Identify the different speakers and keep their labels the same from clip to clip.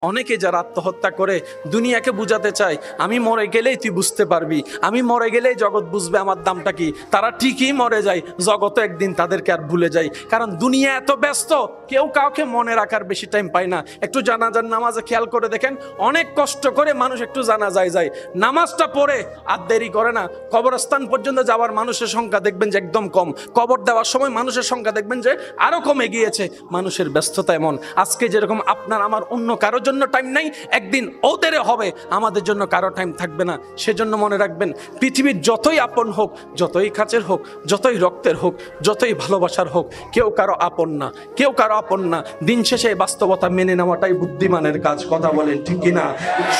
Speaker 1: অনেকে যারা আত্মহত্যা করে দুনিয়াকে বুঝাতে চায় আমি মরে গেলেই তুই বুঝতে পারবি, আমি মরে গেলেই জগৎ বুঝবে আমার দামটা কি। তারা ঠিকই মরে যায়, জগৎ একদিন তাদেরকে আর ভুলে যায়। কারণ দুনিয়া এত ব্যস্ত, কেউ কাউকে মনে রাখার বেশি টাইম পায় না। একটু জানাজার নামাজে খেয়াল করে দেখেন, অনেক কষ্ট করে মানুষ একটু জানাজায় যায়, নামাজটা পড়ে আর দেরি করে না। কবরস্থান পর্যন্ত যাওয়ার মানুষের সংখ্যা দেখবেন যে একদম কম, কবর দেওয়ার সময় মানুষের সংখ্যা দেখবেন যে আরো কমে গিয়েছে। মানুষের ব্যস্ততা এমন, আজকে যেরকম আপনার আমার অন্য কারোর জন্য টাইম নাই, একদিন ওদের হবে, আমাদের জন্য কারো টাইম থাকবে না। সেজন্য মনে রাখবেন, পৃথিবীর যতই আপন হোক, যতই কাছের হোক, যতই রক্তের হোক, যতই ভালোবাসার হোক, কেউ কারো আপন না, কেউ কারো আপন না। দিন শেষে বাস্তবতা মেনে নেওয়াটাই বুদ্ধিমানের কাজ। কথা বলেন ঠিক কিনা?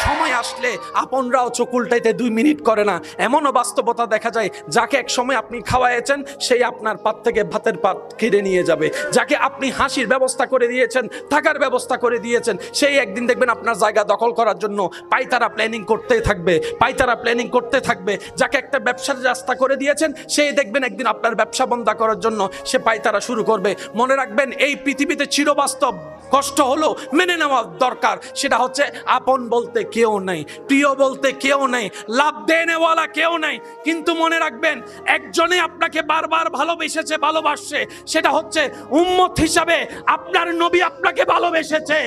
Speaker 1: সময় আসলে আপনরাও চোখ উল্টাইতে 2 মিনিট করে না। এমনও বাস্তবতা দেখা যায়, যাকে এক সময় আপনি খাওয়াইছেন সেই আপনার পাত থেকে ভাতের পাত কেড়ে নিয়ে যাবে। যাকে আপনি হাসির ব্যবস্থা করে দিয়েছেন, থাকার ব্যবস্থা করে দিয়েছেন, সেই একদিন দেখবেন আপনার জায়গা দখল করার জন্য পাইতারা প্ল্যানিং করতে থাকবে, পাইতারা প্ল্যানিং করতে থাকবে। যাকে একটা ব্যবসার রাস্তা করে দিয়েছেন, সেই দেখবেন একদিন আপনার ব্যবসা বন্ধ করার জন্য সে পাইতারা শুরু করবে। মনে রাখবেন, এই পৃথিবীতে চিরবাস্তব কষ্ট হলো মেনে নেওয়া দরকার। সেটা হচ্ছে আপন বলতে কেউ নাই, প্রিয় বলতে কেউ নাই, লাভ দেনেওয়ালা কেউ নাই। কিন্তু মনে রাখবেন, একজনে আপনাকে বারবার ভালোবেসেছে, ভালোবাসছে, সেটা হচ্ছে উম্মত হিসাবে আপনার নবী আপনাকে ভালোবেসেছে,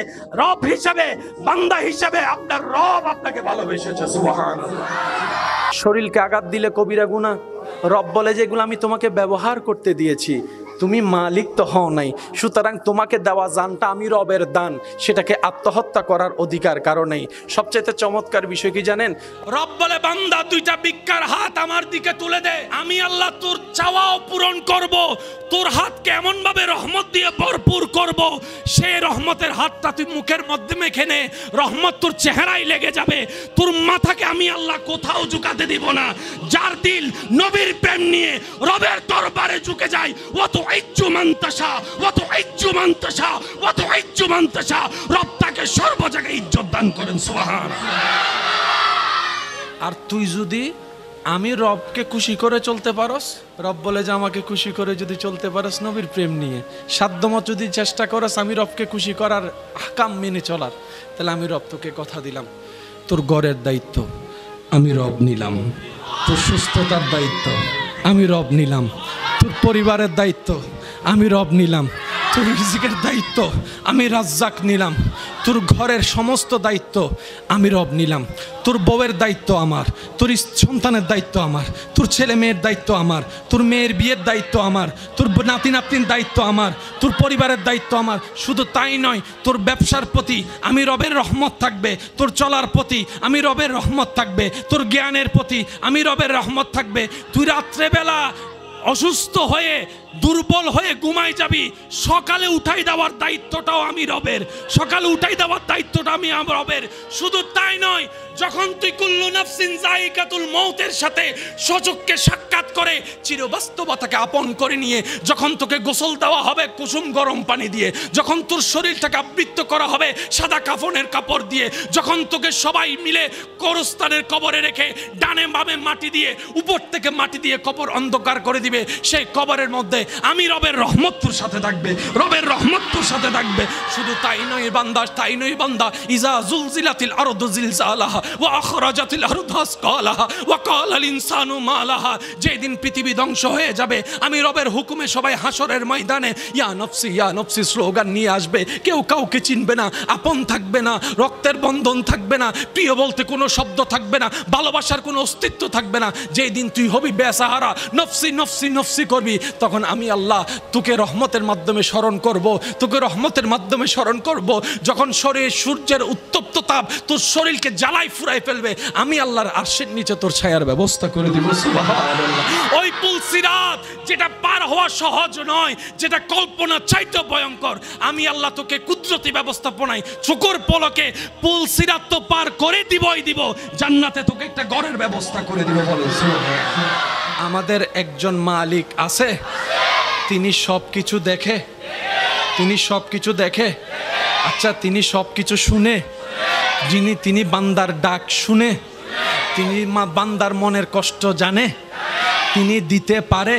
Speaker 1: রব হিসাবে, বান্দা হিসাবে আপনার রব আপনাকে ভালোবেসেছে। সুবহানাল্লাহ। শরীরকে আঘাত দিলে কবিরা গুনাহ, রব বলে যে এগুলো আমি তোমাকে ব্যবহার করতে দিয়েছি, তুমি মালিক তো হও নাই, সুতরাং তোমাকে দেওয়া জানটা আমি রবের দান, সেটাকে আত্মহত্যা করার অধিকার কারণেই। সবচেয়ে চমৎকার বিষয় কি জানেন? রব বলে, বান্দা 2টা ভিক্ষার হাত আমার দিকে তুলে দে, আমি আল্লাহ তোর চাওয়াও পূরণ করব, তোর হাতকে এমন ভাবে রহমত দিয়ে ভরপুর করব, সেই রহমতের হাতটা তুই মুখের মধ্যে মেখে নে, রহমত তোর চেহারায় লেগে যাবে, তোর মাথাকে আমি আল্লাহ কোথাও ঝুঁকাতে দিব না। যার দিল নবীর প্রেম নিয়ে রবের দরবারে ঝুঁকে যায়, ও তো ইজ্জু মানতাশা, ও তো ইজ্জু মানতাশা, ও তো ইজ্জু মানতাশা, রব তাকে সর্ব জায়গায় ইজ্জত দান করেন। সুবহানাল্লাহ। আর তুই যদি আমি রবকে খুশি করে চলতে পারস, রব বলে যে আমাকে খুশি করে যদি চলতে পারস নবীর প্রেম নিয়ে, সাধ্যমত যদি চেষ্টা করস আমি রবকে খুশি করার আহকাম মেনে চলার, তাহলে আমি রব তোকে কথা দিলাম, তোর ঘরের দায়িত্ব আমি রব নিলাম, তোর সুস্থতার দায়িত্ব আমি রব নিলাম, তোর পরিবারের দায়িত্ব আমি রব নিলাম, তোর রিজিকের দায়িত্ব আমি রাজ্জাক নিলাম, তোর ঘরের সমস্ত দায়িত্ব আমি রব নিলাম, তোর বউয়ের দায়িত্ব আমার, তোর সন্তানের দায়িত্ব আমার, তোর ছেলে মেয়ের দায়িত্ব আমার, তোর মেয়ের বিয়ের দায়িত্ব আমার, তোর নাতি নাতনির দায়িত্ব আমার, তোর পরিবারের দায়িত্ব আমার। শুধু তাই নয়, তোর ব্যবসার প্রতি আমি রবের রহমত থাকবে, তোর চলার প্রতি আমি রবের রহমত থাকবে, তোর জ্ঞানের প্রতি আমি রবের রহমত থাকবে। তুই রাত্রেবেলা অসুস্থ হয়ে দুর্বল হয়ে ঘুমাই যাবি, সকালে উঠাই দেওয়ার দায়িত্বটাও আমি রবের, সকালে উঠাই দেওয়ার দায়িত্বটা আমি রবের। শুধু তাই নয়, যখন তুই কুল্লু নাফসিন যায়িকাতুল মউতের সাথে সচক্ষে সাক্ষাৎ করে চিরবাস্তবতাকে আপন করে নিয়ে যখন তোকে গোসল দেওয়া হবে কুসুম গরম পানি দিয়ে, যখন তোর শরীরটাকে আবৃত করা হবে সাদা কাফনের কাপড় দিয়ে, যখন তোকে সবাই মিলে কবরস্থানের কবরে রেখে ডানে বামে মাটি দিয়ে, উপর থেকে মাটি দিয়ে কবর অন্ধকার করে দিবে, সেই কবরের মধ্যে আমি রবের রহমত তোর সাথে থাকবে, রবের রহমত তোর সাথে থাকবে। শুধু তাই নয় বান্দা, তাই নয় বান্দা, ইজা জুলজিলাতিল আরদু জিলজালাহা ওয়া আখরাজাতিল আরদু আসকালাহা ওয়া ক্বালাল ইনসানু মা লাহা, যেদিন পৃথিবী ধ্বংস হয়ে যাবে আমি রবের হুকুমে সবাই হাসরের ময়দানে ইয়া নফসি স্লোগান নিয়ে আসবে, কেউ কাউকে চিনবে না, আপন থাকবে না, রক্তের বন্ধন থাকবে না, প্রিয় বলতে কোনো শব্দ থাকবে না, ভালোবাসার কোনো অস্তিত্ব থাকবে না। যেদিন তুই হবি বেসাহারা, নফসি নফসি নফসি করবি, তখন আমি আল্লাহ তোকে রহমতের মাধ্যমে স্মরণ করব, তোকে রহমতের মাধ্যমে স্মরণ করব। যখন শরীরে সূর্যের উত্তপ্ত তাপ তোর শরীরকে জ্বালাই ফুরাই ফেলবে, আমি আল্লাহর আরশের নিচে তোর ছায়ার ব্যবস্থা করে দিব। সুবহানাল্লাহ। ওই পুল সিরাত যেটা পার হওয়া সহজ নয়, যেটা কল্পনা চাইতে ভয়ঙ্কর, আমি আল্লাহ তোকে কুদরতি ব্যবস্থাপনায় চোখের পলকে পুল সিরাত তো পার করে দিবই দিব, জান্নাতে তোকে একটা ঘরের ব্যবস্থা করে দিব। বলেন সুবহানাল্লাহ। আমাদের একজন মালিক আছে, তিনি সব কিছু দেখে, তিনি সব কিছু দেখে, আচ্ছা তিনি সব কিছু শুনে, তিনি বান্দার ডাক শুনে, তিনি বান্দার মনের কষ্ট জানে, তিনি দিতে পারে,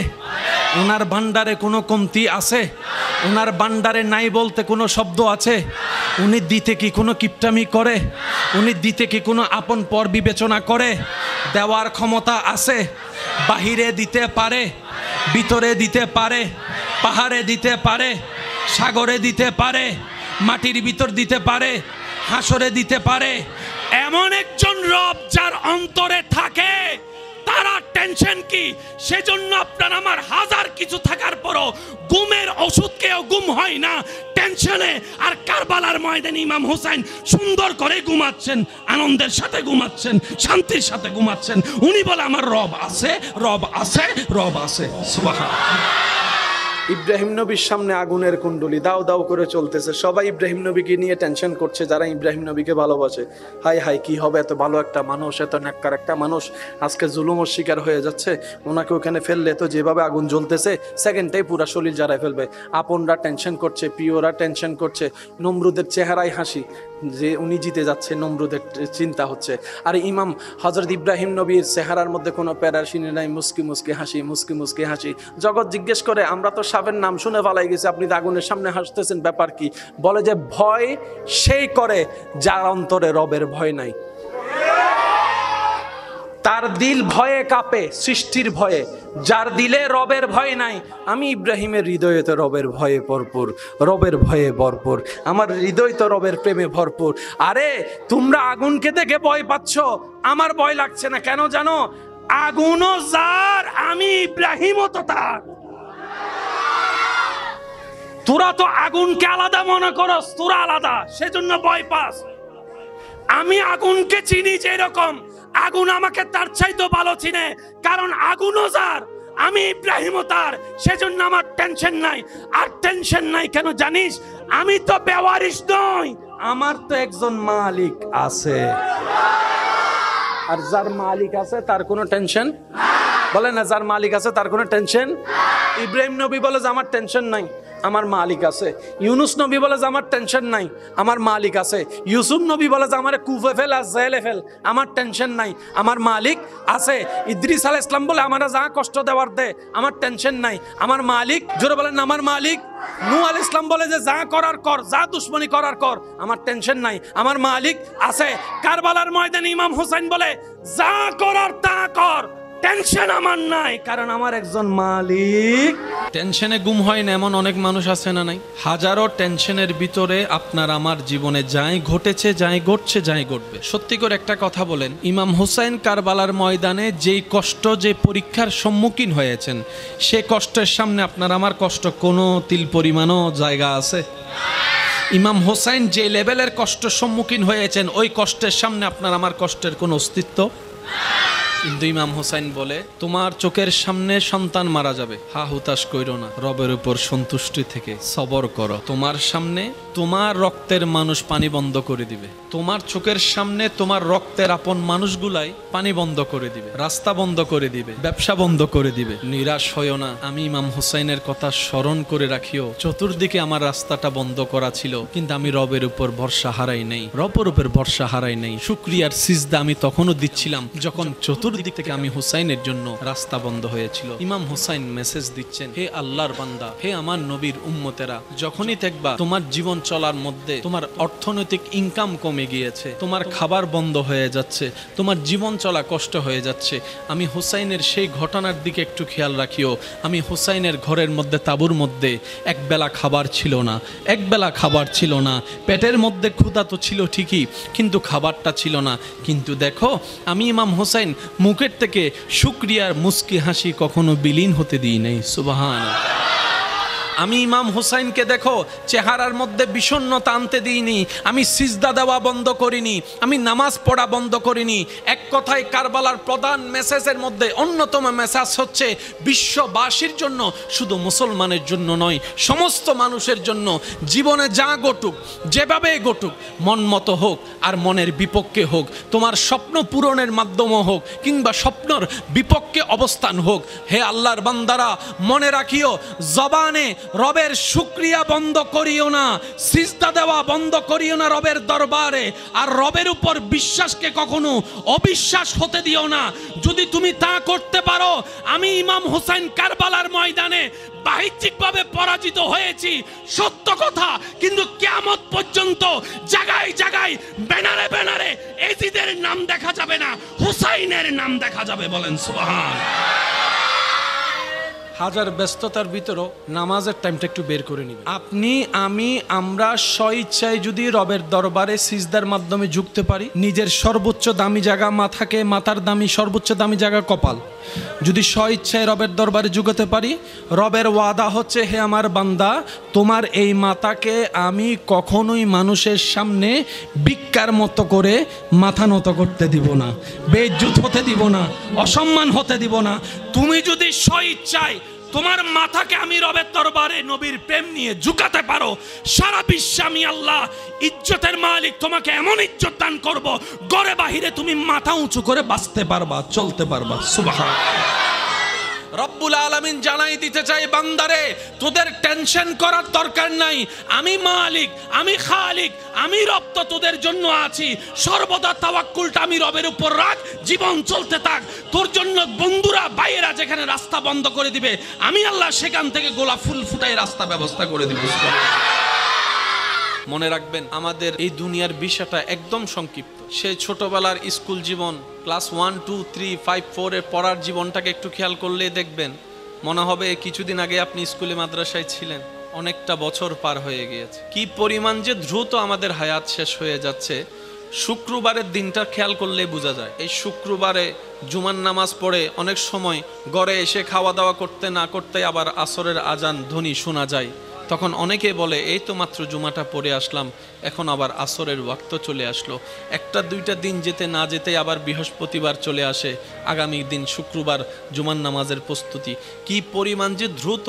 Speaker 1: ওনার ভান্ডারে কোনো কমতি আছে? ওনার ভান্ডারে নাই বলতে কোনো শব্দ আছে? উনি দিতে কি কোনো কিপটামি করে? উনি দিতে কি কোনো আপন পর বিবেচনা করে? দেওয়ার ক্ষমতা আছে। বাহিরে দিতে পারে, ভিতরে দিতে পারে, পাহাড়ে দিতে পারে, সাগরে দিতে পারে, মাটির ভিতর দিতে পারে, হাসরে দিতে পারে। এমন একজন রব যার অন্তরে থাকে, তারা টেনশন কি? সেজন্য আপনার আমার হাজার কিছু থাকার পরও গুমের ওষুধকেও গুম হয় না টেনশনে। আর কারবালার ময়দানে ইমাম হুসাইন সুন্দর করে ঘুমাচ্ছেন, আনন্দের সাথে ঘুমাচ্ছেন, শান্তির সাথে ঘুমাচ্ছেন। উনি বলে আমার রব আছে, রব আছে, রব আছে। সুবহানাল্লাহ। ইব্রাহিম নবীর সামনে আগুনের কুণ্ডলী দাও দাও করে চলতেছে। সবাই ইব্রাহিম নবীকে নিয়ে টেনশন করছে, যারা ইব্রাহিম নবীকে ভালোবাসে। হাই হাই, কি হবে, এত ভালো একটা মানুষ, এত নেককার একটা মানুষ আজকে জুলুমের শিকার হয়ে যাচ্ছে। ওনাকে ওখানে ফেললে তো যেভাবে আগুন জ্বলতেছে, সেকেন্ডটাই পুরা শরীর জ্বালায় ফেলবে। আপনরা টেনশন করছে, প্রিয়রা টেনশন করছে। নমরুদের চেহারায় হাসি যে উনি জিতে যাচ্ছে, নমরুদের চিন্তা হচ্ছে। আর ইমাম হযরত ইব্রাহিম নবীর চেহারার মধ্যে কোনো প্যারাশিনি নাই, মুস্কি মুস্কি হাসি, মুস্কি মুস্কি হাসি। জগৎ জিজ্ঞেস করে, আমরা তো সাবের নাম শুনে পালাই গেছি, আপনি তো আগুনের সামনে হাসতেছেন, ব্যাপার কি? বলে যে ভয় সেই করে যার অন্তরে রবের ভয় নাই। তার দিল ভয়ে কাঁপে, সৃষ্টির ভয়ে। যার দিলে রবের ভয় নাই। আমি ইব্রাহিমের হৃদয়ে তো রবের ভয়ে ভরপুর, রবের ভয়ে ভরপুর। আমার হৃদয় তো রবের প্রেমে ভরপুর। আরে তোমরা আগুনকে দেখে ভয় পাচ্ছ, আমার ভয় লাগছে না। কেন জানো? আগুনও যার, আমি ইব্রাহিমও তো তার। তোরা তো আগুনকে আলাদা মনে করস, তোরা আলাদা, সেজন্য ভয় পাস। আমি আগুনকে চিনি যে এরকম, আগুন আমাকে তার চাইতে ভালো চিনে। কারণ আগুনও যার, আমি ইব্রাহিমও তার, সেজন্য আমার টেনশন নাই। আর টেনশন নাই কেন জানিস? আমি তো বেওয়ারিশ নই, আমার তো একজন মালিক আছে। আর যার মালিক আছে তার কোনো টেনশন বলে না, যার মালিক আছে তার কোনো টেনশন। ইব্রাহিম নবী বলে যে আমার টেনশন নাই, আমার মালিক আছে। ইউনুস নবী বলে যে আমার টেনশন নাই, আমার মালিক আছে। ইউসুফ নবী বলে যে আমার কুফে ফেল আর জেলে ফেল, আমার টেনশন নাই, আমার মালিক আছে। ইদ্রিস আলাইহিস সালাম বলে আমার যা কষ্ট দেওয়ার দে, আমার টেনশন নাই, আমার মালিক। জোরে বলেন আমার মালিক। নূহ আলাইহিস সালাম বলে যে যা করার কর, যা দুশ্মনী করার কর, আমার টেনশন নাই, আমার মালিক আছে। কারবালার ময়দানে ইমাম হুসাইন বলে যা করার তা কর, টেনশন আমার নাই, কারণ আমার একজন মালিক। টেনশনে গুম হয় না এমন অনেক মানুষ আছে না নাই? হাজারো টেনশনের ভিতরে আপনার আমার জীবনে যাই ঘটেছে, যাই ঘটছে, যাই ঘটবে। সত্যি করে একটা কথা বলেন, ইমাম হুসাইন কারবালার ময়দানে যেই কষ্ট, যে পরীক্ষার সম্মুখীন হয়েছেন, সে কষ্টের সামনে আপনার আমার কষ্ট কোনো তিল পরিমাণও জায়গা আছে? ইমাম হুসাইন যে লেভেলের কষ্টের সম্মুখীন হয়েছেন, ওই কষ্টের সামনে আপনার আমার কষ্টের কোনো অস্তিত্ব। কিন্তু ইমাম হুসাইন বলে তোমার চোখের সামনে সন্তান মারা যাবে, হা হুতাশ কইরো না, রবের উপর সন্তুষ্টি থেকে সবর করো। তোমার সামনে তোমার রক্তের মানুষ পানি বন্ধ করে দিবে, তোমার চোখের সামনে তোমার রক্তের আপন মানুষগুলাই পানি বন্ধ করে দিবে, রাস্তা বন্ধ করে দিবে, ব্যবসা বন্ধ করে দিবে। নিরাশ হইও না, আমি ইমাম হুসাইনের কথা স্মরণ করে রাখিও। চতুর্দিকে আমার রাস্তাটা বন্ধ করা ছিল, কিন্তু আমি রবের উপর ভরসা হারাই নাই, রবের উপর ভরসা হারাই নাই। শুকরিয়ার সিজদা আমি তখনও দিচ্ছিলাম যখন চতুর্দিক থেকে আমি হুসাইনের জন্য রাস্তা বন্ধ হয়েছিল। ইমাম হুসাইন মেসেজ দিচ্ছেন, হে আল্লাহর বান্দা, হে আমার নবীর উম্মতেরা, যখনই দেখবা তোমার জীবন চলার মধ্যে তোমার অর্থনৈতিক ইনকাম কমে গিয়েছে, তোমার খাবার বন্ধ হয়ে যাচ্ছে, তোমার জীবন চলা কষ্ট হয়ে যাচ্ছে, আমি হুসাইনের সেই ঘটনার দিকে একটু খেয়াল রাখিও। আমি হুসাইনের ঘরের মধ্যে, তাঁবুর মধ্যে একবেলা খাবার ছিল না, একবেলা খাবার ছিল না, পেটের মধ্যে ক্ষুধা তো ছিল ঠিকই, কিন্তু খাবারটা ছিল না। কিন্তু দেখো, আমি ইমাম হুসাইন মুখের থেকে শুকরিয়ার মুস্কি হাসি কখনো বিলীন হতে দিই নাই। সুবহানাল্লাহ। আমি ইমাম হুসাইনকে দেখো চেহারার মধ্যে বিষণ্ণতা আনতে দিইনি, আমি সিজদা দেওয়া বন্ধ করিনি, আমি নামাজ পড়া বন্ধ করিনি। এক কথায় কারবালার প্রধান মেসেজের মধ্যে অন্যতম মেসেজ হচ্ছে বিশ্ববাসীর জন্য, শুধু মুসলমানের জন্য নয়, সমস্ত মানুষের জন্য। জীবনে যা ঘটুক, যেভাবে ঘটুক, মন মতো হোক আর মনের বিপক্ষে হোক, তোমার স্বপ্ন পূরণের মাধ্যমে হোক কিংবা স্বপ্নর বিপক্ষে অবস্থান হোক, হে আল্লাহর বান্দারা মনে রাখিও, জবানে রবের শুকরিয়া বন্ধ করিও না, সিজদা দেওয়া বন্ধ করিও না রবের দরবারে। আর রবের উপর বিশ্বাসকে কখনো অবিশ্বাস হতে দিও না। যদি তুমি তা করতে পারো, আমি ইমাম হুসাইন কারবালার ময়দানে বাহ্যিকভাবে পরাজিত হয়েছি সত্য কথা, কিন্তু কিয়ামত পর্যন্ত জায়গায় জায়গায় ব্যানারে ব্যানারে এজিদের নাম দেখা যাবে না, হুসাইনের নাম দেখা যাবে। বলেন সুবহান। হাজার ব্যস্ততার ভিতরও নামাজের টাইমটা একটু বের করে নিবেন। আপনি, আমি, আমরা স্বইচ্ছায় যদি রবের দরবারে সিজদার মাধ্যমে ঝুঁকতে পারি, নিজের সর্বোচ্চ দামি জায়গা মাথাকে, মাথার দামি সর্বোচ্চ দামি জায়গা কপাল, যদি স্বইচ্ছায় রবের দরবারে ঝুঁকাতে পারি, রবের ওয়াদা হচ্ছে, হে আমার বান্দা, তোমার এই মাথাকে আমি কখনোই মানুষের সামনে ভিক্ষার মতো করে মাথা নত করতে দিব না, বেইজ্জত হতে দিব না, অসম্মান হতে দিব না। তুমি যদি স্বইচ্ছায় তোমার মাথাকে আমি রবের দরবারে নবীর প্রেম নিয়ে ঝুঁকাতে পারো, সারা বিশ্বে আমি আল্লাহ ইজ্জতের মালিক তোমাকে এমন ইজ্জত দান করব, ঘরে বাহিরে তুমি মাথা উঁচু করে বাঁচতে পারবা, চলতে পারবা। সুবহানাল্লাহ। রব্বুল আলামিন জানাই দিতে চাই, বান্দারে তোদের টেনশন করার দরকার নাই, আমি মালিক, আমি খালিক, আমি রব তো তোদের জন্য আছি। সর্বদা তাওয়াক্কুলটা আমি রবের উপর রাখ, জীবন চলতে থাক। তোর জন্য বন্ধুরা ভাইয়েরা যেখানে রাস্তা বন্ধ করে দিবে, আমি আল্লাহ সেখান থেকে গোলাপ ফুল ফুটাই রাস্তা ব্যবস্থা করে দিব। মনে রাখবেন, আমাদের এই দুনিয়ার বিষয়টা একদম সংক্ষিপ্ত। সেই ছোটবেলার স্কুল জীবন, ক্লাস 1, 2, 3, 5, 4 এর পড়ার জীবনটাকে একটু খেয়াল করলে দেখবেন, মনে হবে কিছুদিন আগে আপনি স্কুলে মাদ্রাসায় ছিলেন। অনেকটা বছর পার হয়ে গিয়েছে। কি পরিমাণ যে দ্রুত আমাদের হায়াত শেষ হয়ে যাচ্ছে। শুক্রবারের দিনটা খেয়াল করলে বোঝা যায়। এই শুক্রবারে জুমার নামাজ পড়ে অনেক সময় ঘরে এসে খাওয়া দাওয়া করতে না করতে আবার আসরের আজান ধ্বনি শোনা যায়। তখন অনেকে বলে, এই তো মাত্র জুমাটা পড়ে আসলাম, এখন আবার আসরের ওয়াক্ত চলে আসলো। একটা দুইটা দিন যেতে না যেতে আবার বৃহস্পতিবার চলে আসে, আগামী দিন শুক্রবার জুমার নামাজের প্রস্তুতি। কি পরিমাণ যে দ্রুত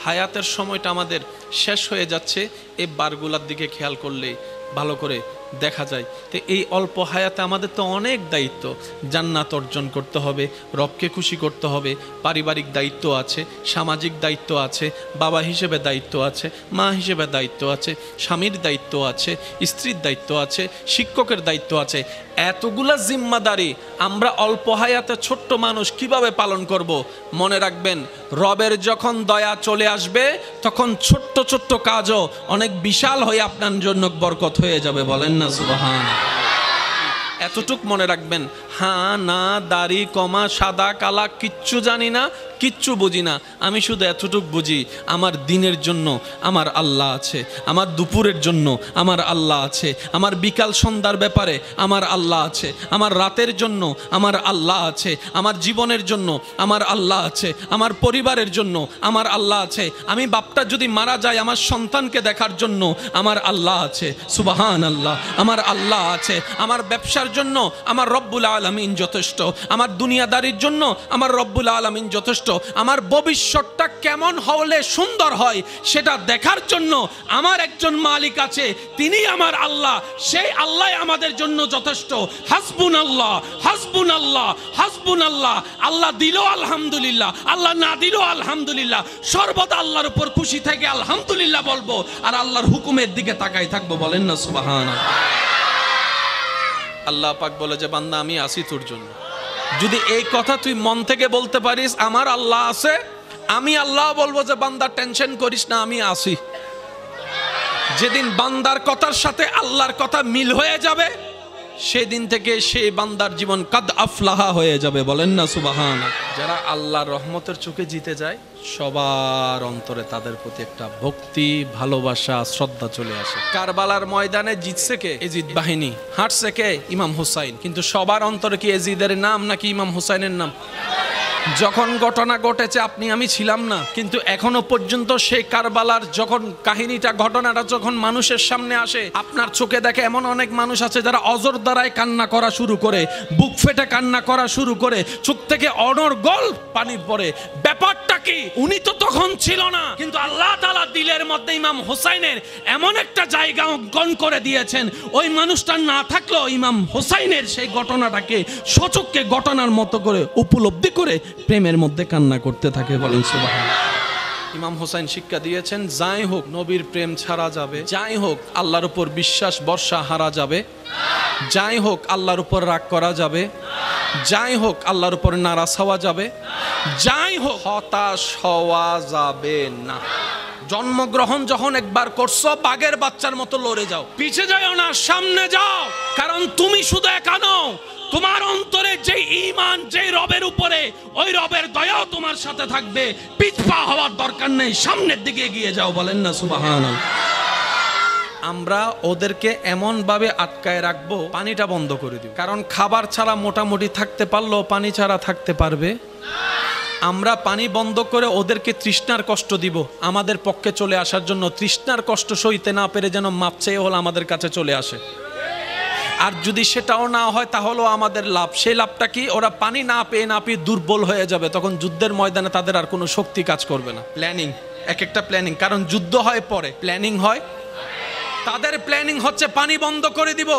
Speaker 1: হায়াতের সময়টা আমাদের শেষ হয়ে যাচ্ছে, এই বারগুলার দিকে খেয়াল করলে ভালো করে দেখা যায়। তো এই অল্প হায়াতে আমাদের তো অনেক দায়িত্ব। জান্নাত অর্জন করতে হবে, রবকে খুশি করতে হবে, পারিবারিক দায়িত্ব আছে, সামাজিক দায়িত্ব আছে, বাবা হিসেবে দায়িত্ব আছে, মা হিসেবে দায়িত্ব আছে, স্বামীর দায়িত্ব আছে, স্ত্রীর দায়িত্ব আছে, শিক্ষকের দায়িত্ব আছে। এতগুলা জিম্মাদারি আমরা অল্প হায়াতে ছোট্ট মানুষ কিভাবে পালন করব? মনে রাখবেন, রবের যখন দয়া চলে আসবে, তখন ছোট্ট ছোট্ট কাজও অনেক বিশাল হয়ে আপনার জন্য বরকত হয়ে যাবে। বলেন না সুবহান। এতটুক মনে রাখবেন, হ্যাঁ না দাড়ি কমা সাদা কালা কিচ্ছু জানি না, কিচ্ছু বুঝি না। আমি শুধু এতটুক বুঝি, আমার দিনের জন্য আমার আল্লাহ আছে, আমার দুপুরের জন্য আমার আল্লাহ আছে, আমার বিকাল সন্ধ্যার ব্যাপারে আমার আল্লাহ আছে, আমার রাতের জন্য আমার আল্লাহ আছে, আমার জীবনের জন্য আমার আল্লাহ আছে, আমার পরিবারের জন্য আমার আল্লাহ আছে। আমি বাপটা যদি মারা যায়, আমার সন্তানকে দেখার জন্য আমার আল্লাহ আছে। সুবহান আল্লাহ। আমার আল্লাহ আছে। আমার ব্যবসার জন্য আমার রব্বুল আলামিন যথেষ্ট। আমার দুনিয়াদারির জন্য আমার রব্বুল আলামিন যথেষ্ট। আমার ভবিষ্যৎটা কেমন হলে সুন্দর হয় সেটা দেখার জন্য আমার একজন মালিক আছে, তিনি আমার আল্লাহ। সেই আল্লাহ আমাদের জন্য যথেষ্ট। হাসবুনাল্লাহ, হাসবুনাল্লাহ, হাসবুনাল্লাহ। আল্লাহ দিল আলহামদুলিল্লাহ, আল্লাহ না দিল আলহামদুলিল্লাহ। সর্বদা আল্লাহর উপর খুশি থেকে আলহামদুলিল্লাহ বলবো, আর আল্লাহর হুকুমের দিকে তাকাই থাকবো। বলেন না সুবহানাল্লাহ। আল্লাহ পাক বলে যে, বান্দা আমি আছি তোর জন্য। যদি এই কথা তুই মন থেকে বলতে পারিস, আমার আল্লাহ আছে, আমি আল্লাহ বলবো যে, বান্দা টেনশন করিস না, আমি আছি। যেদিন বান্দার কথার সাথে আল্লাহর কথা মিল হয়ে যাবে, সেদিন থেকে সেই বান্দার জীবন কাদ আফলাহা হয়ে যাবে। বলেন না সুবহানাল্লাহ। যারা আল্লাহর রহমতের চোখে জিতে যায়, সবার অন্তরে তাদের প্রতি একটা ভক্তি, ভালোবাসা, শ্রদ্ধা চলে আসে। কারবালার ময়দানে জিতছে কে? এজিদ বাহিনী। হাঁটছে কে? ইমাম হুসাইন। কিন্তু সবার অন্তরে কি এজিদের নাম নাকি ইমাম হুসাইনের নাম? যখন ঘটনা ঘটেছে আপনি আমি ছিলাম না, কিন্তু এখনো পর্যন্ত সেই কারবালার যখন কাহিনীটা, ঘটনাটা যখন মানুষের সামনে আসে, আপনার চোখে দেখে এমন অনেক মানুষ আছে যারা অজর দ্বারায় কান্না করা শুরু করে, বুক ফেটে কান্না করা শুরু করে, চোখ থেকে অনর্গল পানি পড়ে। ব্যাপারটা কি? উনি তো তখন ছিল না, কিন্তু আল্লাহ তাআলা দিলের মধ্যে ইমাম হুসাইনের এমন একটা জায়গা অঙ্কন করে দিয়েছেন, ওই মানুষটা না থাকলেও ইমাম হুসাইনের সেই ঘটনাটাকে সচক্ষে ঘটনার মতো করে উপলব্ধি করে প্রেমের মধ্যে কান্না করতে থাকে। বলেন সুবহানাল্লাহ। ইমাম হোসেন শিক্ষা দিয়েছেন, যাই হোক নবীর প্রেম ছাড়া যাবে, যাই হোক আল্লাহর উপর বিশ্বাস ভরসা হারা যাবে, যাই হোক আল্লাহর উপর রাগ করা যাবে, যাই হোক আল্লাহর উপর নারাজ হওয়া যাবে, যাই হোক হতাশ হওয়া যাবে না। জন্মগ্রহণ যখন একবার করছো, বাঘের বাচ্চার মতো লড়ে যাও, পিছে যাও না, সামনে যাও। কারণ তুমি শুধু একা নও, তোমার অন্তরে যে ঈমান, যে রবের উপরে, ওই রবের দয়াও তোমার সাথে থাকবে। পিছপা হওয়ার দরকার নেই, সামনের দিকে এগিয়ে যাও। বলেন না সুবহানাল্লাহ। আমরা ওদেরকে এমন ভাবে আটকায় রাখবো, পানিটা বন্ধ করে দিব। কারণ খাবার ছাড়া মোটামুটি থাকতে পারলেও পানি ছাড়া থাকতে পারবে। আমরা পানি বন্ধ করে ওদেরকে তৃষ্ণার কষ্ট দিব, আমাদের পক্ষে চলে আসার জন্য। তৃষ্ণার কষ্ট সইতে না পেরে যেন মাপ চেয়ে হল আমাদের কাছে চলে আসে। আর যদি সেটাও না হয় তাহলেও আমাদের লাভ। সেই লাভটা কি? ওরা পানি না পেয়ে দুর্বল হয়ে যাবে, তখন যুদ্ধের ময়দানে তাদের আর কোনো শক্তি কাজ করবে না। প্ল্যানিং, এক একটা প্ল্যানিং, কারণ যুদ্ধ হয় পরে, প্ল্যানিং হয়। তাদের প্ল্যানিং হচ্ছে পানি বন্ধ করে দিব,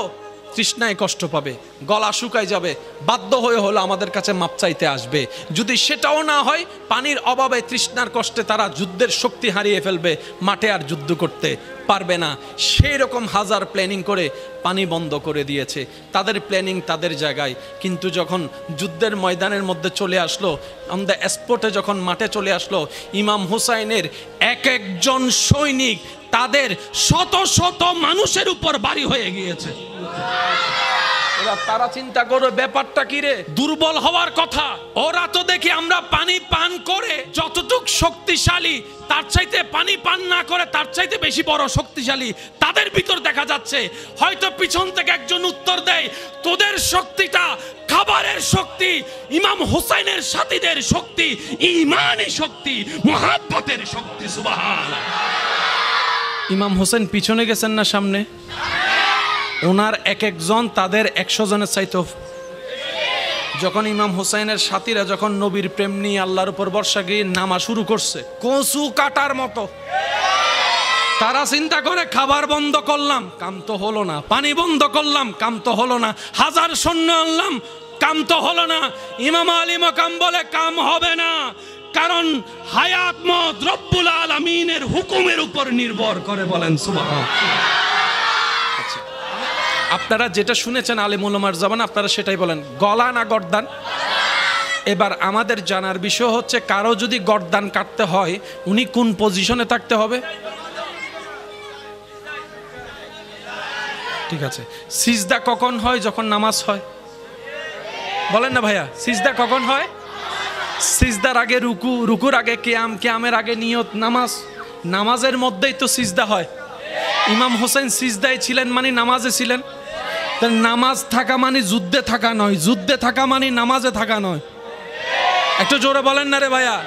Speaker 1: তৃষ্ণায় কষ্ট পাবে, গলা শুকায় যাবে, বাধ্য হয়ে হলো আমাদের কাছে মাপ চাইতে আসবে। যদি সেটাও না হয়, পানির অভাবে তৃষ্ণার কষ্টে তারা যুদ্ধের শক্তি হারিয়ে ফেলবে, মাঠে আর যুদ্ধ করতে পারবে না। সেই রকম হাজার প্ল্যানিং করে পানি বন্ধ করে দিয়েছে। তাদের প্ল্যানিং তাদের জায়গায়, কিন্তু যখন যুদ্ধের ময়দানের মধ্যে চলে আসলো, অন দ্য স্পটে যখন মাঠে চলে আসলো, ইমাম হুসাইনের এক একজন সৈনিক তাদের শত শত মানুষের উপর বাড়ি হয়ে গিয়েছে। এবার তারা চিন্তা করো, ব্যাপারটা কি রে? দুর্বল হওয়ার কথা। ওরা তো দেখি আমরা পানি পান করে যতটুক শক্তিশালী, তার চাইতে পানি পান না করে তার চাইতে বেশি বড় শক্তিশালী তাদের ভিতর দেখা যাচ্ছে। হয়তো পিছন থেকে একজন উত্তর দেয়, তোদের শক্তিটা খাবারের শক্তি, ইমাম হুসাইনের সাথীদের শক্তি ঈমানি শক্তি, মুহাব্বতের শক্তি। সুবহানাল্লাহ। ইমাম হোসেন পিছনে গেছেন না সামনে? ওনার এক একজন তাদের 100 জনের চাইতো। যখন ইমাম হোসেনের সাথীরা যখন নবীর প্রেম নিয়ে আল্লাহর উপর ভরসা গিয়ে নামা শুরু করছে কচু কাটার মতো, তারা চিন্তা করে খাবার বন্ধ করলাম, কাম তো হলো না, পানি বন্ধ করলাম, কাম তো হলো না, হাজার সৈন্য আনলাম, কাম তো হলো না। ইমাম আলী মাকাম বলে কাম হবে না, কারণ হায়াত মত রব্বুল আলামিনের হুকুমের উপর নির্ভর করে। বলেন সুবহানাল্লাহ। আচ্ছা, আপনারা যেটা শুনেছেন আলেম উলামার জবান, আপনারা সেটাই বলেন, গলা না গর্দান? এবার আমাদের জানার বিষয় হচ্ছে, কারো যদি গর্দান কাটতে হয় উনি কোন পজিশনে থাকতে হবে? ঠিক আছে। সিজদা কখন হয়? যখন নামাজ হয়। বলেন না ভাইয়া, সিজদা কখন হয়? সিজদার আগে রুকু, রুকুর আগে কিয়াম, কিয়ামের আগে নিয়ত, নামাজ, নামাজের মধ্যেই তো সিজদা হয়। ইমাম হোসেন সিজদায় ছিলেন মানে নামাজে ছিলেন। নামাজ থাকা মানে যুদ্ধে থাকা নয়, যুদ্ধে থাকা মানে নামাজে থাকা নয়। একটু জোরে বলেন না রে ভাইয়া।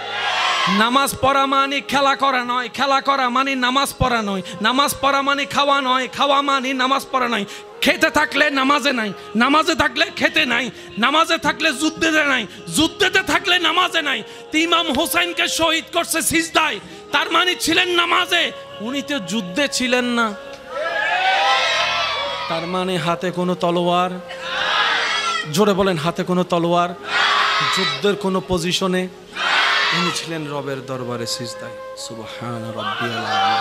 Speaker 1: নামাজ পড়া মানে খেলা করা নয়, খেলা করা মানে নামাজ পড়া নয়, নামাজ পড়া মানে খাওয়া নয়, খাওয়া মানে নামাজ পড়া নয়। খেতে থাকলে নামাজে নাই, নামাজে থাকলে খেতে নাই, নামাজে থাকলে যুদ্ধেতে নাই, যুদ্ধেতে থাকলে নামাজে নাই। ইমাম হোসেনকে শহীদ করছে সিজদায়, তার মানে ছিলেন নামাজে, উনি তো যুদ্ধে ছিলেন না। তার মানে হাতে কোনো তলোয়ার, জোরে বলেন, হাতে কোনো তলোয়ার, যুদ্ধের কোনো পজিশনে উনি ছিলেন রবের দরবারে সিজদায়। সুবহান রাব্বিয়াল আলা।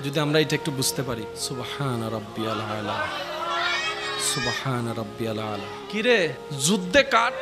Speaker 1: যদি আমরা এটা একটু বুঝতে পারি, সুবহান রাব্বিয়াল আলা, সুবহান রাব্বিয়াল আলা। কিরে, যুদ্ধে কাট,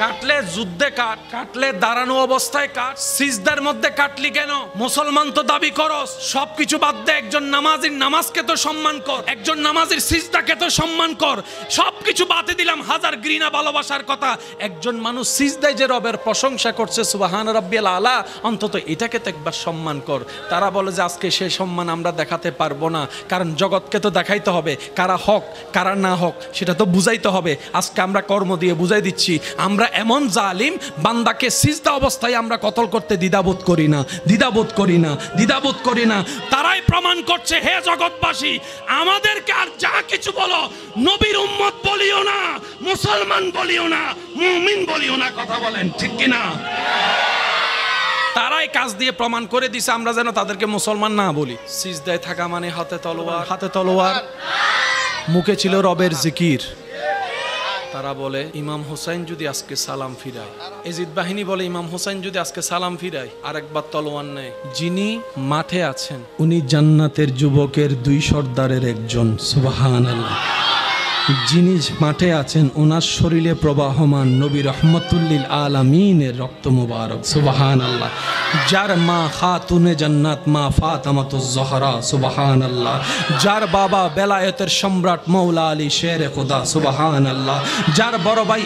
Speaker 1: কাটলে যুদ্ধে কাট, কাটলে দাঁড়ানো অবস্থায় কাট, সিজদার মধ্যে কাটলি কেন? মুসলমান তো দাবি করস, সবকিছু বাদ দে, একজন নামাজির নামাজকে তো সম্মান কর, একজন নামাজির সিজদাকে তো সম্মান কর। সবকিছু বাদে দিলাম, হাজার ঘৃণা ভালোবাসার কথা, একজন মানুষ সিজদায় যে রবের প্রশংসা করছে সুবহান রাব্বিয়াল আলা, অন্তত এটাকে তো একবার সম্মান কর। তারা বলে যে আজকে সেই সম্মান আমরা দেখাতে পারবো না, কারণ জগৎকে তো দেখাইতে হবে কারা হক কারা না হক, সেটা তো বুঝাইতে হবে। আজকে আমরা কর্ম দিয়ে বুঝাই দিচ্ছি, আমরা এমন জালিম বান্দাকে সিজদা অবস্থায় আমরা কতল করতে দ্বিধাবোধ করি না, দ্বিধাবোধ করি না, দ্বিধাবোধ করি না। তারাই প্রমাণ করছে, হে জগৎবাসী, আমাদেরকে আর যা কিছু বলো, নবীর উম্মত বলিও না, মুসলমান বলিও না, মুমিন বলিও না। কথা বলেন ঠিক কিনা? তারাই কাজ দিয়ে প্রমাণ করে দিছে আমরা যেন তাদেরকে মুসলমান না বলি। সিজদায় থাকা মানে হাতে তলোয়ার, হাতে তলোয়ার, মুখে ছিল রবের জিকির। তারা বলে ইমাম হুসাইন যদি আজকে সালাম ফিরায়, এজিদ বাহিনী বলে ইমাম হুসাইন যদি আজকে সালাম ফিরায় আরেকবার তলোয়ার নেয়। যিনি মাঠে আছেন উনি জান্নাতের যুবকের 2 সর্দারের একজন, সুবহানাল্লাহ। যিনি মাঠে আছেন ওনার শরীরে প্রবাহমান নবী রহমতুল্লিল আলামিনের রক্ত মুবারক, সুবহানাল্লাহ। যার মা খাতুনে জান্নাত মা ফাতেমাতুজ জহরা, সুবহানাল্লাহ। যার বাবা বেলায়েতের সম্রাট মৌলা আলী শেরে খোদা, সুবহানাল্লাহ। যার বড় ভাই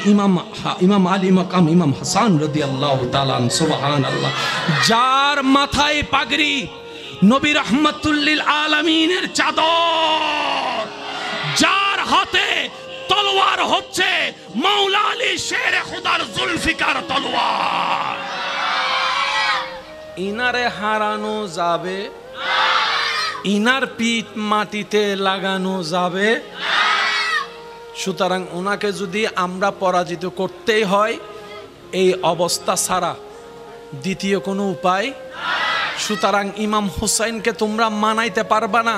Speaker 1: ইমাম আলী মাকাম ইমাম হাসান রাদিয়াল্লাহু তাআলা, সুবহানাল্লাহ। যার মাথায় পাগড়ি নবী রহমতুল্লিল আলামিনের চাদর, যার হাতে তলোয়ার হচ্ছে মৌলা আলী শেরে খোদার জুলফিকার তলোয়ার, ইনারে হারানো যাবে, ইনার পিঠ মাটিতে লাগানো যাবে। সুতরাং ওনাকে যদি আমরা পরাজিত করতেই হয় এই অবস্থা ছাড়া দ্বিতীয় কোনো উপায়। সুতরাং ইমাম হুসাইনকে তোমরা মানাইতে পারবে না,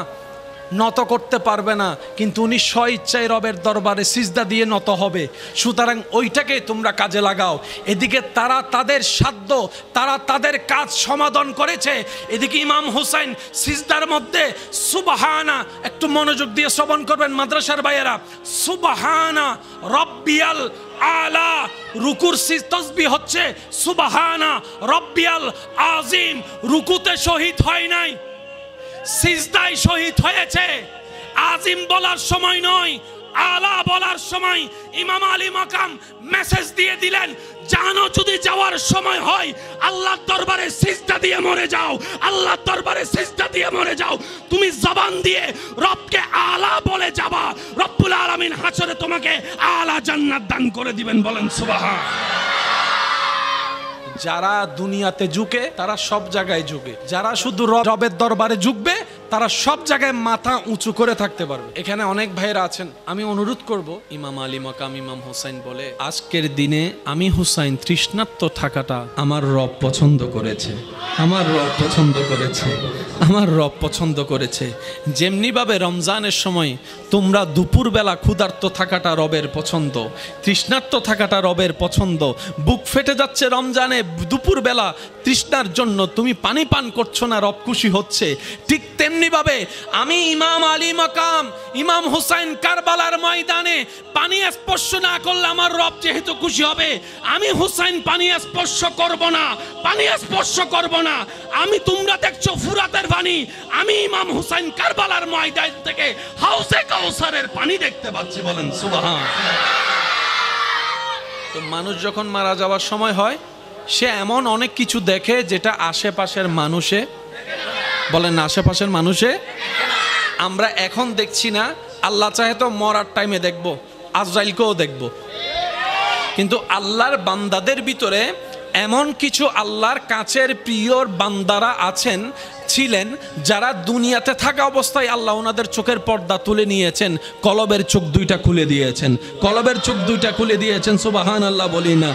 Speaker 1: নত করতে পারবে না, কিন্তু উনি স্ব ইচ্ছায় রবের দরবারে সিজদা দিয়ে নত হবে। সুতরাং ওইটাকে তোমরা কাজে লাগাও। এদিকে তারা তাদের সাধ্য, তারা তাদের কাজ সমাধান করেছে। এদিকে ইমাম হুসাইন সিজদার মধ্যে সুবহানা, একটু মনোযোগ দিয়ে শ্রবণ করবেন মাদ্রাসার ভাইয়েরা, সুবহানা রব্বিয়াল আলা, রুকুর তাসবিহ হচ্ছে সুবহানা রব্বিয়াল আযীম। রুকুতে শহীদ হয় নাই, সিজদায় শহীদ হয়েছে। আজিম বলার সময় নয়, আলা বলার সময় ইমাম আলী মাকাম মেসেজ দিয়ে দিলেন, জানো যদি যাওয়ার সময় হয় আল্লাহর দরবারে সিজদা দিয়ে মরে যাও, আল্লাহর দরবারে সিজদা দিয়ে মরে যাও। তুমি জবান দিয়ে রবকে আলা বলে যাবা, রব্বুল আলামিন হাশরে তোমাকে আলা জান্নাত দান করে দিবেন। বলেন সুবহান। যারা দুনিয়াতে ঝুঁকে তারা সব জায়গায় ঝুঁকে, যারা শুধু রবের দরবারে ঝুঁকবে তারা সব জায়গায় মাথা উঁচু করে থাকতে পারবে। এখানে অনেক ভাইরা আছেন, আমি অনুরোধ করব, ইমাম আলী মাকাম ইমাম হুসাইন বলে আজকের দিনে আমি হুসাইন তৃষ্ণার্ত থাকাটা আমার রব পছন্দ করেছে, আমার রব পছন্দ করেছে, আমার রব পছন্দ করেছে। যেমনিভাবে রমজানের সময় তোমরা দুপুরবেলা ক্ষুধার্ত থাকাটা রবের পছন্দ, তৃষ্ণার্ত থাকাটা রবের পছন্দ। বুক ফেটে যাচ্ছে রমজানে, দুপুরবেলা তৃষ্ণার জন্য তুমি পানি পান করছো না, রব খুশি হচ্ছে। ঠিক তেমনিভাবে আমি ইমাম আলী মাকাম ইমাম হুসাইন কারবালার ময়দানে পানি স্পর্শ না করলে আমার রব যেহেতু খুশি হবে, আমি হুসাইন পানি স্পর্শ করব না, পানি স্পর্শ করব না। আমি, তোমরা দেখছো ফুরাতের পানি, আমি ইমাম হুসাইন কারবালার ময়দান থেকে হাউজে কাউসারের পানি দেখতে পাচ্ছি। বলেন সুবহান। তো মানুষ যখন মারা যাওয়ার সময় হয় সে এমন অনেক কিছু দেখে যেটা আশেপাশের মানুষে, বলেন আশেপাশের মানুষে আমরা এখন দেখছি না। আল্লাহ চাহে তো মরার টাইমে দেখব, আজরাইলকেও দেখব। কিন্তু আল্লাহর বান্দাদের ভিতরে এমন কিছু আল্লাহর কাছের প্রিয় বান্দারা আছেন, ছিলেন, যারা দুনিয়াতে থাকা অবস্থায় আল্লাহ ওনাদের চোখের পর্দা তুলে নিয়েছেন, কলবের চোখ দুইটা খুলে দিয়েছেন, কলবের চোখ দুইটা খুলে দিয়েছেন। সুবহানাল্লাহ বলি না।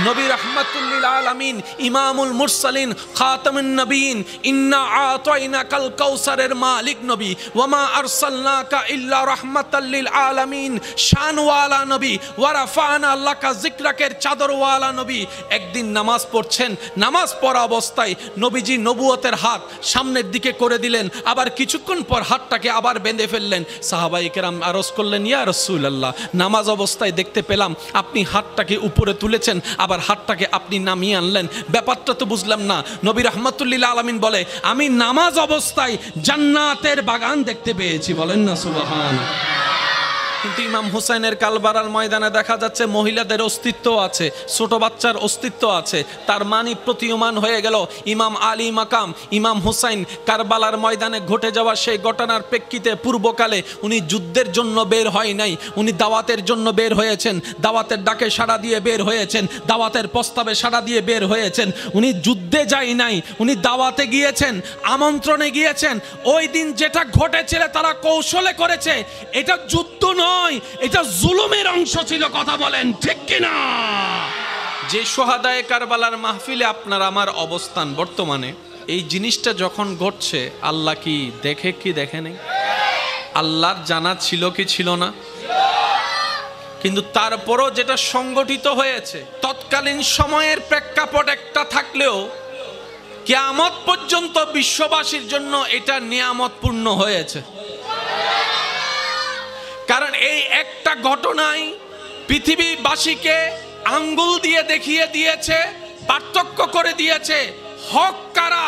Speaker 1: নবী রাহমাতুল্লিল আলামিন, ইমামুল মুরসালিন, খাতামুন নবীন, ইন্না আতাইনাকাল কাউসারের মালিক নবী, ওয়ামা আরসালনাকা ইল্লা রাহমাতাল্লিল আলামিন, শানওয়ালা নবী, ওয়া রাফা'না লাকা যিকরাকের চাদরওয়ালা নবী। একদিন নামাজ পড়ছেন, নামাজ পড়া অবস্থায় নবীজি নবুয়তের হাত সামনের দিকে করে দিলেন, আবার কিছুক্ষণ পর হাতটাকে আবার বেঁধে ফেললেন। সাহাবায়ে কেরাম আরজ করলেন, ইয়া রাসূলুল্লাহ, নামাজ অবস্থায় দেখতে পেলাম আপনি হাতটাকে উপরে তুলেছেন, আবার হাতটাকে আপনি নামিয়ে আনলেন, ব্যাপারটা তো বুঝলাম না। নবী রাহমাতুল্লিল আলামিন বলে, আমি নামাজ অবস্থায় জান্নাতের বাগান দেখতে পেয়েছি। বলেন না সুবহান। কিন্তু ইমাম হুসাইনের কারবালার ময়দানে দেখা যাচ্ছে মহিলাদের অস্তিত্ব আছে, ছোট বাচ্চার অস্তিত্ব আছে। তার মানি প্রতীয়মান হয়ে গেল ইমাম আলী মাকাম ইমাম হুসাইন কারবালার ময়দানে ঘটে যাওয়া সেই ঘটনার প্রেক্ষিতে পূর্বকালে উনি যুদ্ধের জন্য বের হয় নাই, উনি দাওয়াতের জন্য বের হয়েছেন, দাওয়াতের ডাকে সাড়া দিয়ে বের হয়েছেন, দাওয়াতের প্রস্তাবে সাড়া দিয়ে বের হয়েছেন। উনি যুদ্ধে যায় নাই, উনি দাওয়াতে গিয়েছেন, আমন্ত্রণে গিয়েছেন। ওই দিন যেটা ঘটেছিল তারা কৌশলে করেছে, এটা যুদ্ধ নয়, এটা জুলুমের অংশ ছিল। কথা বলেন ঠিক কিনা? যে শোহাদায়ে কারবালার মাহফিলে আপনার আমার অবস্থান বর্তমানে, এই জিনিসটা যখন ঘটছে আল্লাহ কি দেখে কি দেখে নেই? আল্লাহর জানা ছিল কি ছিল না? কিন্তু তারপরও যেটা সংগঠিত হয়েছে তৎকালীন সময়ের প্রেক্ষাপট একটা থাকলেও কিয়ামত পর্যন্ত বিশ্ববাসীর জন্য এটা নিয়ামতপূর্ণ হয়েছে। কারণ এই একটা ঘটনাই পৃথিবীবাসীকে আঙ্গুল দিয়ে দেখিয়ে দিয়েছে, পার্থক্য করে দিয়েছে হক কারা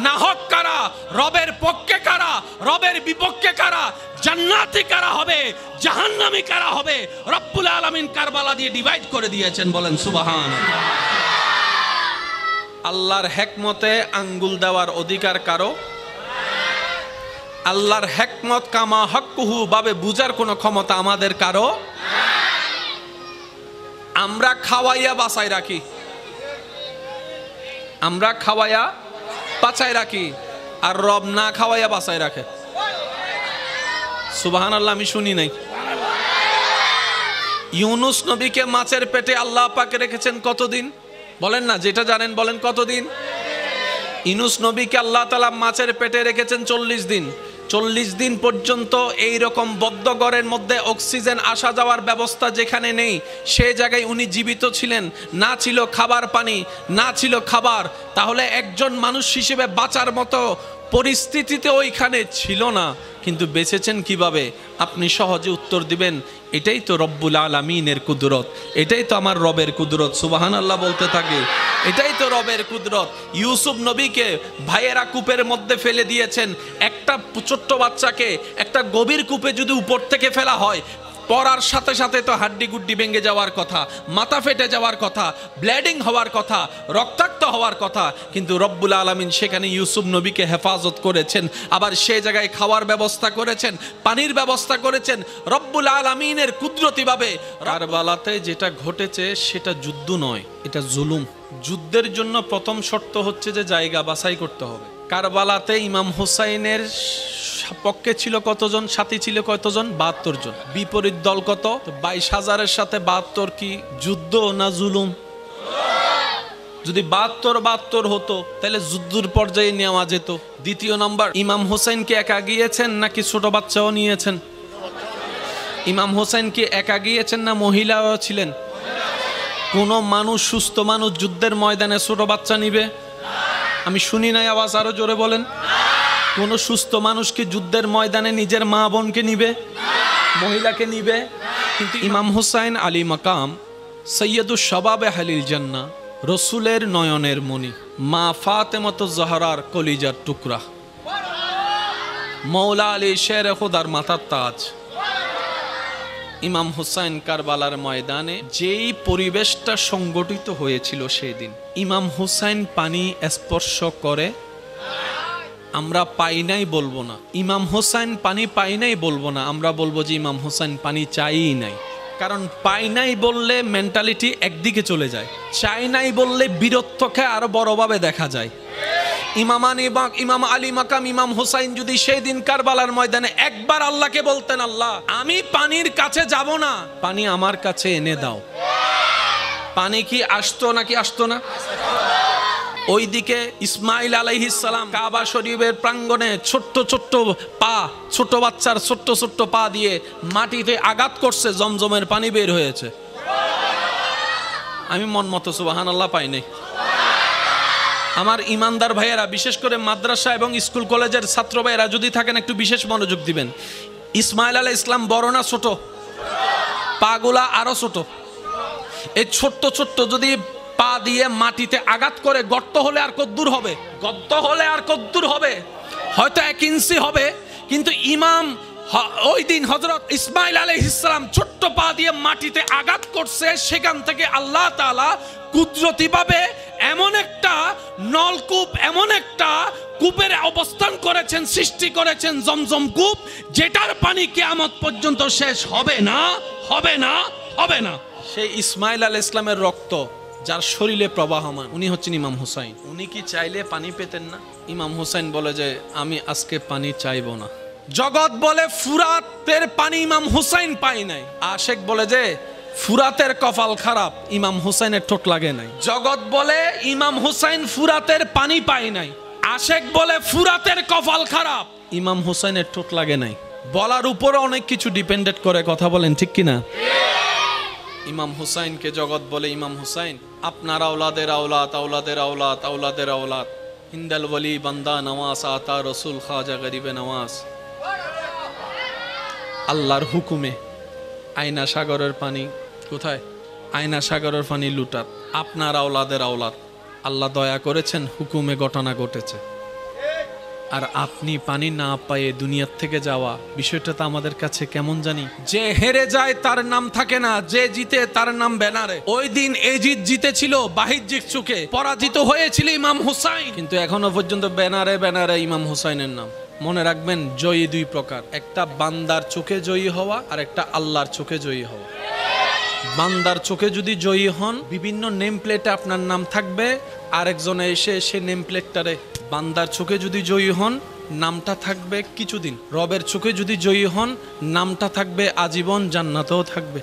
Speaker 1: না হক কারা, রবের পক্ষে কারা রবের বিপক্ষে কারা, জান্নাতি কারা হবে জাহান্নামী কারা হবে। রব্বুল আলামিন কারবালা দিয়ে ডিভাইড করে দিয়েছেন, বলেন সুবহানাল্লাহ। আল্লাহর হিকমতে আঙ্গুল দেওয়ার অধিকার কারো, আল্লাহর হিকমত কামা হক্কুহু ভাবে বুঝার কোনো ক্ষমতা আমাদের কারো। আমরা খাওয়াইয়া বাঁচাই রাখি, আমরা খাওয়াইয়া বাঁচাই রাখি, আর রব না খাওয়াইয়া বাঁচাই রাখে। সুবহানাল্লাহ, আমি শুনি নাই। ইউনুস নবীকে মাছের পেটে আল্লাহ পাক রেখেছেন কতদিন বলেন না, যেটা জানেন বলেন কতদিন। ইউনুস নবীকে আল্লাহ তাআলা মাছের পেটে রেখেছেন 40 দিন। 40 দিন পর্যন্ত এই রকম বদ্ধ ঘরের মধ্যে অক্সিজেন আসা যাওয়ার ব্যবস্থা যেখানে নেই, সেই জায়গায় উনি জীবিত ছিলেন। না ছিল খাবার পানি, না ছিল খাবার, তাহলে একজন মানুষ হিসেবে বাঁচার মতো পরিস্থিতিতে ওইখানে ছিল না, কিন্তু বেঁচেছেন কিভাবে? আপনি সহজে উত্তর দিবেন, এটাই তো রব্বুল আলামিনের কুদরত, এটাই তো আমার রবের কুদরত। সুবহানাল্লাহ বলতে থাকে, এটাই তো রবের কুদরত। ইউসুফ নবীকে ভাইয়েরা কূপের মধ্যে ফেলে দিয়েছেন। একটা ছোট্ট বাচ্চাকে একটা গভীর কূপে যদি উপর থেকে ফেলা হয়, পড়ার সাথে সাথে তো হাড্ডি গুড্ডি ভেঙে যাওয়ার কথা, মাথা ফেটে যাওয়ার কথা, ব্লিডিং হওয়ার কথা, রক্তাক্ত হওয়ার কথা, কিন্তু রব্বুল আলামিন সেখানে ইউসুফ নবীকে হেফাজত করেছেন। আবার সেই জায়গায় খাওয়ার ব্যবস্থা করেছেন, পানির ব্যবস্থা করেছেন রব্বুল আলামিনের কুদরতিভাবে। কারবালাতে যেটা ঘটেছে সেটা যুদ্ধ নয়, এটা জুলুম। যুদ্ধের জন্য প্রথম শর্ত হচ্ছে যে জায়গা বাছাই করতে হবে। কারবালাতে ইমাম হুসাইনের পক্ষে ছিল কতজন, সাথী ছিল কতজন? 72 জন। বিপরীত দল কত? 22,000-এর সাথে 72 কি যুদ্ধ না জুলুম? যদি 72 হতো তাহলে যুদ্ধের পর্যায়ে নেওয়া যেত। দ্বিতীয় নাম্বার, ইমাম হুসাইন কি একা গিয়েছেন নাকি ছোট বাচ্চাও নিয়েছেন? ইমাম হুসাইন কি একা গিয়েছেন না মহিলাও ছিলেন? কোন মানুষ, সুস্থ মানুষ যুদ্ধের ময়দানে ছোট বাচ্চা নিবে? আমি শুনি নাই, আওয়াজ আরো জোরে বলেন। কোন সুস্থ মানুষ কি যুদ্ধের ময়দানে নিজের মা বোনকে নিবে, মহিলাকে নিবে? কিন্তু ইমাম হুসাইন আলী মাকাম সৈয়দুশ শাবাবে আহলিল জান্নাহ, রসুলের নয়নের মণি, মা ফাতেমাতুজ জাহরার কলিজার টুকরা, মৌলা আলী শের খুদার মাথার তাজ। ইমাম হুসাইন কারবালার ময়দানে যেই পরিবেশটা সংগঠিত হয়েছিল সেদিন, ইমাম হুসাইন পানি স্পর্শ করে আমরা পাই নাই বলবো না, ইমাম হুসাইন পানি পাই নাই বলবো না, আমরা বলবো যে ইমাম হুসাইন পানি চাই নাই। কারণ পাই নাই বললে মেন্টালিটি একদিকে চলে যায়, চাই নাই বললে বীরত্বকে আরো বড়ভাবে দেখা যায়। ইমাম আলী মাকাম ইমাম হুসাইন যদি সেই দিন কারবালার ময়দানে একবার আল্লাহকে বলতেন, আল্লাহ আমি পানির কাছে যাব না, পানি আমার কাছে এনে দাও, পানি কি আসতো নাকি আসতো না? ওইদিকে ইসমাইল আলাইহিস সালাম কাবা শরীফের প্রাঙ্গণে ছোট্ট ছোট্ট পা, ছোট বাচ্চার ছোট্ট ছোট্ট পা দিয়ে মাটিতে আঘাত করছে, জমজমের পানি বের হয়েছে। আমি মন মতো সুবহানাল্লাহ পাই নাই। আমার ইমানদার ভাইয়েরা, বিশেষ করে মাদ্রাসা এবং স্কুল কলেজের ছাত্র ভাইয়েরা যদি থাকেন একটু বিশেষ মনোযোগ দিবেন। ইসমাইল আলাইহিস সালাম বড় না ছোট? পাগুলা আরো ছোট। এই ছোট্ট ছোট্ট যদি পা দিয়ে মাটিতে আঘাত করে, গর্ত হলে আর কদ্দূর হবে? গর্ত হলে আর কদ্দূর হবে? হয়তো 1 ইঞ্চি হবে। কিন্তু ইমাম ওই দিন হযরত ইসমাইল আলাইহিস সালাম ছোট্ট পা দিয়ে মাটিতে আঘাত করছে, সেখান থেকে আল্লাহ তাআলা কুদরতিভাবে এমন একটা নলকূপ, এমন একটা কূপের অবস্থান করেছেন, সৃষ্টি করেছেন, জমজম কূপ, যেটার পানি কিয়ামত পর্যন্ত শেষ হবে না, হবে না, হবে না। সেই ইসমাইল আলাইহিস সালামের রক্ত যার শরীরে প্রবাহমান, উনি হচ্ছেন ইমাম হুসাইন। উনি কি চাইলে পানি পেতেন না? ইমাম হুসাইন বলে যে আমি আজকে পানি চাইবো না। জগৎ বলে ফুরাতের পানি ইমাম হুসাইন পাই নাই। আশেক বলে যে ফুরাতের কপাল খারাপ, ইমাম হুসাইনের ঠোঁট লাগে নাই। জগৎ বলে ইমাম হুসাইন ফুরাতের পানি পায় নাই। আশেক বলে ফুরাতের কপাল খারাপ, ইমাম হুসাইনের ঠোঁট লাগে নাই। বলার উপরে অনেক কিছু ডিপেন্ডেন্ট করে, কথা বলেন ঠিক কিনা? ইমাম হুসাইনকে জগৎ বলে ইমাম হুসাইন, আপনার আওলাদের আওলাদ, আওলাদের আওলাদ, আওলাদের আওলাদ, হিন্দাল ওয়ালি বান্দা নওয়াজ আতা রসুল খাজা গরিবে নওয়াজ। আল্লাহর হুকুমে আয়না সাগরের পানি কোথায়? আয়না সাগরের পানি লুটার আপনার আওলাদের আওলাদ। আল্লাহ দয়া করেছেন, হুকুমে ঘটনা ঘটেছে। আর আপনি পানি না পায়ে দুনিয়ার থেকে যাওয়া, বিষয়টা তো আমাদের কাছে কেমন জানি। যে হেরে যায় তার নাম থাকে না, যে জিতে তার নাম ব্যানারে। ওই দিন এজিদ জিতেছিল বাহ্যিক চোখে, পরাজিত হয়েছিল ইমাম হুসাইন, কিন্তু এখনো পর্যন্ত ব্যানারে ব্যানারে ইমাম হুসাইনের নাম। মনে রাখবেন, জয়ী দুই প্রকার, একটা বান্দার চোখে জয়ী হওয়া আর একটা আল্লাহর চোখে জয়ী হওয়া। বান্দার চোখে যদি জয়ী হন, বিভিন্ন নেম প্লেটে আপনার নাম থাকবে, আরেকজনে এসে সে নেম প্লেটটারে। বান্দার চোখে যদি জয়ী হন, নামটা থাকবে কিছুদিন। রবের চোখে যদি জয়ী হন, নামটা থাকবে আজীবন, জান্নাতেও থাকবে।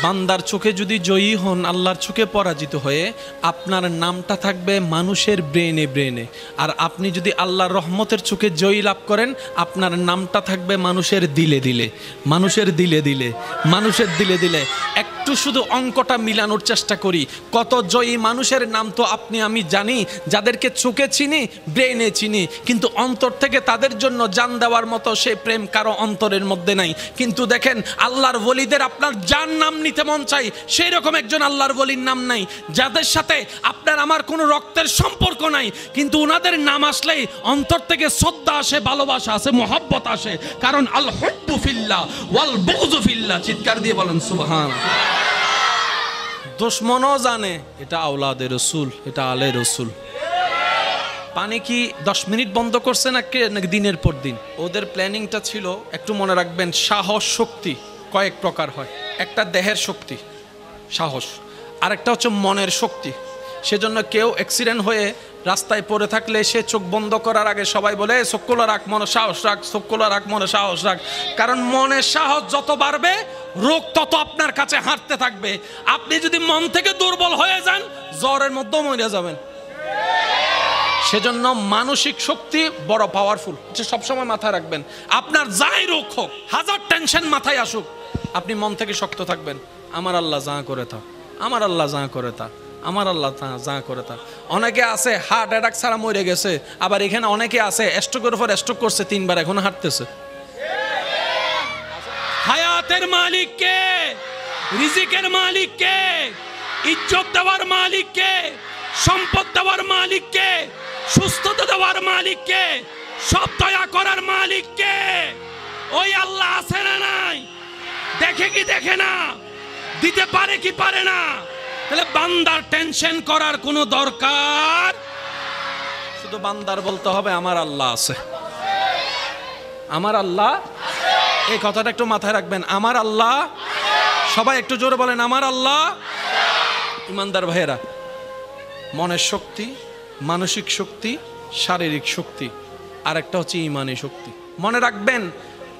Speaker 1: বান্দার চোখে যদি জয়ী হন, আল্লাহর চোখে পরাজিত হয়ে, আপনার নামটা থাকবে মানুষের ব্রেনে ব্রেনে। আর আপনি যদি আল্লাহর রহমতের চোখে জয়ী লাভ করেন, আপনার নামটা থাকবে মানুষের দিলে দিলে, মানুষের দিলে দিলে, মানুষের দিলে দিলে। একটু শুধু অঙ্কটা মিলানোর চেষ্টা করি। কত জয়ী মানুষের নাম তো আপনি আমি জানি, যাদেরকে চোখে চিনি, ব্রেনে চিনি, কিন্তু অন্তর থেকে তাদের জন্য জান দেওয়ার মতো সে প্রেম কারো অন্তরের মধ্যে নাই। কিন্তু দেখেন, আল্লাহর ওলিদের আপনার জান নাম নিতে মন চাই, সেই রকম একজন আল্লাহর ওলির নাম নাই, যাদের সাথে আপনার আমার কোনো রক্তের সম্পর্ক নাই, কিন্তু ওনাদের নাম আসলেই অন্তর থেকে শ্রদ্ধা আসে, ভালোবাসা আসে, মহব্বত আসে। কারণ আল হুব্বু ফিল্লাহ ওয়াল বুগযু ফিল্লাহ। চিৎকার দিয়ে বলেন সুবহানাল্লাহ। দুশমনও জানে এটা আওলাদে রসুল, এটা আলে রসুল। পানি কি 10 মিনিট বন্ধ করছে নাকি দিনের পর দিন? ওদের প্ল্যানিংটা ছিল, একটু মনে রাখবেন, সাহস শক্তি কয়েক প্রকার হয়। একটা দেহের শক্তি, সাহস, আরেকটা হচ্ছে মনের শক্তি। সেজন্য কেউ অ্যাক্সিডেন্ট হয়ে রাস্তায় পড়ে থাকলে সে চোখ বন্ধ করার আগে সবাই বলে, চোখ খোলা রাখ, মনে সাহস রাখ, চোখ খোলা রাখ, মনে সাহস রাখ। কারণ মনের সাহস যত বাড়বে, রোগ তত আপনার কাছে হাঁটতে থাকবে। আপনি যদি মন থেকে দুর্বল হয়ে যান, জ্বরের মধ্যেও মরে যাবেন। সেজন্য মানসিক শক্তি বড় পাওয়ারফুল, সবসময় মাথায় রাখবেন। আপনার যাই রোগ হোক, হাজার টেনশন মাথায় আসুক, আপনি মন থেকে শক্ত থাকবেন। আমার আল্লাহ যা করে তা, আমার আল্লাহ যা করে তা, আমার আল্লাহ যা করে তা। অনেকে আছে হার্ট অ্যাটাক ছাড়া মরে গেছে, আবার এখানে অনেকে আছে স্ট্রোকের উপর স্ট্রোক করছে, 3 বার এখন হাঁটতেছে। হায়াতের মালিক কে? রিজিকের মালিক কে? ইজ্জত দেওয়ার মালিক কে? সম্পদ দেওয়ার মালিক কে? সুস্থতা দেওয়ার মালিক কে? সব দয়া করার মালিক কে? ওই আল্লাহ আছে না নাই? দেখে কি দেখে না? দিতে পারে কি পারে না? তাহলে বান্দার টেনশন করার কোনো দরকার, শুধু বান্দার বলতে হবে আমার আল্লাহ আছে, আমার আল্লাহ। এই কথাটা একটু মাথায় রাখবেন, আমার আল্লাহ। সবাই একটু জোরে বলেন, আমার আল্লাহ। ইমানদার ভাইয়েরা, মনের শক্তি, মানসিক শক্তি, শারীরিক শক্তি, আর একটা হচ্ছে ইমানি শক্তি। মনে রাখবেন,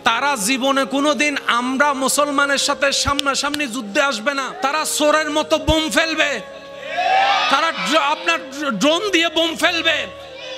Speaker 1: তারা জীবনে কোনোদিন আমরা মুসলমানের সাথে সামনাসামনি যুদ্ধে আসবে না। তারা চোরের মতো বোম ফেলবে, তারা আপনার ড্রোন দিয়ে বোম ফেলবে,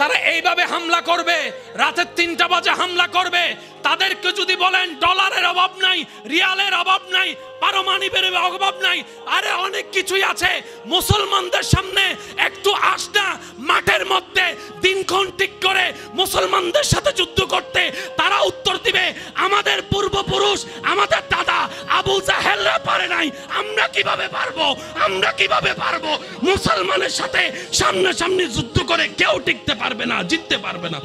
Speaker 1: তারা এইভাবে হামলা করবে, রাতের 3টা বাজে হামলা করবে। তাদেরকে যদি বলেন ডলারের অভাব নাই, রিয়ালের অভাব নাই, পারমাণবিকের অভাব নাই, আরে অনেক কিছুই আছে, মুসলমানদের সামনে একটু আসনা মাঠের মধ্যে দিনক্ষণ ঠিক করে মুসলমানদের সাথে যুদ্ধ করতে, তারা উত্তর দিবে আমাদের পূর্বপুরুষ, আমাদের দাদা আবু জাহেলরা পারে নাই, আমরা কিভাবে পারবো, আমরা কিভাবে পারবো? মুসলমানের সাথে সামনাসামনি যুদ্ধ করে কেউ টিকতে পারবে না, জিততে পারবে না।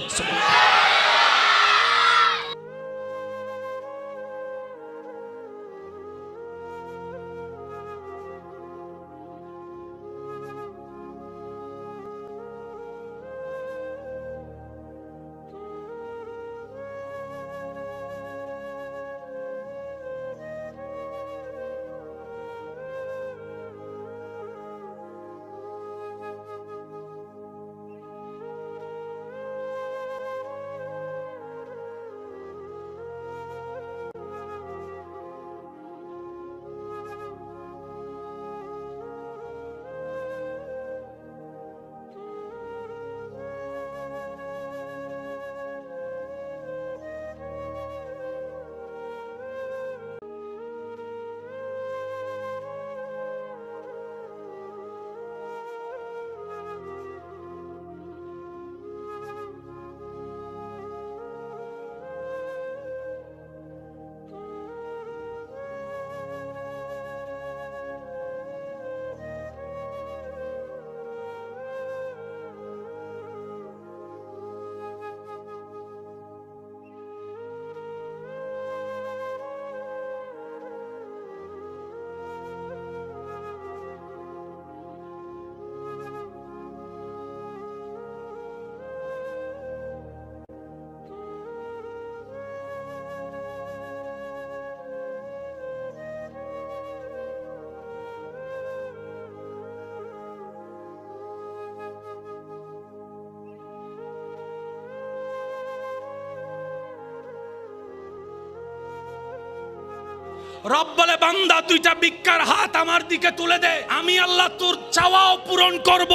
Speaker 1: রব বলে বান্দা দুইটা ভিক্ষার হাত আমার দিকে তুলে দে, আমি আল্লাহ তোর চাওয়াও পূরণ করব,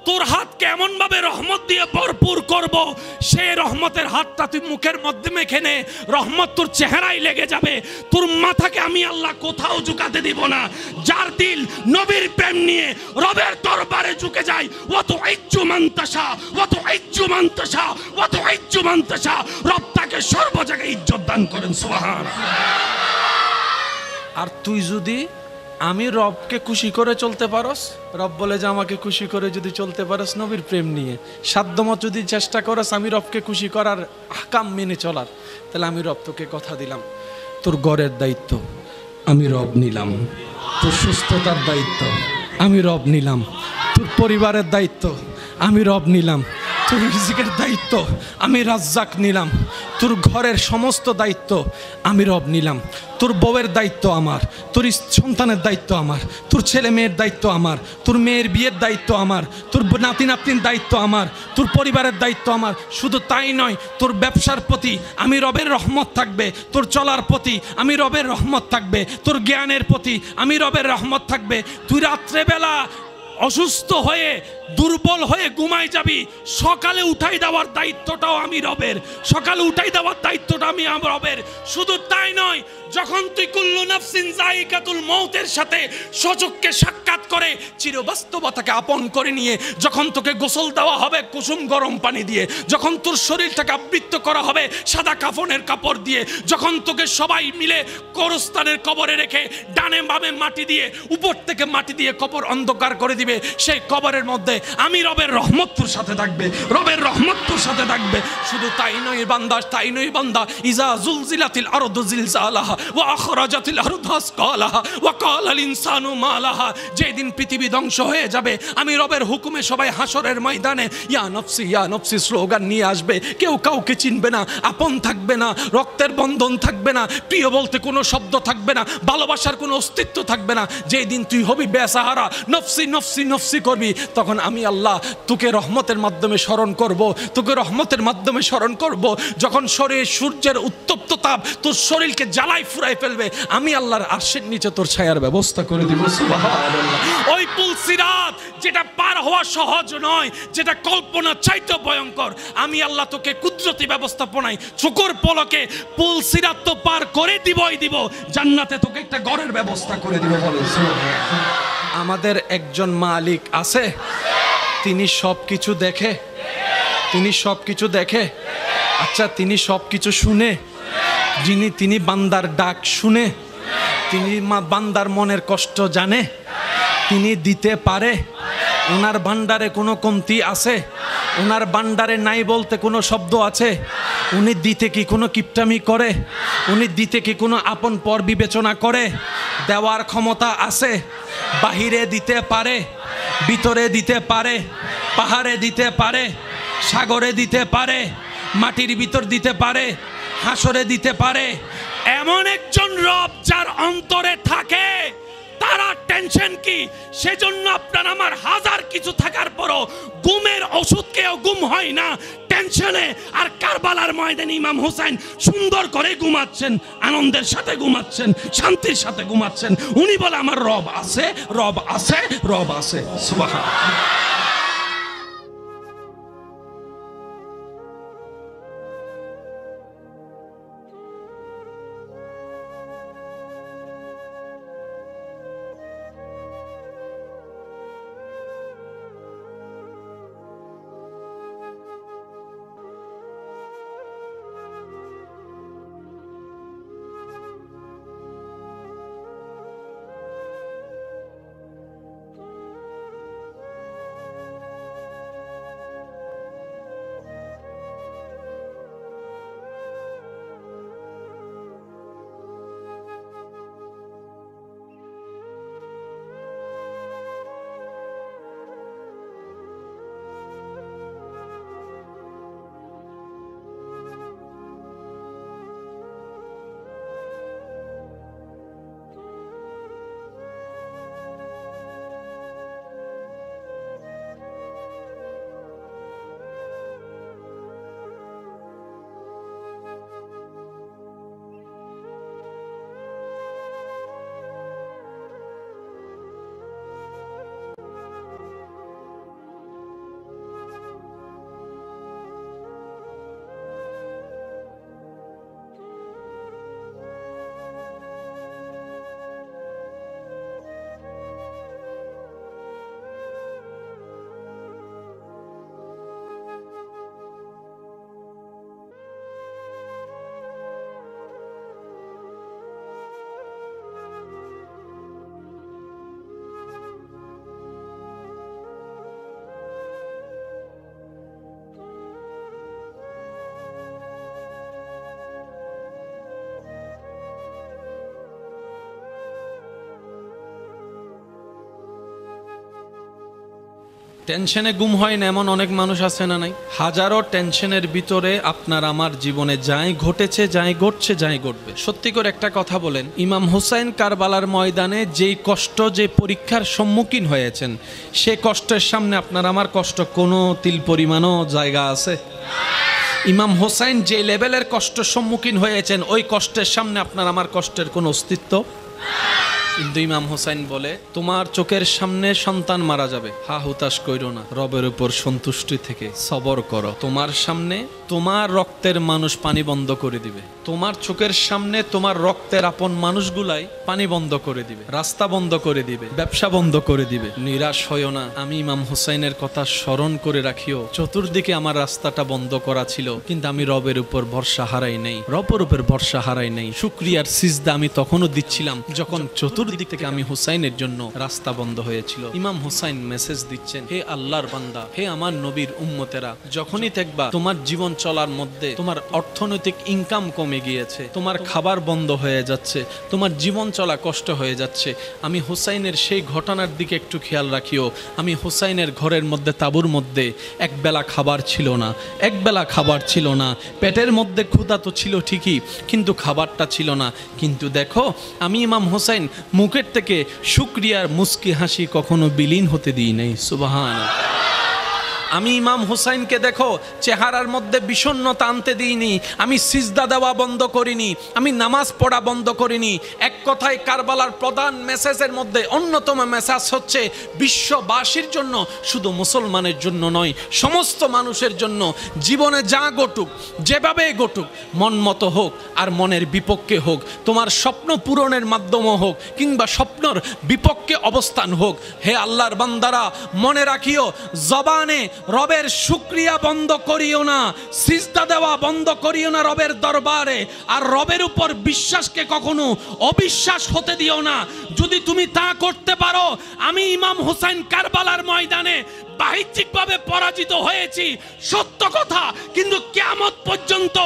Speaker 1: তোর হাতকে এমন ভাবে রহমত দিয়ে ভরপুর করব, সেই রহমতের হাতটা তুই মুখের মধ্যে মেখে নে, রহমত তোর চেহারায় লেগে যাবে, তোর মাথাকে আমি আল্লাহ কোথাও ঝুঁকাতে দিব না। যার দিল নবীর প্রেম নিয়ে রবের দরবারে ঝুঁকে যায়, ওয়াতু ইজ্জু মানতাশা ওয়াতু ইজ্জু মানতাশা ওয়াতু ইজ্জু মানতাশা, রব তাকে সর্ব জায়গায় ইজ্জত দান করেন, সুবহানাল্লাহ। আর তুই যদি আমি রবকে খুশি করে চলতে পারস, রব বলে যে আমাকে খুশি করে যদি চলতে পারস নবীর প্রেম নিয়ে, সাধ্যমত যদি চেষ্টা করস আমি রবকে খুশি করার আহকাম মেনে চলার, তাহলে আমি রব তোকে কথা দিলাম, তোর ঘরের দায়িত্ব আমি রব নিলাম, তোর সুস্থতার দায়িত্ব আমি রব নিলাম, তোর পরিবারের দায়িত্ব আমি রব নিলাম, তোর রিজিকের দায়িত্ব আমি রাজ্জাক নিলাম, তোর ঘরের সমস্ত দায়িত্ব আমি রব নিলাম, তোর বউয়ের দায়িত্ব আমার, তোর সন্তানের দায়িত্ব আমার, তোর ছেলে মেয়ের দায়িত্ব আমার, তোর মেয়ের বিয়ের দায়িত্ব আমার, তোর নাতি নাতনির দায়িত্ব আমার, তোর পরিবারের দায়িত্ব আমার। শুধু তাই নয়, তোর ব্যবসার প্রতি আমি রবের রহমত থাকবে, তোর চলার প্রতি আমি রবের রহমত থাকবে, তোর জ্ঞানের প্রতি আমি রবের রহমত থাকবে। তুই রাত্রেবেলা অসুস্থ হয়ে দুর্বল হয়ে ঘুমাই যাবি, সকালে উঠাই দেওয়ার দায়িত্বটাও আমি রবের, সকালে উঠাই দেওয়ার দায়িত্বটা আমি রবের। শুধু তাই নয়, যখন তুই কুল্লু নাফসিন যায়িকাতুল মউতের সাথে সচক্ষে সাক্ষাৎ করে চিরবাস্তবতাকে আপন করে নিয়ে যখন তোকে গোসল দেওয়া হবে কুসুম গরম পানি দিয়ে, যখন তোর শরীরটাকে আবৃত করা হবে সাদা কাফনের কাপড় দিয়ে, যখন তোকে সবাই মিলে কবরস্থানের কবরে রেখে ডানে বামে মাটি দিয়ে উপর থেকে মাটি দিয়ে কবর অন্ধকার করে দিবে, সেই কবরের মধ্যে আমি রবের রহমত তোর সাথে থাকবে, রবের রহমত তোর সাথে থাকবে। শুধু তাই নয় বান্দা, তাই নয় বান্দা, ইজা জুলজিলাতিল আরদু জিলজালাহা ওয়া আখরাজাতিল আরদু আসকালাহা ওয়া ক্বালাল ইনসানু মা লাহা, যেদিন পৃথিবী ধ্বংস হয়ে যাবে আমি রবের হুকুমে সবাই হাসরের ময়দানে ইয়া নফসি স্লোগান নিয়ে আসবে, কেউ কাউকে চিনবে না, আপন থাকবে না, রক্তের বন্ধন থাকবে না, প্রিয় বলতে কোনো শব্দ থাকবে না, ভালোবাসার কোনো অস্তিত্ব থাকবে না। যেদিন তুই হবি বেসাহারা, নফসি নফসি নফসি করবি, তখন আমি আল্লাহ তোকে রহমতের মাধ্যমে স্মরণ করব, তোকে রহমতের মাধ্যমে স্মরণ করব। যখন শরীরে সূর্যের উত্তপ্ত তাপ তোর শরীরকে জ্বালাই ফুরাই ফেলবে, আমি আল্লাহর আরশের নিচে তোর ছায়ার ব্যবস্থা করে দিব, সুবহানাল্লাহ। ওই পুল সিরাত যেটা পার হওয়া সহজ নয়, যেটা কল্পনা চাইতে ভয়ঙ্কর, আমি আল্লাহ তোকে কুদরতি ব্যবস্থাপনায় চোখের পলকে পুল সিরাত তো পার করে দিবই দিব, জান্নাতে তোকে একটা ঘরের ব্যবস্থা করে দিব, বলেন সুবহানাল্লাহ। আমাদের একজন মালিক আছে, তিনি সব কিছু দেখে, তিনি সব কিছু দেখে, আচ্ছা তিনি সব কিছু শুনে, তিনি বান্দার ডাক শুনে, তিনি বান্দার মনের কষ্ট জানে, তিনি দিতে পারে, ওনার ভান্ডারে কোনো কমতি আছে, ওনার ভান্ডারে নাই বলতে কোনো শব্দ আছে, উনি দিতে কি কোনো কিপটামি করে, উনি দিতে কি কোনো আপন পর বিবেচনা করে? দেওয়ার ক্ষমতা আছে, বাহিরে দিতে পারে, ভিতরে দিতে পারে, পাহাড়ে দিতে পারে, সাগরে দিতে পারে, মাটির ভিতর দিতে পারে, হাসরে দিতে পারে। এমন একজন রব যার অন্তরে থাকে, তারা টেনশন কি? সেজন্য আপনার আমার হাজার কিছু থাকার পরও ঘুমের ওষুধ খেয়েও ঘুম হয় না টেনশনে। আর কারবালার ময়দানে ইমাম হোসেন সুন্দর করে ঘুমাচ্ছেন, আনন্দের সাথে ঘুমাচ্ছেন, শান্তির সাথে ঘুমাচ্ছেন। উনি বলে আমার রব আছে, রব আছে, রব আছে, সুবহানাল্লাহ। টেনশনে গুম হয় না এমন অনেক মানুষ আছে না নাই? হাজারো টেনশনের ভিতরে আপনার আমার জীবনে যাই ঘটেছে, যাই ঘটছে, যাই ঘটবে। সত্যি করে একটা কথা বলেন, ইমাম হুসাইন কারবালার ময়দানে যেই কষ্ট, যে পরীক্ষার সম্মুখীন হয়েছেন, সে কষ্টের সামনে আপনার আমার কষ্ট কোনো তিল পরিমাণও জায়গা আছে? ইমাম হোসাইন যে লেভেলের কষ্টের সম্মুখীন হয়েছেন, ওই কষ্টের সামনে আপনার আমার কষ্টের কোনো অস্তিত্ব। কিন্তু ইমাম হোসাইন বলে, তোমার চোখের সামনে সন্তান মারা যাবে, হা হুতাশ কইরো না, রবের উপর সন্তুষ্টি থেকে সবর করো। তোমার সামনে তোমার রক্তের মানুষ পানি বন্ধ করে দিবে, তোমার চোখের সামনে তোমার রক্তের আপন মানুষগুলাই পানি বন্ধ করে দিবে, রাস্তা বন্ধ করে দিবে, ব্যবসা বন্ধ করে দিবে। নিরাশ হইও না, আমি ইমাম হোসাইনের কথা স্মরণ করে রাখিও, চতুর্দিকে আমার রাস্তাটা বন্ধ করা ছিল, কিন্তু আমি রবের উপর ভরসা হারাই নাই, রবের উপর ভরসা হারাই নাই। শুকরিয়ার সিজদা আমি তখনও দিচ্ছিলাম যখন চতুর্দিক থেকে আমি হুসাইনের জন্য রাস্তা বন্ধ হয়েছিল। ইমাম হুসাইন মেসেজ দিচ্ছেন, হে আল্লাহর বান্দা, হে আমার নবীর উম্মতেরা, যখনই দেখবা তোমার জীবন চলার মধ্যে তোমার অর্থনৈতিক ইনকাম কমে গিয়েছে, তোমার খাবার বন্ধ হয়ে যাচ্ছে, তোমার জীবন চলা কষ্ট হয়ে যাচ্ছে, আমি হুসাইনের সেই ঘটনার দিকে একটু খেয়াল রাখিও। আমি হুসাইনের ঘরের মধ্যে, তাঁবুর মধ্যে একবেলা খাবার ছিল না, একবেলা খাবার ছিল না, পেটের মধ্যে ক্ষুধা তো ছিল ঠিকই, কিন্তু খাবারটা ছিল না। কিন্তু দেখো, আমি ইমাম হুসাইন মুখের থেকে শুকরিয়ার মুস্কি হাসি কখনো বিলীন হতে দিই নাই। সুবহানাল্লাহ। আমি ইমাম হুসাইনকে দেখো চেহারার মধ্যে বিষণ্ণতা আনতে দিইনি, আমি সিজদা দেওয়া বন্ধ করিনি, আমি নামাজ পড়া বন্ধ করিনি। এক কথায় কারবালার প্রধান মেসেজের মধ্যে অন্যতম মেসেজ হচ্ছে বিশ্ববাসীর জন্য, শুধু মুসলমানের জন্য নয়, সমস্ত মানুষের জন্য। জীবনে যা ঘটুক, যেভাবে ঘটুক, মন মতো হোক আর মনের বিপক্ষে হোক, তোমার স্বপ্ন পূরণের মাধ্যমে হোক কিংবা স্বপ্নর বিপক্ষে অবস্থান হোক, হে আল্লাহর বান্দারা, মনে রাখিও, জবানে রবের শুকরিয়া বন্ধ করিও না, সিজদা দেওয়া বন্ধ করিও না রবের দরবারে, আর রবের উপর বিশ্বাসকে কখনো অবিশ্বাস হতে দিও না। যদি তুমি তা করতে পারো, আমি ইমাম হুসাইন কারবালার ময়দানে বাহ্যিকভাবে পরাজিত হয়েছি, সত্য কথা, কিন্তু কিয়ামত পর্যন্ত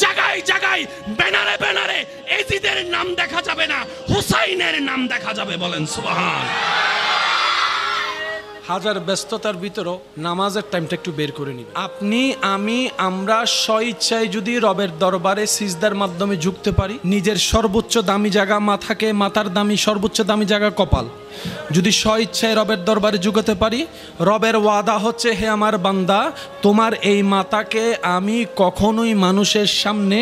Speaker 1: জায়গায় জায়গায় ব্যানারে ব্যানারে এজিদের নাম দেখা যাবে না, হুসাইনের নাম দেখা যাবে। বলেন সুবহানাল্লাহ। হাজার ব্যস্ততার ভিতরও নামাজের টাইমটা একটু বের করে নিবেন। আপনি, আমি, আমরা স্বইচ্ছায় যদি রবের দরবারে সিজদার মাধ্যমে ঝুঁকতে পারি, নিজের সর্বোচ্চ দামি জায়গা মাথাকে, মাথার দামি সর্বোচ্চ দামি জায়গা কপাল, যদি স্বইচ্ছায় রবের দরবারে ঝুঁকাতে পারি, রবের ওয়াদা হচ্ছে, হে আমার বান্দা, তোমার এই মাথাকে আমি কখনোই মানুষের সামনে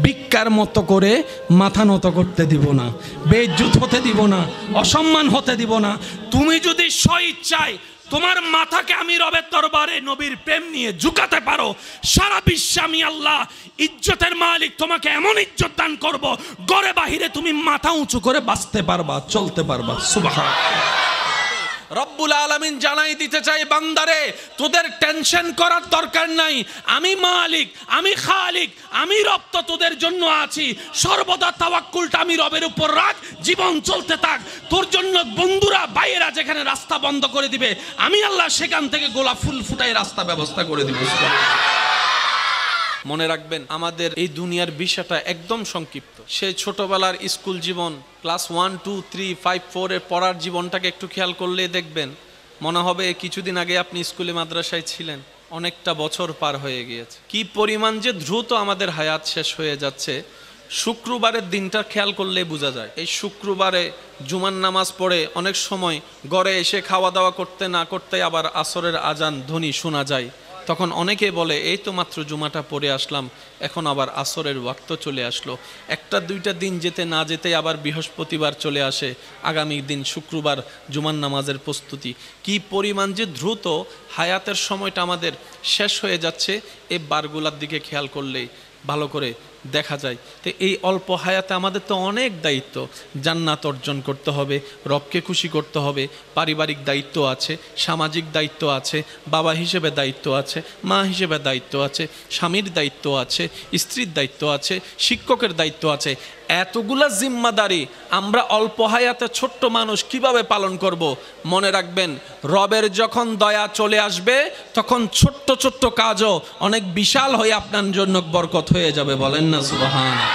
Speaker 1: ভিক্ষার মতো করে মাথা নত করতে দিব না, বেইজ্জত হতে দিব না, অসম্মান হতে দিব না। তুমি যদি স্বইচ্ছায় তোমার মাথাকে আমি রবের দরবারে নবীর প্রেম নিয়ে ঝুঁকাতে পারো, সারা বিশ্বে আমি আল্লাহ ইজ্জতের মালিক তোমাকে এমন ইজ্জত দান করব, ঘরে বাহিরে তুমি মাথা উঁচু করে বাঁচতে পারবা, চলতে পারবা। সুবহানাল্লাহ। রব্বুল আলামিন জানাই দিতে চাই, বান্দারে, তোদের টেনশন করার দরকার নাই, আমি মালিক, আমি খালিক, আমি রব তো তোদের জন্য আছি। সর্বদা তাওয়াক্কুলটা আমি রবের উপর রাখ, জীবন চলতে থাক। তোর জন্য বন্ধুরা, ভাইয়েরা যেখানে রাস্তা বন্ধ করে দিবে, আমি আল্লাহ সেখান থেকে গোলাপ ফুল ফুটাই রাস্তা ব্যবস্থা করে দিব। মনে রাখবেন, আমাদের এই দুনিয়ার বিষয়টা একদম সংক্ষিপ্ত। সে ছোটবেলার স্কুল জীবন, ক্লাস 1, 2, 3, 5, 4 এর পড়ার জীবনটাকে একটু খেয়াল করলে দেখবেন, মনে হবে কিছুদিন আগে আপনি স্কুলে মাদ্রাসায় ছিলেন, অনেকটা বছর পার হয়ে গিয়েছে। কি পরিমাণ যে দ্রুত আমাদের হায়াত শেষ হয়ে যাচ্ছে। শুক্রবারের দিনটা খেয়াল করলে বোঝা যায়। এই শুক্রবারে জুমার নামাজ পড়ে অনেক সময় ঘরে এসে খাওয়া দাওয়া করতে না করতে আবার আসরের আজান ধ্বনি শোনা যায়। তখন অনেকে বলে, এই তো মাত্র জুমাটা পড়ে আসলাম, এখন আবার আসরের ওয়াক্ত চলে আসলো। একটা দুইটা দিন যেতে না যেতে আবার বৃহস্পতিবার চলে আসে, আগামী দিন শুক্রবার জুমার নামাজের প্রস্তুতি। কি পরিমাণ যে দ্রুত হায়াতের সময়টা আমাদের শেষ হয়ে যাচ্ছে, এই বারগুলার দিকে খেয়াল করলেই ভালো করে দেখা যায়। তো এই অল্প হায়াতে আমাদের তো অনেক দায়িত্ব। জান্নাত অর্জন করতে হবে, রবকে খুশি করতে হবে, পারিবারিক দায়িত্ব আছে, সামাজিক দায়িত্ব আছে, বাবা হিসেবে দায়িত্ব আছে, মা হিসেবে দায়িত্ব আছে, স্বামীর দায়িত্ব আছে, স্ত্রীর দায়িত্ব আছে, শিক্ষকের দায়িত্ব আছে। এতগুলা জিম্মাদারি আমরা অল্প হায়াতে ছোট্ট মানুষ কিভাবে পালন করব? মনে রাখবেন, রবের যখন দয়া চলে আসবে, তখন ছোট্ট ছোট্ট কাজও অনেক বিশাল হয়ে আপনার জন্য বরকত হয়ে যাবে। বলেন না সুবহানাল্লাহ।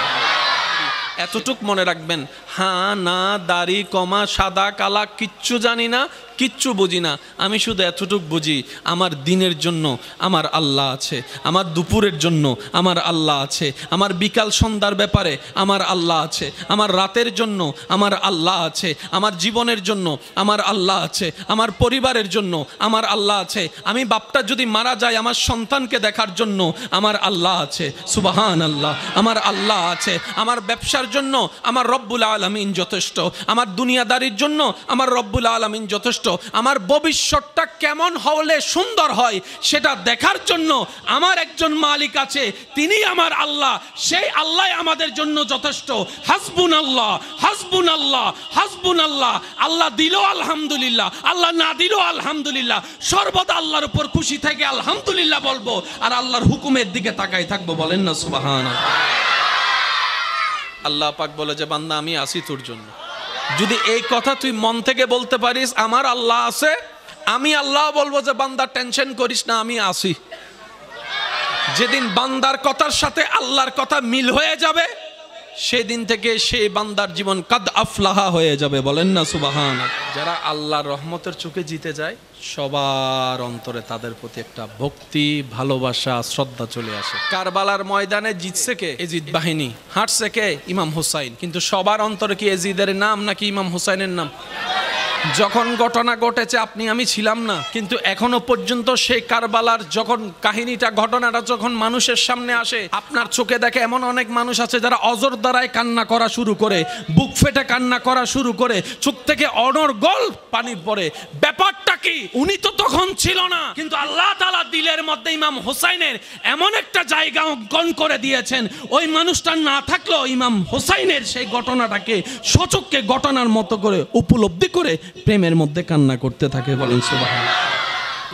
Speaker 1: এতটুক মনে রাখবেন, হ্যাঁ না দাড়ি কমা সাদা কালা কিচ্ছু জানি না, কিচ্ছু বুঝি না, আমি শুধু এতটুক বুঝি আমার দিনের জন্য আমার আল্লাহ আছে, আমার দুপুরের জন্য আমার আল্লাহ আছে, আমার বিকাল সন্ধ্যার ব্যাপারে আমার আল্লাহ আছে, আমার রাতের জন্য আমার আল্লাহ আছে, আমার জীবনের জন্য আমার আল্লাহ আছে, আমার পরিবারের জন্য আমার আল্লাহ আছে, আমি বাপটা যদি মারা যায় আমার সন্তানকে দেখার জন্য আমার আল্লাহ আছে, সুবহান আল্লাহ, আমার আল্লাহ আছে, আমার ব্যবসার জন্য আমার রব্বুল আলামিন যথেষ্ট, আমার দুনিয়াদারির জন্য আমার রব্বুল আলামিন যথেষ্ট, আমার ভবিষ্যৎটা কেমন হলে সুন্দর হয় সেটা দেখার জন্য আমার একজন মালিক আছে, তিনি আমার আল্লাহ, সেই আল্লাহ আমাদের জন্য যথেষ্ট। হাসবুনাল্লাহ হাসবুনাল্লাহ হাসবুনাল্লাহ, আল্লাহ দিল আলহামদুলিল্লাহ, আল্লাহ না দিল আলহামদুলিল্লাহ, সর্বদা আল্লাহর উপর খুশি থেকে আলহামদুলিল্লাহ বলবো আর আল্লাহর হুকুমের দিকে তাকাই থাকবো। বলেন না সুবহানাল্লাহ। আল্লাহ পাক বলে যে বান্দা আমি আছি তোর জন্য। যদি এই কথা তুই মন থেকে বলতে পারিস আমার আল্লাহ আছে, আমি আল্লাহ বলবো যে বান্দা টেনশন করিস না আমি আছি। যেদিন বান্দার কথার সাথে আল্লাহর কথা মিল হয়ে যাবে সেদিন থেকে সেই বান্দার জীবন কাদ আফলাহা হয়ে যাবে। বলেন না সুবহানাল্লাহ। যারা আল্লাহর রহমতের চোখে জিতে যায় সবার অন্তরে তাদের প্রতি একটা ভক্তি, ভালোবাসা, শ্রদ্ধা চলে আসে। কারবালার ময়দানে জিতছে কে? এজিদ বাহিনী। হাঁটছে কে? ইমাম হুসাইন। কিন্তু সবার অন্তরে কি এজিদের নাম নাকি ইমাম হুসাইনের নাম? যখন ঘটনা ঘটেছে আপনি আমি ছিলাম না, কিন্তু এখনো পর্যন্ত সেই কারবালার যখন কাহিনীটা, ঘটনাটা যখন মানুষের সামনে আসে, আপনার চোখে দেখে এমন অনেক মানুষ আছে যারা অজর দ্বারায় কান্না করা শুরু করে, বুক ফেটে কান্না করা শুরু করে, চোখ থেকে অনর্গল পানি পড়ে। ব্যাপারটা কি? উনি তো তখন ছিল না, কিন্তু আল্লাহ তাআলা দিলের মধ্যে ইমাম হুসাইনের এমন একটা জায়গা অঙ্কন করে দিয়েছেন, ওই মানুষটা না থাকলেও ইমাম হুসাইনের সেই ঘটনাটাকে সচক্ষে ঘটনার মতো করে উপলব্ধি করে প্রেমের মধ্যে কান্না করতে থাকে। বলেন সুবহানাল্লাহ।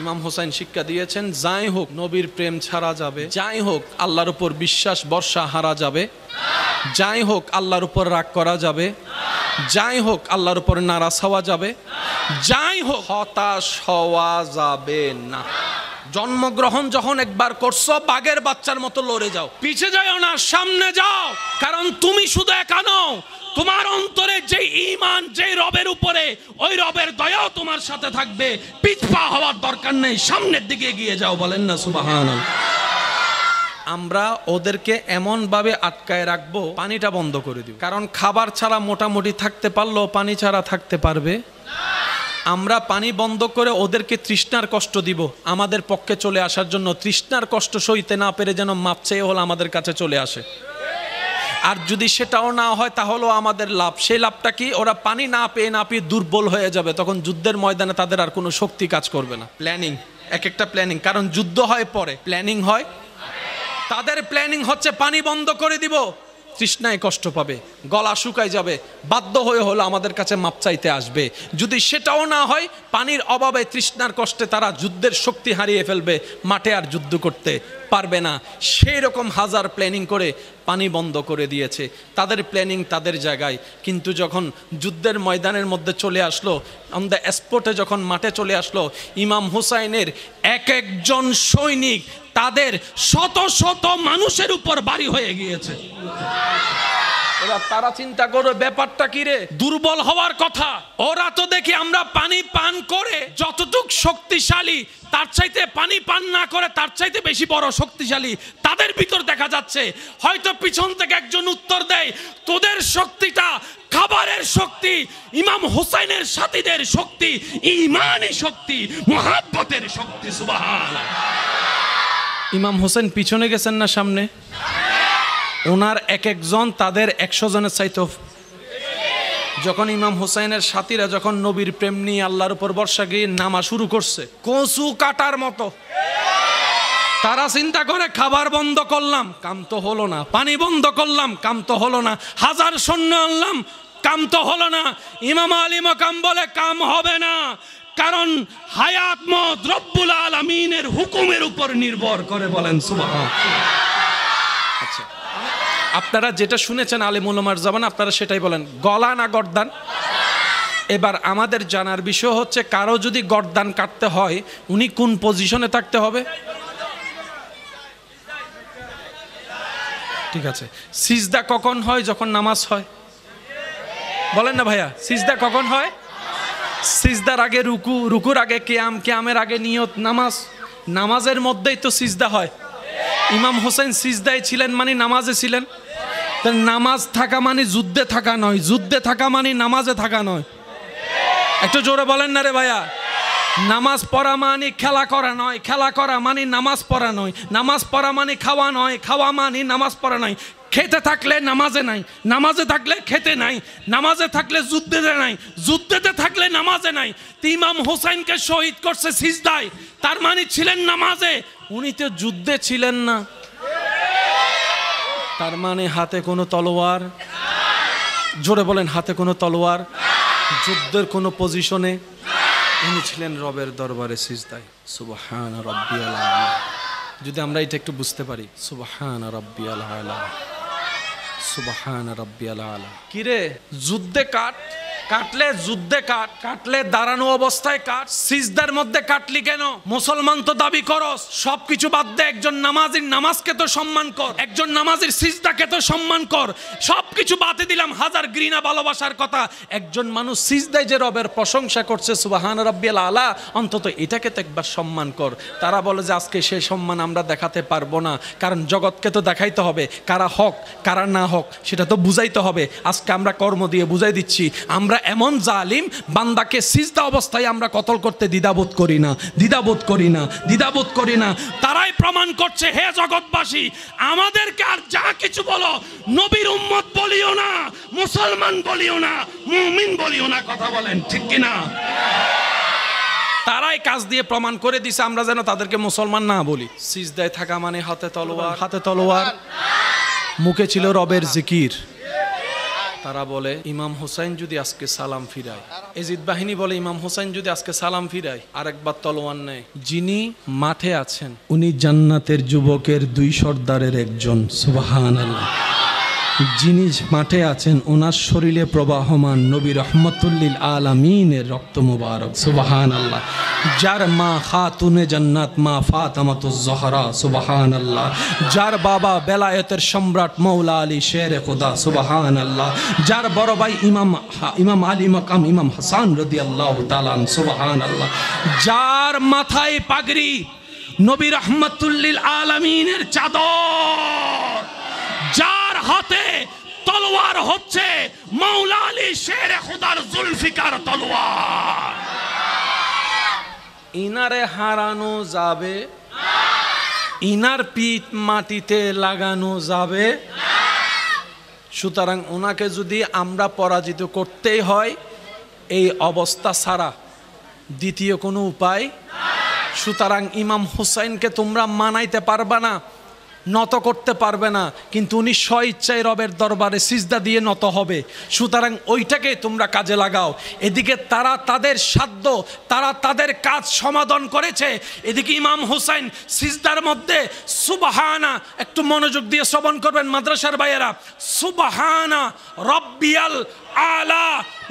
Speaker 1: ইমাম হোসেন শিক্ষা দিয়েছেন, যাই হোক নবীর প্রেম ছাড়া যাবে, যাই হোক আল্লাহর উপর বিশ্বাস ভরসা হারা যাবে, যাই হোক আল্লাহর উপর রাগ করা যাবে, যাই হোক আল্লাহর উপর নারাজ হওয়া যাবে, যাই হোক হতাশ হওয়া যাবে না। জন্মগ্রহণ যখন একবার করছো বাঘের বাচ্চার মতো লড়ে যাও, পিছে যাও না, সামনে যাও। কারণ তুমি শুধু একা নও, তোমার অন্তরে যে ঈমান, যে রবের উপরে, ওই রবের দয়াও তোমার সাথে থাকবে। পিছপা হওয়ার দরকার নেই, সামনের দিকে এগিয়ে যাও। বলেন না সুবহানাল্লাহ। আমরা ওদেরকে এমন ভাবে আটকায় রাখবো, পানিটা বন্ধ করে দিব। কারণ খাবার ছাড়া মোটামুটি থাকতে পারলেও পানি ছাড়া থাকতে পারবে। আমরা পানি বন্ধ করে ওদেরকে তৃষ্ণার কষ্ট দিব, আমাদের পক্ষে চলে আসার জন্য। তৃষ্ণার কষ্ট সইতে না পেরে যেন মাপ চেয়ে হল আমাদের কাছে চলে আসে। আর যদি সেটাও না হয় তাহলেও আমাদের লাভ। সেই লাভটা কি? ওরা পানি না পেয়ে দুর্বল হয়ে যাবে, তখন যুদ্ধের ময়দানে তাদের আর কোনো শক্তি কাজ করবে না। প্ল্যানিং, এক একটা প্ল্যানিং, কারণ যুদ্ধ হয় পরে, প্ল্যানিং হয়। তাদের প্ল্যানিং হচ্ছে পানি বন্ধ করে দিব, তৃষ্ণায় কষ্ট পাবে, গলা শুকায় যাবে, বাধ্য হয়ে হলো আমাদের কাছে মাপ চাইতে আসবে। যদি সেটাও না হয়, পানির অভাবে তৃষ্ণার কষ্টে তারা যুদ্ধের শক্তি হারিয়ে ফেলবে, মাঠে আর যুদ্ধ করতে পারবে না। সেই রকম হাজার প্ল্যানিং করে পানি বন্ধ করে দিয়েছে। তাদের প্ল্যানিং তাদের জায়গায়, কিন্তু যখন যুদ্ধের ময়দানের মধ্যে চলে আসলো, অন দ্য স্পটে যখন মাঠে চলে আসলো, ইমাম হুসাইনের এক একজন সৈনিক তাদের শত শত মানুষের উপর বাড়ি হয়ে গিয়েছে। তারা চিন্তা করবে ব্যাপারটা কি রে, দুর্বল হওয়ার কথা। ওরা তো দেখি আমরা পানি পান করে যতটুক শক্তিশালী, তার চাইতে পানি পান না করে তার চাইতে বেশি বড় শক্তিশালী তাদের ভিতর দেখা যাচ্ছে। হয়তো পিছন থেকে একজন উত্তর দেয়, তোদের শক্তিটা খাবারের শক্তি, ইমাম হুসাইনের সাথীদের শক্তি ঈমানের শক্তি, মুহাব্বতের শক্তি। সুবহানাল্লাহ। ইমাম হোসেন পিছনে গেছেন না সামনে? ওনার এক একজন তাদের 100 জনের চাইতো। যখন ইমাম হুসাইনের সাথীরা যখন নবীর প্রেম নিয়ে আল্লাহর উপর ভরসা গিয়ে নামা শুরু করছে কচু কাটার মতো, তারা চিন্তা করে খাবার বন্ধ করলাম, কাম তো হলো না, পানি বন্ধ করলাম, কাম তো হলো না, হাজার সৈন্য আনলাম, কাম তো হলো না। ইমাম আলী মাকাম বলে কাম হবে না, কারণ হায়াত মত রব্বুল আলামিনের হুকুমের উপর নির্ভর করে। বলেন সুবহানাল্লাহ। আচ্ছা, আপনারা যেটা শুনেছেন আলেম উলামার জবান, আপনারা সেটাই বলেন, গলা না গর্দান? এবার আমাদের জানার বিষয় হচ্ছে, কারো যদি গর্দান কাটতে হয় উনি কোন পজিশনে থাকতে হবে? ঠিক আছে, সিজদা কখন হয়? যখন নামাজ হয়। বলেন না ভাইয়া, সিজদা কখন হয়? সিজদার আগে রুকু, রুকুর আগে কিয়াম, কিয়ামের আগে নিয়ত, নামাজ, নামাজের মধ্যেই তো সিজদা হয়। ইমাম হোসেন সিজদায় ছিলেন মানে নামাজে ছিলেন। নামাজ থাকা মানে যুদ্ধে থাকা নয়, যুদ্ধে থাকা মানে নামাজে থাকা নয়। একটু জোরে বলেন না রে ভাইয়া। নামাজ পড়া মানে খেলা করা নয়, খেলা করা মানে নামাজ পড়া নয়, নামাজ পড়া মানে খাওয়া নয়, খাওয়া মানে নামাজ পড়া নয়। খেতে থাকলে নামাজে নাই, নামাজে থাকলে খেতে নাই, নামাজে থাকলে যুদ্ধেতে নাই, যুদ্ধেতে থাকলে নামাজে নাই। ইমাম হোসেনকে শহীদ করছে সিজদায়, তার মানে ছিলেন নামাজে, উনি তো যুদ্ধে ছিলেন না। তার মানে হাতে কোনো তলোয়ার, জোরে বলেন, হাতে কোনো তলোয়ার, যুদ্ধের কোনো পজিশনে উনি ছিলেন রবের দরবারে সিজদায়। সুবহান রাব্বিয়াল আলা। যদি আমরা এটা একটু বুঝতে পারি, সুবহান রাব্বিয়াল আলা, সুবহান রাব্বিয়াল আলা। কিরে, যুদ্ধে কাট, কাটলে যুদ্ধে কাট, কাটলে দাঁড়ানো অবস্থায় কাট, সিজদার মধ্যে কাটলি কেন? মুসলমান তো দাবি করস, সবকিছু বাদ দে, একজন নামাজির নামাজকে তো সম্মান কর, একজন নামাজির সিজদাকে তো সম্মান কর। সবকিছু বাদে দিলাম, হাজার ঘৃণা ভালোবাসার কথা, একজন মানুষ সিজদায় যে রবের প্রশংসা করছে সুবহান রাব্বিয়াল আলা, অন্তত এটাকে তো একবার সম্মান কর। তারা বলে যে আজকে সেই সম্মান আমরা দেখাতে পারবো না, কারণ জগৎকে তো দেখাইতে হবে কারা হক কারা না হক, সেটা তো বুঝাইতে হবে। আজকে আমরা কর্ম দিয়ে বুঝাই দিচ্ছি, আমরা এমন জালিম বান্দাকে সিজদা অবস্থায় আমরা কতল করতে দ্বিধাবোধ করি না, দ্বিধাবোধ করি না, দ্বিধাবোধ করি না। তারাই প্রমাণ করছে, হে জগৎবাসী, আমাদেরকে আর যা কিছু বলো, নবীর উম্মত বলিও না, মুসলমান বলিও না, মুমিন বলিও না। কথা বলেন ঠিক কিনা? তারাই কাজ দিয়ে প্রমাণ করে দিছে আমরা যেন তাদেরকে মুসলমান না বলি। সিজদায় থাকা মানে হাতে তলোয়ার, হাতে তলোয়ার, মুখে ছিল রবের জিকির। তারা বলে ইমাম হোসেন যদি আজকে সালাম ফিরায়, এজিদ বাহিনী বলে ইমাম হোসেন যদি আজকে সালাম ফিরায়, আরেকবার তলোয়ার নেয়। যিনি মাঠে আছেন উনি জান্নাতের যুবকের 2 সর্দারের একজন। সুবহানাল্লাহ। যিনি মাঠে আছেন ওনার শরীরে প্রবাহমান নবী রহমতুল্লিল আলামিনের রক্ত মুবারক। সুবহানাল্লাহ। যার মা খাতুনে জান্নাত মা ফাতেমাতুজ জহরা। সুবহানাল্লাহ। যার বাবা বেলায়েতের সম্রাট মৌলা আলী শেরে খুদা। সুবহানাল্লাহ। যার বড় ভাই ইমাম আলী মাকাম ইমাম হাসান রাদিয়াল্লাহু তাআলা। সুবহানাল্লাহ। যার মাথায় পাগড়ি নবী রহমতুল্লিল আলামিনের চাদর, যার হাতে তলোয়ার হচ্ছে মৌলা আলী শেরে খুদার জুলফিকার তলোয়ার। ইনারে হারানো যাবে, ইনার পিঠ মাটিতে লাগানো যাবে। সুতরাং ওনাকে যদি আমরা পরাজিত করতেই হয়, এই অবস্থা ছাড়া দ্বিতীয় কোনো উপায়। সুতরাং ইমাম হুসাইনকে তোমরা মানাইতে পারবে না, নত করতে পারবে না, কিন্তু উনি স্ব ইচ্ছায় রবের দরবারে সিজদা দিয়ে নত হবে। সুতরাং ওইটাকে তোমরা কাজে লাগাও। এদিকে তারা তাদের সাধ্য, তারা তাদের কাজ সমাধান করেছে, এদিকে ইমাম হুসাইন সিজদার মধ্যে সুবহানা, একটু মনোযোগ দিয়ে শ্রবণ করবেন মাদ্রাসার ভাইয়েরা, সুবহানা রব্বিয়াল আলা।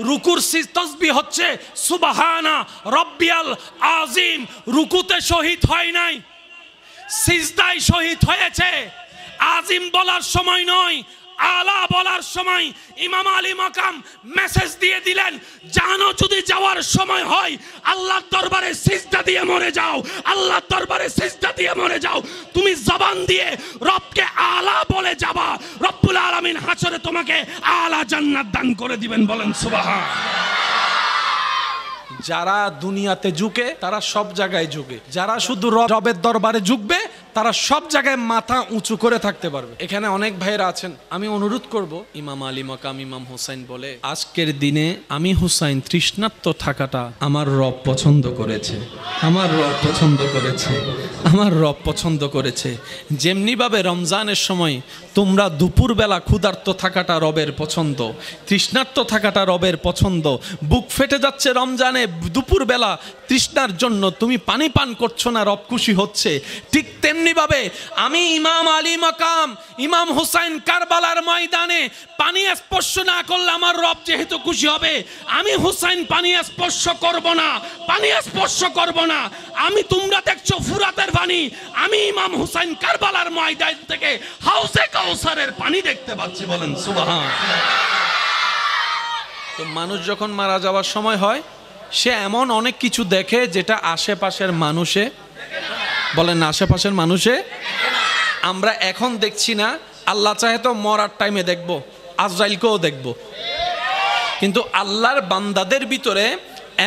Speaker 1: রুকুর তাসবিহ হচ্ছে সুবহানা রব্বিয়াল আজিম। রুকুতে শহীদ হয় নাই, সিজদায় শহীদ হয়েছে। আজিম বলার সময় নয়, আলা বলার সময় ইমাম আলী মাকাম মেসেজ দিয়ে দিলেন, জানো যদি যাওয়ার সময় হয় আল্লাহর দরবারে সিজদা দিয়ে মরে যাও, আল্লাহর দরবারে সিজদা দিয়ে মরে যাও। তুমি জবান দিয়ে রবকে আলা বলে যাবা, রব্বুল আলামিন হাসরে তোমাকে আলা জান্নাত দান করে দিবেন। বলেন সুবহান। যারা দুনিয়াতে ঝুঁকে তারা সব জায়গায় ঝুঁকে, যারা শুধু রবের দরবারে ঝুঁকবে তারা সব জায়গায় মাথা উঁচু করে থাকতে পারবে। এখানে অনেক ভাইরা আছেন, আমি অনুরোধ করব, ইমাম আলী মাকাম ইমাম হুসাইন বলে আজকের দিনে আমি হুসাইন তৃষ্ণার্ত থাকাটা আমার রব পছন্দ করেছে, আমার রব পছন্দ করেছে, আমার রব পছন্দ করেছে। যেমনিভাবে রমজানের সময় তোমরা দুপুরবেলা ক্ষুধার্ত থাকাটা রবের পছন্দ, তৃষ্ণার্ত থাকাটা রবের পছন্দ। বুক ফেটে যাচ্ছে রমজানে, দুপুরবেলা তৃষ্ণার জন্য তুমি পানি পান করছো না, রব খুশি হচ্ছে। ঠিক তেমনি তেমনি ভাবে আমি ইমাম আলী মাকাম ইমাম হুসাইন কারবালার ময়দানে পানি স্পর্শ না করলে আমার রব যেহেতু খুশি হবে, আমি হুসাইন পানি স্পর্শ করব না, পানি স্পর্শ করব না। আমি তোমরা দেখছো ফুরাতের পানি, আমি ইমাম হুসাইন কারবালার ময়দান থেকে হাউজে কাউসারের পানি দেখতে পাচ্ছি। বলেন সুবহান। তো মানুষ যখন মারা যাওয়ার সময় হয়, সে এমন অনেক কিছু দেখে যেটা আশেপাশের মানুষে, বলেন না, আশেপাশের মানুষে আমরা এখন দেখছি না। আল্লাহ চাহে তো মরার টাইমে দেখব, আজরাইলকেও দেখব। কিন্তু আল্লাহর বান্দাদের ভিতরে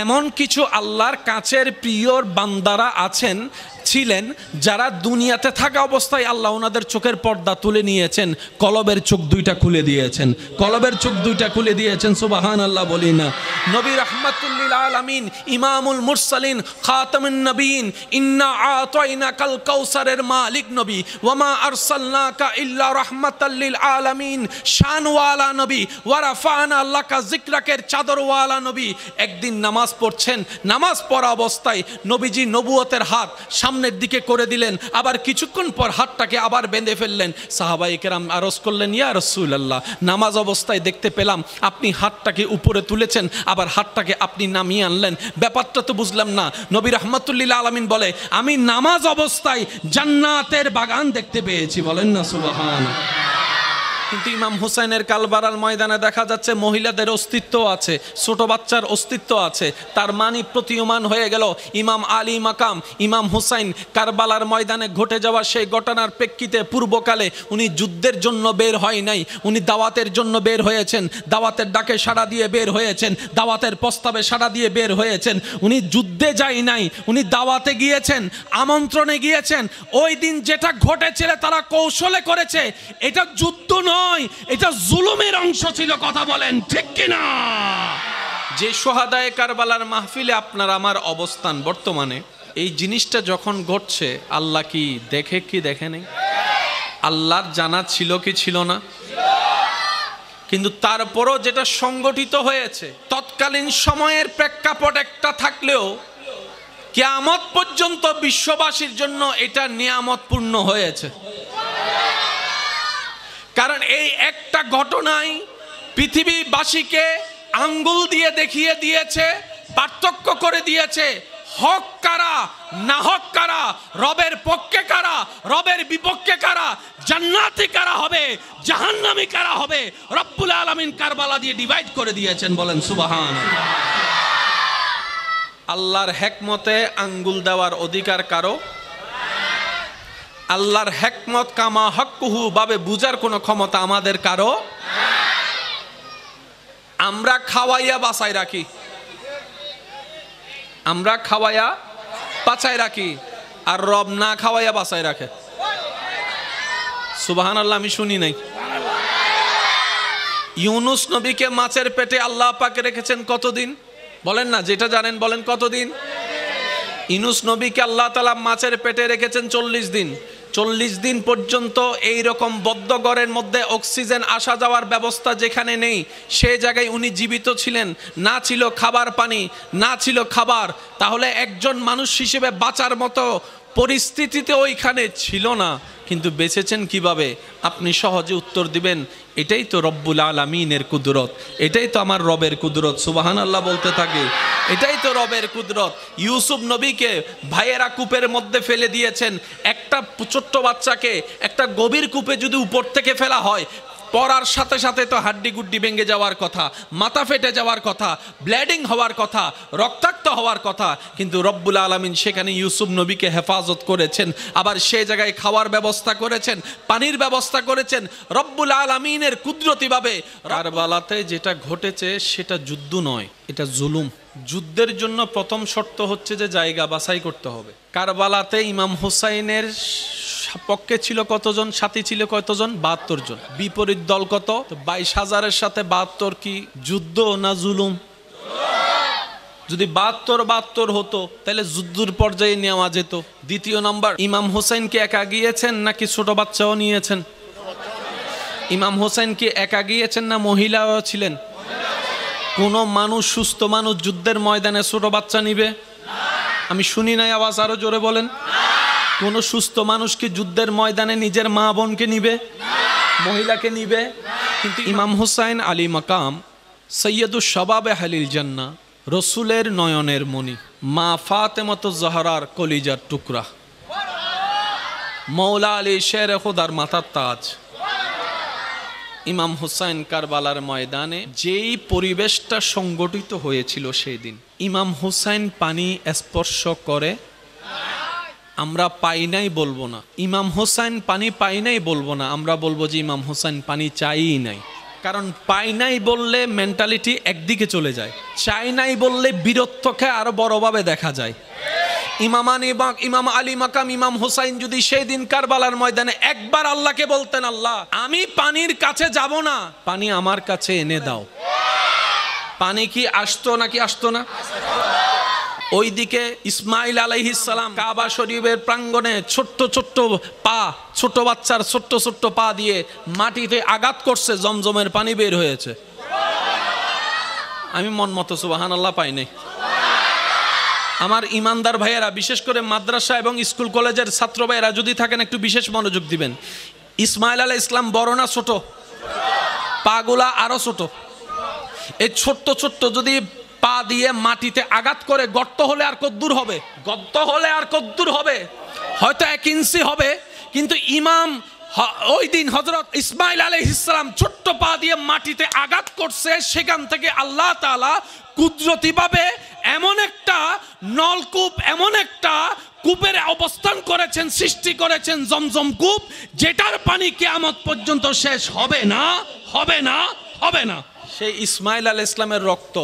Speaker 1: এমন কিছু আল্লাহর কাছের প্রিয় বান্দারা আছেন, ছিলেন, যারা দুনিয়াতে থাকা অবস্থায় আল্লাহ ওনাদের চোখের পর্দা তুলে নিয়েছেন, কলবের চোখ দুইটা খুলে দিয়েছেন, কলবের চোখ দুইটা খুলে দিয়েছেন। সুবহানাল্লাহ বলি না। নবী রাহমাতুল লিল আলামিন, ইমামুল মুরসালিন, খাতামুন নবীন, ইন্না আতাইনাকাল কাউসারের মালিক নবী, ওয়ামা আরসালনাকা ইল্লা রাহমাতাল লিল আলামিন, শানওয়ালা নবী, ওয়া রাফা'না লাকা যিকরাকের চাদরওয়ালা নবী। একদিন নামাজ পড়ছেন, নামাজ পড়া অবস্থায় নবীজি নবুয়তের হাত সামনের দিকে করে দিলেন, আবার কিছুক্ষণ পর হাতটাকে আবার বেঁধে ফেললেন। সাহাবায়ে কেরাম আরজ করলেন, ইয়া রাসূলুল্লাহ, নামাজ অবস্থায় দেখতে পেলাম আপনি হাতটাকে উপরে তুলেছেন, আবার হাতটাকে আপনি নামিয়ে আনলেন, ব্যাপারটা তো বুঝলাম না। নবী রাহমাতুল লিল আলামিন বলে, আমি নামাজ অবস্থায় জান্নাতের বাগান দেখতে পেয়েছি। বলেন না সুবহানাল্লাহ। কিন্তু ইমাম হুসাইনের কারবালার ময়দানে দেখা যাচ্ছে মহিলাদের অস্তিত্ব আছে, ছোট বাচ্চার অস্তিত্ব আছে। তার মানে প্রতীয়মান হয়ে গেল ইমাম আলী মাকাম ইমাম হুসাইন কারবালার ময়দানে ঘটে যাওয়া সেই ঘটনার প্রেক্ষিতে পূর্বকালে উনি যুদ্ধের জন্য বের হয় নাই, উনি দাওয়াতের জন্য বের হয়েছেন, দাওয়াতের ডাকে সাড়া দিয়ে বের হয়েছেন, দাওয়াতের প্রস্তাবে সাড়া দিয়ে বের হয়েছেন। উনি যুদ্ধে যায় নাই, উনি দাওয়াতে গিয়েছেন, আমন্ত্রণে গিয়েছেন। ওই দিন যেটা ঘটেছিল তারা কৌশলে করেছে, এটা যুদ্ধ নয়, এটা জুলুমের অংশ ছিল। কথা বলেন ঠিক কিনা? যে শহাদায়ে কারবালার মাহফিলে আপনার আমার অবস্থান বর্তমানে, এই জিনিসটা যখন ঘটছে, আল্লাহ কি দেখে কি দেখে নেই? আল্লাহর জানা ছিল কি ছিল না? কিন্তু তারপরও যেটা সংগঠিত হয়েছে, তৎকালীন সময়ের প্রেক্ষাপট একটা থাকলেও কিয়ামত পর্যন্ত বিশ্ববাসীর জন্য এটা নিয়ামতপূর্ণ হয়েছে। কারণ এই একটা ঘটনাই পৃথিবীবাসীকে আঙ্গুল দিয়ে দেখিয়ে দিয়েছে, পার্থক্য করে দিয়েছে, হক কারা না হক কারা, রবের পক্ষে কারা রবের বিপক্ষে কারা, জান্নাতি কারা হবে জাহান্নামী কারা হবে। রব্বুল আলামিন কারবালা দিয়ে ডিভাইড করে দিয়েছেন। বলেন সুবহানাল্লাহ। আল্লাহর হিকমতে আঙ্গুল দেওয়ার অধিকার কারো, আল্লাহর হিকমত কামা হক্কুহু ভাবে বুঝার কোনো ক্ষমতা আমাদের কারো। আমরা খাওয়াইয়া বাঁচাই রাখি, আমরা খাওয়াইয়া বাঁচাই রাখি, আর রব না খাওয়াইয়া বাঁচাই রাখে। সুবহানাল্লাহ। আমি শুনি নাই। ইউনুস নবীকে মাছের পেটে আল্লাহ পাক রেখেছেন কতদিন? বলেন না, যেটা জানেন বলেন কতদিন? ইউনুস নবীকে আল্লাহ তাআলা মাছের পেটে রেখেছেন 40 দিন। 40 দিন পর্যন্ত এই রকম বদ্ধ ঘরের মধ্যে অক্সিজেন আসা যাওয়ার ব্যবস্থা যেখানে নেই, সেই জায়গায় উনি জীবিত ছিলেন। না ছিল খাবার পানি, না ছিল খাবার। তাহলে একজন মানুষ হিসেবে বাঁচার মতো পরিস্থিতিতে ওইখানে ছিল না, কিন্তু বেঁচেছেন কিভাবে? আপনি সহজে উত্তর দিবেন, এটাই তো রব্বুল আলামিনের কুদরত, এটাই তো আমার রবের কুদরত। সুবহানাল্লাহ বলতে থাকে, এটাই তো রবের কুদরত। ইউসুফ নবীকে ভাইয়েরা কূপের মধ্যে ফেলে দিয়েছেন। একটা ছোট্ট বাচ্চাকে একটা গভীর কূপে যদি উপর থেকে ফেলা হয়, পড়ার সাথে সাথে তো হাড্ডি গুড্ডি ভেঙে যাওয়ার কথা, মাথা ফেটে যাওয়ার কথা, ব্লিডিং হওয়ার কথা, রক্তাক্ত হওয়ার কথা। কিন্তু রব্বুল আলামিন সেখানে ইউসুফ নবীকে হেফাজত করেছেন, আবার সেই জায়গায় খাওয়ার ব্যবস্থা করেছেন, পানির ব্যবস্থা করেছেন রব্বুল আলামিনের কুদরতিভাবে। কারবালাতে যেটা ঘটেছে সেটা যুদ্ধ নয়, এটা জুলুম। যুদ্ধের জন্য প্রথম শর্ত হচ্ছে যে জায়গা বাছাই করতে হবে। কারবালাতে ইমাম হুসাইনের পক্ষে ছিল কতজন, সাথী ছিল কতজন? 72 জন। বিপরীত দল কত? 22,000-এর সাথে 72 কি যুদ্ধ না জুলুম? যদি 72 হতো তাহলে যুদ্ধের পর্যায়ে নেওয়া যেত। দ্বিতীয় নাম্বার, ইমাম হুসাইন কি একা গিয়েছেন নাকি ছোট বাচ্চাও নিয়েছেন? ইমাম হুসাইন কি একা গিয়েছেন না মহিলাও ছিলেন? কোন মানুষ, সুস্থ মানুষ যুদ্ধের ময়দানে ছোট বাচ্চা নিবে? আমি শুনি নাই, আওয়াজ আরো জোরে বলেন। কোন সুস্থ মানুষ কি যুদ্ধের ময়দানে নিজের মা বোনকে নিবে, মহিলাকে নিবে? কিন্তু ইমাম হুসাইন আলী মাকাম সৈয়দুস শাবাবে আহলিল জান্নাহ, রসুলের নয়নের মণি, মা ফাতেমাতুজ জাহরার কলিজার টুকরা, মৌলা আলী শের খুদার মাথার তাজ। ইমাম হুসাইন কারবালার ময়দানে যেই পরিবেশটা সংগঠিত হয়েছিল সেই দিন, ইমাম হুসাইন পানি স্পর্শ করে আমরা পাই নাই বলবো না, ইমাম হুসাইন পানি পাই নাই বলবো না, আমরা বলবো যে ইমাম হুসাইন পানি চাই নাই। কারণ পাই নাই বললে মেন্টালিটি একদিকে চলে যায়, চাই নাই বললে বীরত্বকে আরো বড়ভাবে দেখা যায়। ইমাম আলী মাকাম ইমাম হুসাইন যদি সেই দিন কারবালার ময়দানে একবার আল্লাহকে বলতেন, আল্লাহ আমি পানির কাছে যাব না, পানি আমার কাছে এনে দাও, পানি কি আসতো নাকি আসতো না? ওইদিকে ইসমাইল আলাইহিস সালাম কাবা শরীফের প্রাঙ্গণে ছোট্ট ছোট্ট পা, ছোট বাচ্চার ছোট্ট ছোট্ট পা দিয়ে মাটিতে আঘাত করছে, জমজমের পানি বের হয়েছে। আমি মন মতো সুবহানাল্লাহ পাই নাই। আমার ইমানদার ভাইয়েরা, বিশেষ করে মাদ্রাসা এবং স্কুল কলেজের ছাত্র ভাইয়েরা যদি থাকেন একটু বিশেষ মনোযোগ দিবেন। ইসমাইল আলাইহিস সালাম বড় না ছোট? পাগুলা আরো ছোট। এই ছোট্ট ছোট্ট যদি পা দিয়ে মাটিতে আঘাত করে গর্ত হলে আর কদ্দূর হবে? গর্ত হলে আর কদ্দূর হবে? হয়তো 1 ইঞ্চি হবে। কিন্তু ইমাম ওই দিন হযরত ইসমাইল আলাইহিস সালাম ছোট্ট পা দিয়ে মাটিতে আঘাত করছে, সেখান থেকে আল্লাহ তাআলা কুদরতিভাবে এমন একটা নলকূপ, এমন একটা কূপের অবস্থান করেছেন, সৃষ্টি করেছেন, জমজম কূপ, যেটার পানি কিয়ামত পর্যন্ত শেষ হবে না, হবে না, হবে না। সেই ইসমাইল আলাইহিস সালামের রক্ত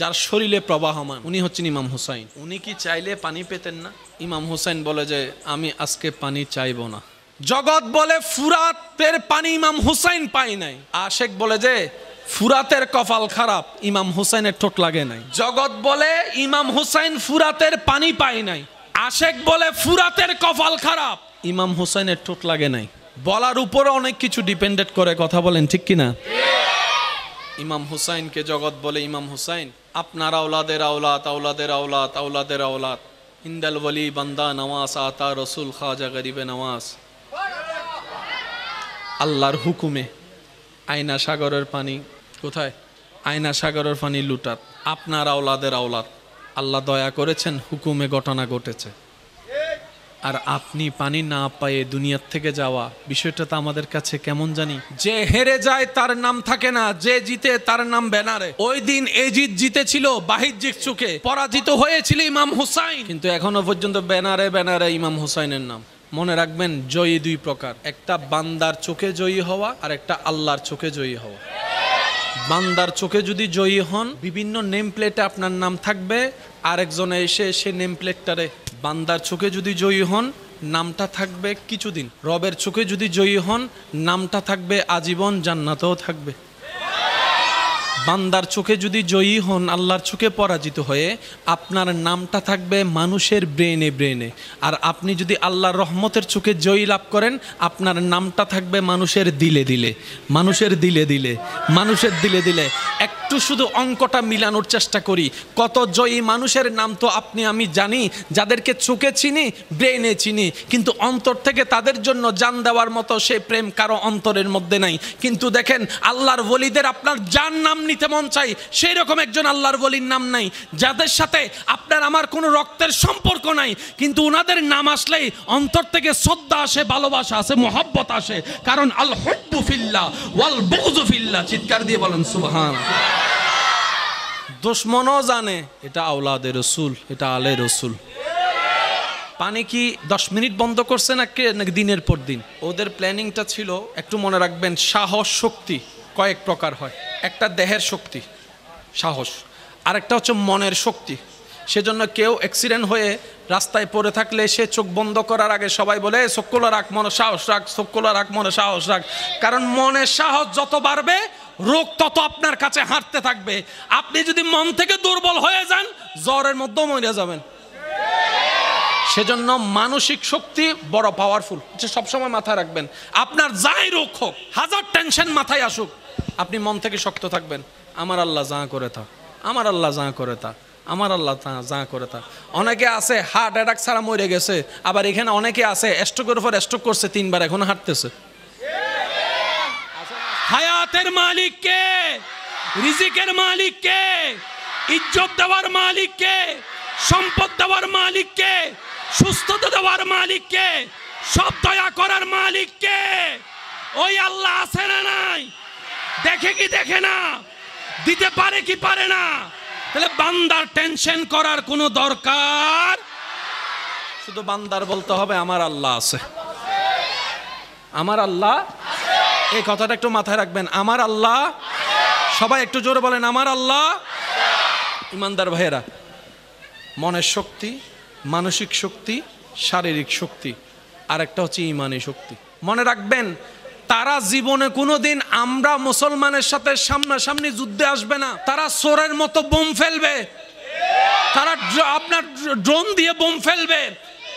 Speaker 1: যার শরীরে প্রবাহমান, উনি হচ্ছেন ইমাম হুসাইন। উনি কি চাইলে পানি পেতেন না? ইমাম হুসাইন বলে যে আমি আজকে পানি চাইবো না। জগৎ বলে ফুরাতের পানি ইমাম হুসাইন পায় নাই। আশেক বলে যে ফুরাতের কপাল খারাপ, ইমাম হুসাইনের ঠোঁট লাগে নাই। জগৎ বলে ইমাম হুসাইন ফুরাতের পানি পায় নাই। আশেক বলে ফুরাতের কপাল খারাপ, ইমাম হুসাইনের ঠোঁট লাগে নাই। বলার উপরে অনেক কিছু ডিপেন্ডেন্ট করে, কথা বলেন ঠিক কিনা? ইমাম হুসাইনকে জগৎ বলে ইমাম হুসাইন আপনার আওলাদের আওলাদ, আওলাদের আওলাদ, আওলাদের আওলাদ, ইন্দাল ওয়ালি বান্দা নওয়াজ, আতা রসুল খাজা গরিবে নওয়াজ। আল্লাহর হুকুমে আয়না সাগরের পানি কোথায়? আয়না সাগরের পানি লুটাত, আপনার আওলাদের আওলাদ। আল্লাহ দয়া করেছেন, হুকুমে ঘটনা ঘটেছে। আর আপনি পানি না পায়ে দুনিয়ার থেকে যাওয়া, বিষয়টা তো আমাদের কাছে কেমন জানি। যে হেরে যায় তার নাম থাকে না, যে জিতে তার নাম ব্যানারে। ওই দিন এজিদ জিতেছিল বাহ্যিক চোখে, পরাজিত হয়েছিল ইমাম হুসাইন, কিন্তু এখনো পর্যন্ত ব্যানারে ব্যানারে ইমাম হুসাইনের নাম। মনে রাখবেন, জয়ী 2 প্রকার, একটা বান্দার চোখে জয়ী হওয়া আর একটা আল্লাহর চোখে জয়ী হওয়া। বান্দার চোখে যদি জয়ী হন, বিভিন্ন নেম প্লেটে আপনার নাম থাকবে, আরেকজনে এসে সে নেম প্লেটটারে। বান্দার চোখে যদি জয়ী হন, নামটা থাকবে কিছুদিন। রবের চোখে যদি জয়ী হন, নামটা থাকবে আজীবন, জান্নাতেও থাকবে। বান্দার চোখে যদি জয়ী হন, আল্লাহর চোখে পরাজিত হয়ে, আপনার নামটা থাকবে মানুষের ব্রেনে ব্রেনে। আর আপনি যদি আল্লাহর রহমতের চোখে জয়ী লাভ করেন, আপনার নামটা থাকবে মানুষের দিলে দিলে, মানুষের দিলে দিলে, মানুষের দিলে দিলে। একটু শুধু অঙ্কটা মিলানোর চেষ্টা করি। কত জয়ী মানুষের নাম তো আপনি আমি জানি, যাদেরকে চোখে চিনি, ব্রেনে চিনি, কিন্তু অন্তর থেকে তাদের জন্য জান দেওয়ার মতো সেই প্রেম কারো অন্তরের মধ্যে নাই। কিন্তু দেখেন, আল্লাহর ওলিদের আপনার জান নাম নিতে মন চাই, সেই রকম একজন আল্লাহর ওলির নাম নাই, যাদের সাথে আপনার আমার কোনো রক্তের সম্পর্ক নাই, কিন্তু ওনাদের নাম আসলেই অন্তর থেকে শ্রদ্ধা আসে, ভালোবাসা আসে, মোহাব্বত আসে। কারণ আল হুব্বু ফিল্লাহ ওয়াল বুগযু ফিল্লাহ। চিৎকার দিয়ে বলেন সুবহানাল্লাহ। দুশমনও জানে এটা আওলাদে রসুল, এটা আলে রসুল। পানি কি 10 মিনিট বন্ধ করছে নাকি দিনের পর দিন? ওদের প্ল্যানিংটা ছিল, একটু মনে রাখবেন, সাহস শক্তি কয়েক প্রকার হয়। একটা দেহের শক্তি, সাহস, আরেকটা হচ্ছে মনের শক্তি। সেজন্য কেউ অ্যাক্সিডেন্ট হয়ে রাস্তায় পড়ে থাকলে সে চোখ বন্ধ করার আগে সবাই বলে চোখ খোলা রাখ, মনে সাহস রাখ, চোখ খোলা রাখ, মনে সাহস রাখ। কারণ মনের সাহস যত বাড়বে, রোগ তত আপনার কাছে হাঁটতে থাকবে। আপনি যদি মন থেকে দুর্বল হয়ে যান, জ্বরের মধ্যেও মরে যাবেন। সেজন্য মানসিক শক্তি বড় পাওয়ারফুল, সবসময় মাথায় রাখবেন। আপনার যাই রোগ হোক, হাজার টেনশন মাথায় আসুক, আপনি মন থেকে শক্ত থাকবেন। আমার আল্লাহ যা করে তা, আমার আল্লাহ যা করে তা, আমার আল্লাহ তা যা করে তা। অনেকে আছে হার্ট অ্যাটাক ছাড়া মরে গেছে, আবার এখানে অনেকে আছে স্ট্রোকের উপর স্ট্রোক করছে 3 বার, এখন হাঁটতেছে। হায়াতের মালিক কে? রিজিকের মালিক কে? ইজ্জত দেওয়ার মালিক কে? সম্পদ দেওয়ার মালিক কে? সুস্থতা দেওয়ার মালিক কে? সব দয়া করার মালিক কে? ওই আল্লাহ আছে না নাই? দেখে কি দেখে না? দিতে পারে কি পারে না? তাহলে বান্দার টেনশন করার কোনো দরকার, শুধু বান্দার বলতে হবে আমার আল্লাহ আছে, আমার আল্লাহ। এই কথাটা একটু মাথায় রাখবেন, আমার আল্লাহ। সবাই একটু জোরে বলেন আমার আল্লাহ। ইমানদার ভাইয়েরা, মনের শক্তি, মানসিক শক্তি, শারীরিক শক্তি, আর একটা হচ্ছে ইমানি শক্তি। মনে রাখবেন, তারা জীবনে কোনোদিন আমরা মুসলমানের সাথে সামনাসামনি যুদ্ধে আসবে না। তারা চোরের মতো বোম ফেলবে, তারা আপনার ড্রোন দিয়ে বোম ফেলবে,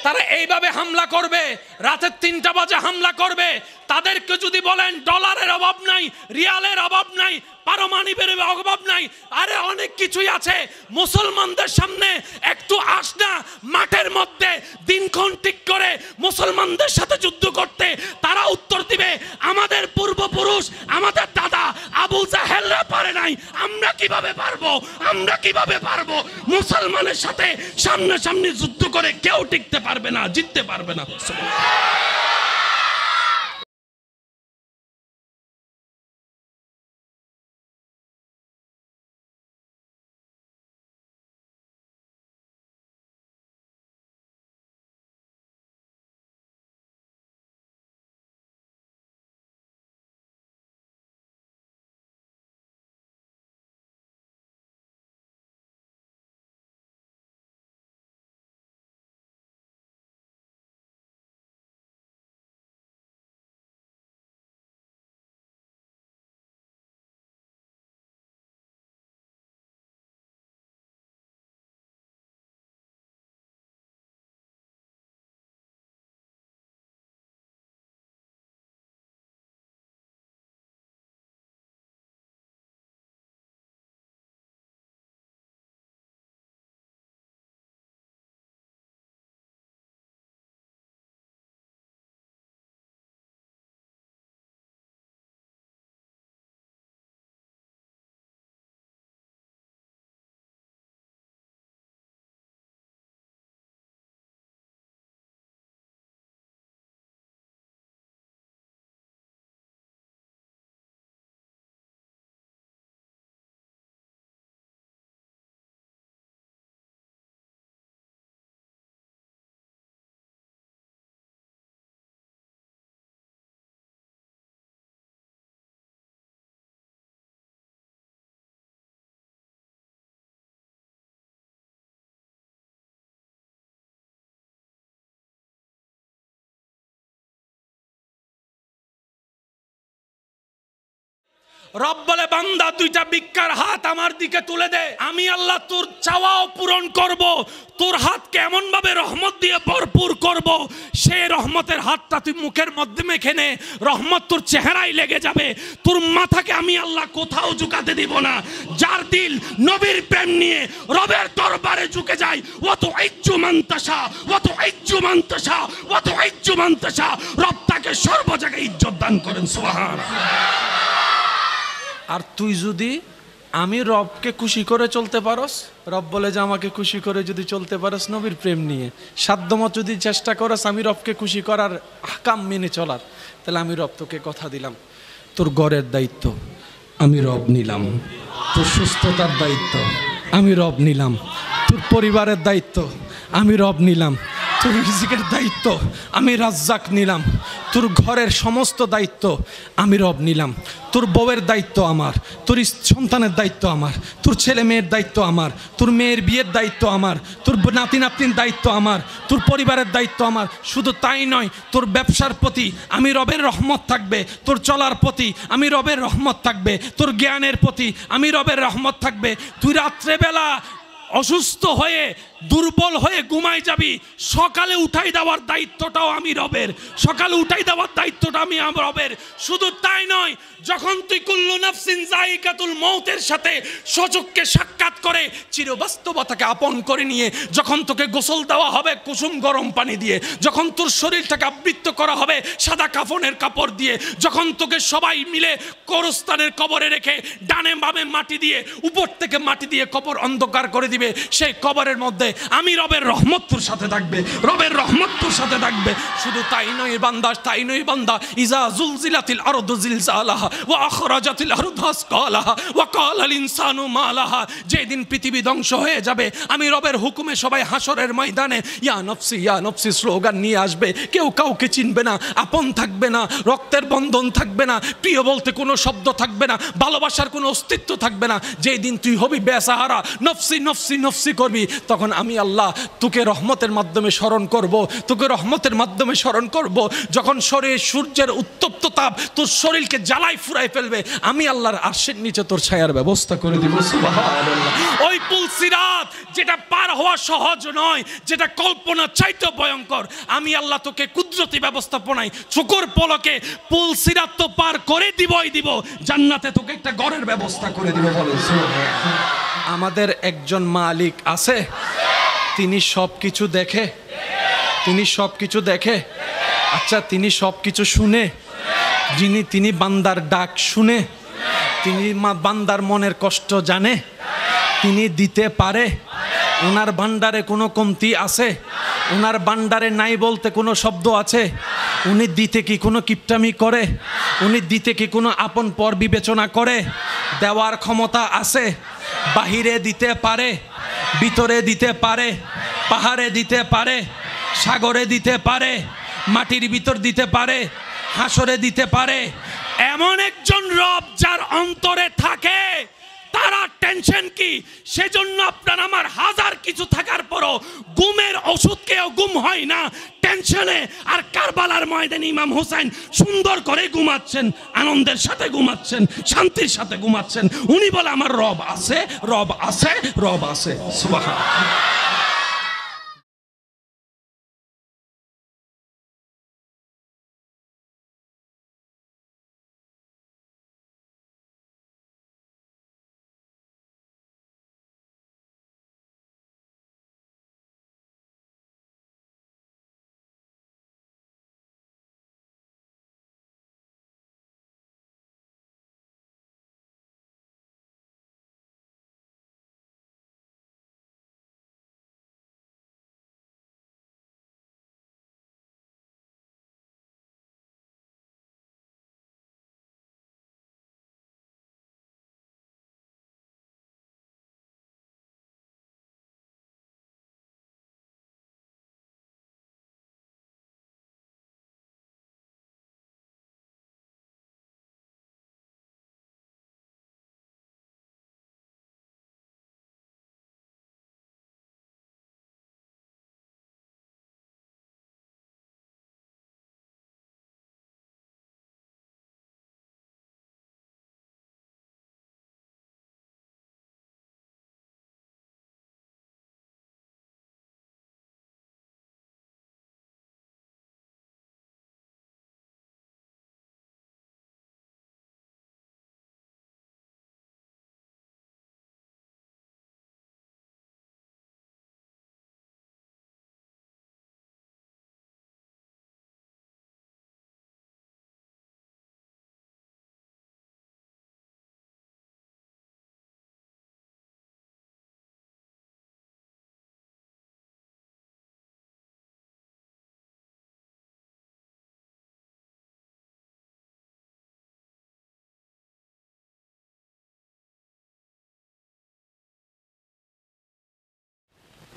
Speaker 1: তারা এইভাবে হামলা করবে, রাতের 3টা বাজে হামলা করবে। তাদেরকে যদি বলেন ডলারের অভাব নাই, রিয়ালের অভাব নাই, পারমাণবিকের অভাব নাই, আরে অনেক কিছুই আছে, মুসলমানদের সামনে একটু আস না মাঠের মধ্যে দিনক্ষণ ঠিক করে মুসলমানদের সাথে যুদ্ধ করতে, তারা উত্তর দিবে আমাদের পূর্বপুরুষ, আমাদের দাদা আবু জাহেলরা পারে নাই, আমরা কিভাবে পারবো, আমরা কিভাবে পারবো? মুসলমানের সাথে সামনাসামনি যুদ্ধ করে কেউ টিকতে পারবে না, জিততে পারবে না। রব বলে বান্দা 2টা ভিক্ষার হাত আমার দিকে তুলে দে, আমি আল্লাহ তোর চাওয়াও পূরণ করব, তোর হাতকে এমন ভাবে রহমত দিয়ে ভরপুর করব, সেই রহমতের হাতটা তুই মুখের মধ্যে মেখে নে, রহমত তোর চেহারায় লেগে যাবে, তোর মাথাকে আমি আল্লাহ কোথাও ঝুঁকাতে দিব না। যার দিল নবীর প্রেম নিয়ে রবের দরবারে ঝুঁকে যায়, ওয়া তুইজ্জু মান তাশা ওয়া তুইজ্জু মান তাশা ওয়া তুইজ্জু মান তাশা, রব তাকে সর্ব জায়গায় ইজ্জত দান করেন, সুবহানাল্লাহ। আর তুই যদি আমি রবকে খুশি করে চলতে পারস, রব বলে যে আমাকে খুশি করে যদি চলতে পারস নবীর প্রেম নিয়ে, সাধ্যমত যদি চেষ্টা করস আমি রবকে খুশি করার আহকাম মেনে চলার, তাহলে আমি রব তোকে কথা দিলাম, তোর ঘরের দায়িত্ব আমি রব নিলাম, তোর সুস্থতার দায়িত্ব আমি রব নিলাম, তোর পরিবারের দায়িত্ব আমি রব নিলাম, তোর রিজিকের দায়িত্ব আমি রাজ্জাক নিলাম, তোর ঘরের সমস্ত দায়িত্ব আমি রব নিলাম, তোর বউয়ের দায়িত্ব আমার, তোর সন্তানের দায়িত্ব আমার, তোর ছেলে মেয়ের দায়িত্ব আমার, তোর মেয়ের বিয়ের দায়িত্ব আমার, তোর নাতি নাতনির দায়িত্ব আমার, তোর পরিবারের দায়িত্ব আমার। শুধু তাই নয়, তোর ব্যবসার প্রতি আমি রবের রহমত থাকবে, তোর চলার প্রতি আমি রবের রহমত থাকবে, তোর জ্ঞানের প্রতি আমি রবের রহমত থাকবে। তুই রাত্রেবেলা
Speaker 2: অসুস্থ হয়ে দুর্বল হয়ে ঘুমাই যাবি, সকালে উঠাই দেওয়ার দায়িত্বটাও আমি রবের, সকালে উঠাই দেওয়ার দায়িত্বটা আমি রবের। শুধু তাই নয়, যখন তুই কুল্লু নাফসিন যায়িকাতুল মউতের সাথে সচক্ষে সাক্ষাৎ করে চিরবাস্তবতাকে আপন করে নিয়ে যখন তোকে গোসল দেওয়া হবে কুসুম গরম পানি দিয়ে, যখন তোর শরীরটাকে আবৃত করা হবে সাদা কাফনের কাপড় দিয়ে, যখন তোকে সবাই মিলে কবরস্থানের কবরে রেখে ডানে বামে মাটি দিয়ে উপর থেকে মাটি দিয়ে কবর অন্ধকার করে দিবে, সেই কবরের মধ্যে আমি রবের রহমত তোর সাথে থাকবে, রবের রহমত তোর সাথে থাকবে। শুধু তাই নয় বান্দা, তাই নয় বান্দা, ইজা জুলজিলাতিল আরদু জিলজালাহা ওয়া আখরাজাতিল আরদু আসকালাহা ওয়া ক্বালাল ইনসানু মা লাহা, যেদিন পৃথিবী ধ্বংস হয়ে যাবে আমি রবের হুকুমে সবাই হাসরের ময়দানে ইয়া নফসি স্লোগান নিয়ে আসবে। কেউ কাউকে চিনবে না, আপন থাকবে না, রক্তের বন্ধন থাকবে না, প্রিয় বলতে কোনো শব্দ থাকবে না, ভালোবাসার কোনো অস্তিত্ব থাকবে না। যেই দিন তুই হবি বেসাহারা, নফসি নফসি নফসি করবি, তখন আমি আল্লাহ তোকে রহমতের মাধ্যমে স্মরণ করব, তোকে রহমতের মাধ্যমে স্মরণ করব। যখন শরীরে সূর্যের উত্তপ্ত তাপ তোর শরীরকে জ্বালাই ফুরাই ফেলবে, আমি আল্লাহর আরশের নিচে তোর ছায়ার ব্যবস্থা করে দিব। সুবহানাল্লাহ। ওই পুল সিরাত যেটা পার হওয়া সহজ নয়, যেটা কল্পনা চাইতে ভয়ঙ্কর, আমি আল্লাহ তোকে কুদরতি ব্যবস্থাপনায় চোখের পলকে পুল সিরাত তো পার করে দিবই দিব, জান্নাতে তোকে একটা ঘরের ব্যবস্থা করে দিব। বলেন সুবহানাল্লাহ।
Speaker 1: আমাদের একজন মালিক আছে, তিনি সব কিছু দেখে, তিনি সব কিছু দেখে। আচ্ছা, তিনি সব কিছু শুনে, তিনি বান্দার ডাক শুনে, তিনি বান্দার মনের কষ্ট জানে, তিনি দিতে পারে। ওনার ভান্ডারে কোনো কমতি আছে? ওনার ভান্ডারে নাই বলতে কোনো শব্দ আছে? উনি দিতে কি কোনো কিপটামি করে? উনি দিতে কি কোনো আপন পর বিবেচনা করে? দেওয়ার ক্ষমতা আছে। বাহিরে দিতে পারে, ভিতরে দিতে পারে, পাহাড়ে দিতে পারে, সাগরে দিতে পারে, মাটির ভিতর দিতে পারে, হাসরে দিতে পারে।
Speaker 2: এমন একজন রব যার অন্তরে থাকে, তারা টেনশন কি? সেজন্য আপনার আমার হাজার কিছু থাকার পরও গুমের ওষুধ খেয়েও গুম হয় না টেনশনে। আর কারবালার ময়দানে ইমাম হুসাইন সুন্দর করে ঘুমাচ্ছেন, আনন্দের সাথে ঘুমাচ্ছেন, শান্তির সাথে ঘুমাচ্ছেন। উনি বলে আমার রব আছে, রব আছে, রব আছে। সুবহানাল্লাহ।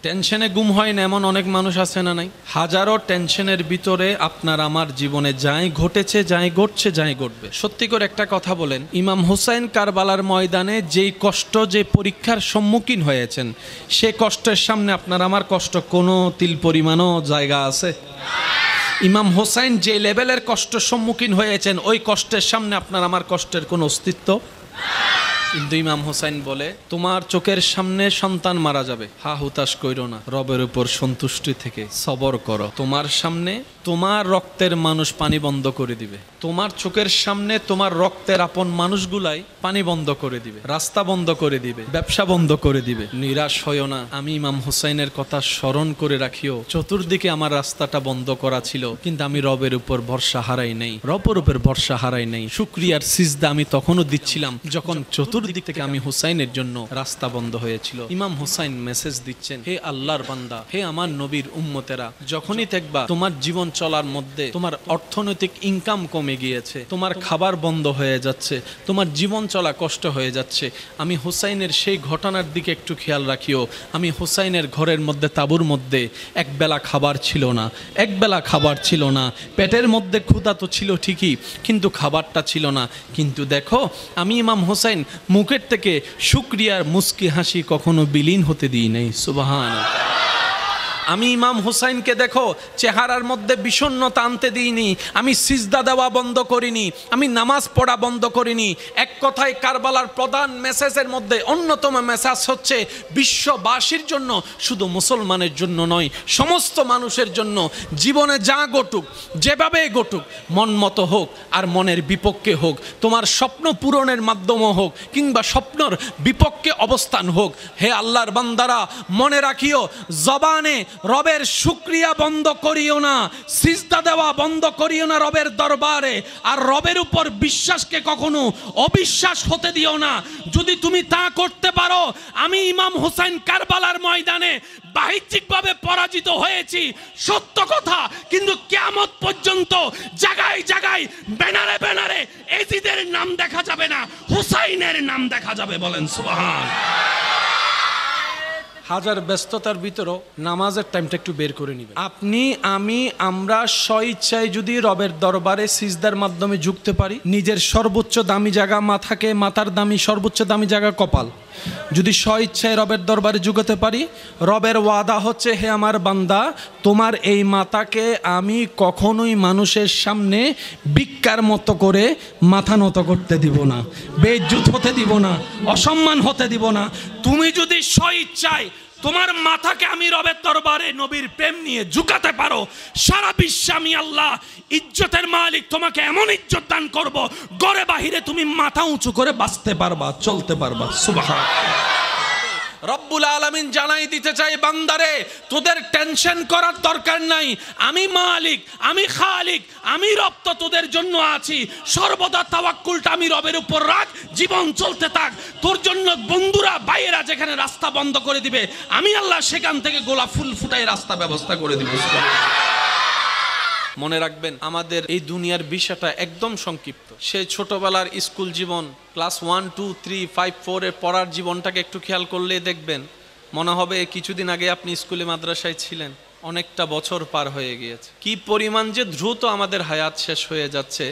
Speaker 1: টেনশনে গুম হয় না এমন অনেক মানুষ আছে না নাই? হাজারো টেনশনের ভিতরে আপনার আমার জীবনে যাই ঘটেছে, যাই ঘটছে, যাই ঘটবে। সত্যি করে একটা কথা বলেন, ইমাম হুসাইন কারবালার ময়দানে যেই কষ্ট, যে পরীক্ষার সম্মুখীন হয়েছেন, সে কষ্টের সামনে আপনার আমার কষ্ট কোনো তিল পরিমাণও জায়গা আছে? ইমাম হুসাইন যে লেভেলের কষ্টের সম্মুখীন হয়েছেন, ওই কষ্টের সামনে আপনার আমার কষ্টের কোনো অস্তিত্ব? কিন্তু ইমাম হোসাইন বলে, তোমার চোখের সামনে সন্তান মারা যাবে, হা হুতাশ কইরো না, রবের উপর সন্তুষ্টি থেকে সবর করো। তোমার সামনে তোমার রক্তের মানুষ পানি বন্ধ করে দিবে, তোমার চোখের সামনে তোমার রক্তের আপন মানুষগুলাই পানি বন্ধ করে দিবে, রাস্তা বন্ধ করে দিবে, ব্যবসা বন্ধ করে দিবে। নিরাশ হইও না, আমি ইমাম হোসাইনের কথা স্মরণ করে রাখিও, চতুর্দিকে আমার রাস্তাটা বন্ধ করা ছিল, কিন্তু আমি রবের উপর ভরসা হারাই নাই, রবের উপর ভরসা হারাই নাই। শুকরিয়ার সিজদা আমি তখনও দিচ্ছিলাম যখন চতুর্দিক থেকে আমি হুসাইনের জন্য রাস্তা বন্ধ হয়েছিল। ইমাম হুসাইন মেসেজ দিচ্ছেন, হে আল্লাহর বান্দা, হে আমার নবীর উম্মতেরা, যখনই দেখবা তোমার জীবন চলার মধ্যে তোমার অর্থনৈতিক ইনকাম কমে গিয়েছে, তোমার খাবার বন্ধ হয়ে যাচ্ছে, তোমার জীবন চলা কষ্ট হয়ে যাচ্ছে, আমি হুসাইনের সেই ঘটনার দিকে একটু খেয়াল রাখিও। আমি হুসাইনের ঘরের মধ্যে, তাঁবুর মধ্যে একবেলা খাবার ছিল না, একবেলা খাবার ছিল না, পেটের মধ্যে ক্ষুধা তো ছিল ঠিকই, কিন্তু খাবারটা ছিল না। কিন্তু দেখো, আমি ইমাম হোসাইন মুখের থেকে শুকরিয়ার মুস্কি হাসি কখনো বিলীন হতে দিই নাই। সুবহানাল্লাহ। আমি ইমাম হুসাইনকে দেখো চেহারার মধ্যে বিষণ্ণতা আনতে দিইনি, আমি সিজদা দেওয়া বন্ধ করিনি, আমি নামাজ পড়া বন্ধ করিনি। এক কথায় কারবালার প্রধান মেসেজের মধ্যে অন্যতম মেসেজ হচ্ছে বিশ্ববাসীর জন্য, শুধু মুসলমানের জন্য নয়, সমস্ত মানুষের জন্য। জীবনে যা ঘটুক, যেভাবে ঘটুক, মন মতো হোক আর মনের বিপক্ষে হোক, তোমার স্বপ্ন পূরণের মাধ্যমে হোক কিংবা স্বপ্নর বিপক্ষে অবস্থান হোক, হে আল্লাহর বান্দারা মনে রাখিও, জবানে রবের শুকরিয়া বন্ধ করিও না, সিজদা দেওয়া বন্ধ করিও না রবের দরবারে, আর রবের উপর বিশ্বাসকে কখনো অবিশ্বাস হতে দিও না। যদি তুমি তা করতে পারো, আমি ইমাম হুসাইন কারবালার ময়দানে বাহ্যিকভাবে পরাজিত হয়েছি সত্য কথা, কিন্তু কিয়ামত পর্যন্ত জায়গায় জায়গায় ব্যানারে ব্যানারে এজিদের নাম দেখা যাবে না, হুসাইনের নাম দেখা যাবে। বলেন সুবহানাল্লাহ। হাজার ব্যস্ততার ভিতরও নামাজের টাইমটা একটু বের করে নিবেন। আপনি, আমি, আমরা স্বইচ্ছায় যদি রবের দরবারে সিজদার মাধ্যমে ঝুঁকতে পারি, নিজের সর্বোচ্চ দামি জায়গা মাথাকে, মাথার দামি সর্বোচ্চ দামি জায়গা কপাল, যদি স্বইচ্ছায় রবের দরবারে ঝুঁকতে পারি, রবের ওয়াদা হচ্ছে, হে আমার বান্দা, তোমার এই মাথাকে আমি কখনোই মানুষের সামনে ভিক্ষার মতো করে মাথা নত করতে দিব না, বেইজ্জত হতে দিব না, অসম্মান হতে দিব না। তুমি যদি স্বইচ্ছায় তোমার মাথাকে আমি রবের দরবারে নবীর প্রেম নিয়ে ঝুঁকাতে পারো, সারা বিশ্বে আমি আল্লাহ ইজ্জতের মালিক তোমাকে এমন ইজ্জত দান করব, ঘরে বাহিরে তুমি মাথা উঁচু করে বাঁচতে পারবা, চলতে পারবা। সুবহানাল্লাহ। রব্বুল আলামিন জানাই দিতে চাই, বান্দারে তোদের টেনশন করার দরকার নাই, আমি মালিক, আমি খালিক, আমি রব তো তোদের জন্য আছি। সর্বদা তাওয়াক্কুলটা আমি রবের উপর রাখ, জীবন চলতে থাক। তোর জন্য বন্ধুরা, ভাইয়েরা যেখানে রাস্তা বন্ধ করে দিবে, আমি আল্লাহ সেখান থেকে গোলাপ ফুল ফুটাই রাস্তা ব্যবস্থা করে দিব। মনে রাখবেন, আমাদের এই দুনিয়ার বিষয়টা একদম সংক্ষিপ্ত। সেই ছোটবেলার স্কুল জীবন, ক্লাস 1, 2, 3, 5, 4 এর পড়ার জীবনটাকে একটু খেয়াল করলে দেখবেন, মনে হবে কিছুদিন আগে আপনি স্কুলে মাদ্রাসায় ছিলেন, অনেকটা বছর পার হয়ে গিয়েছে। কি পরিমাণ যে দ্রুত আমাদের হায়াত শেষ হয়ে যাচ্ছে,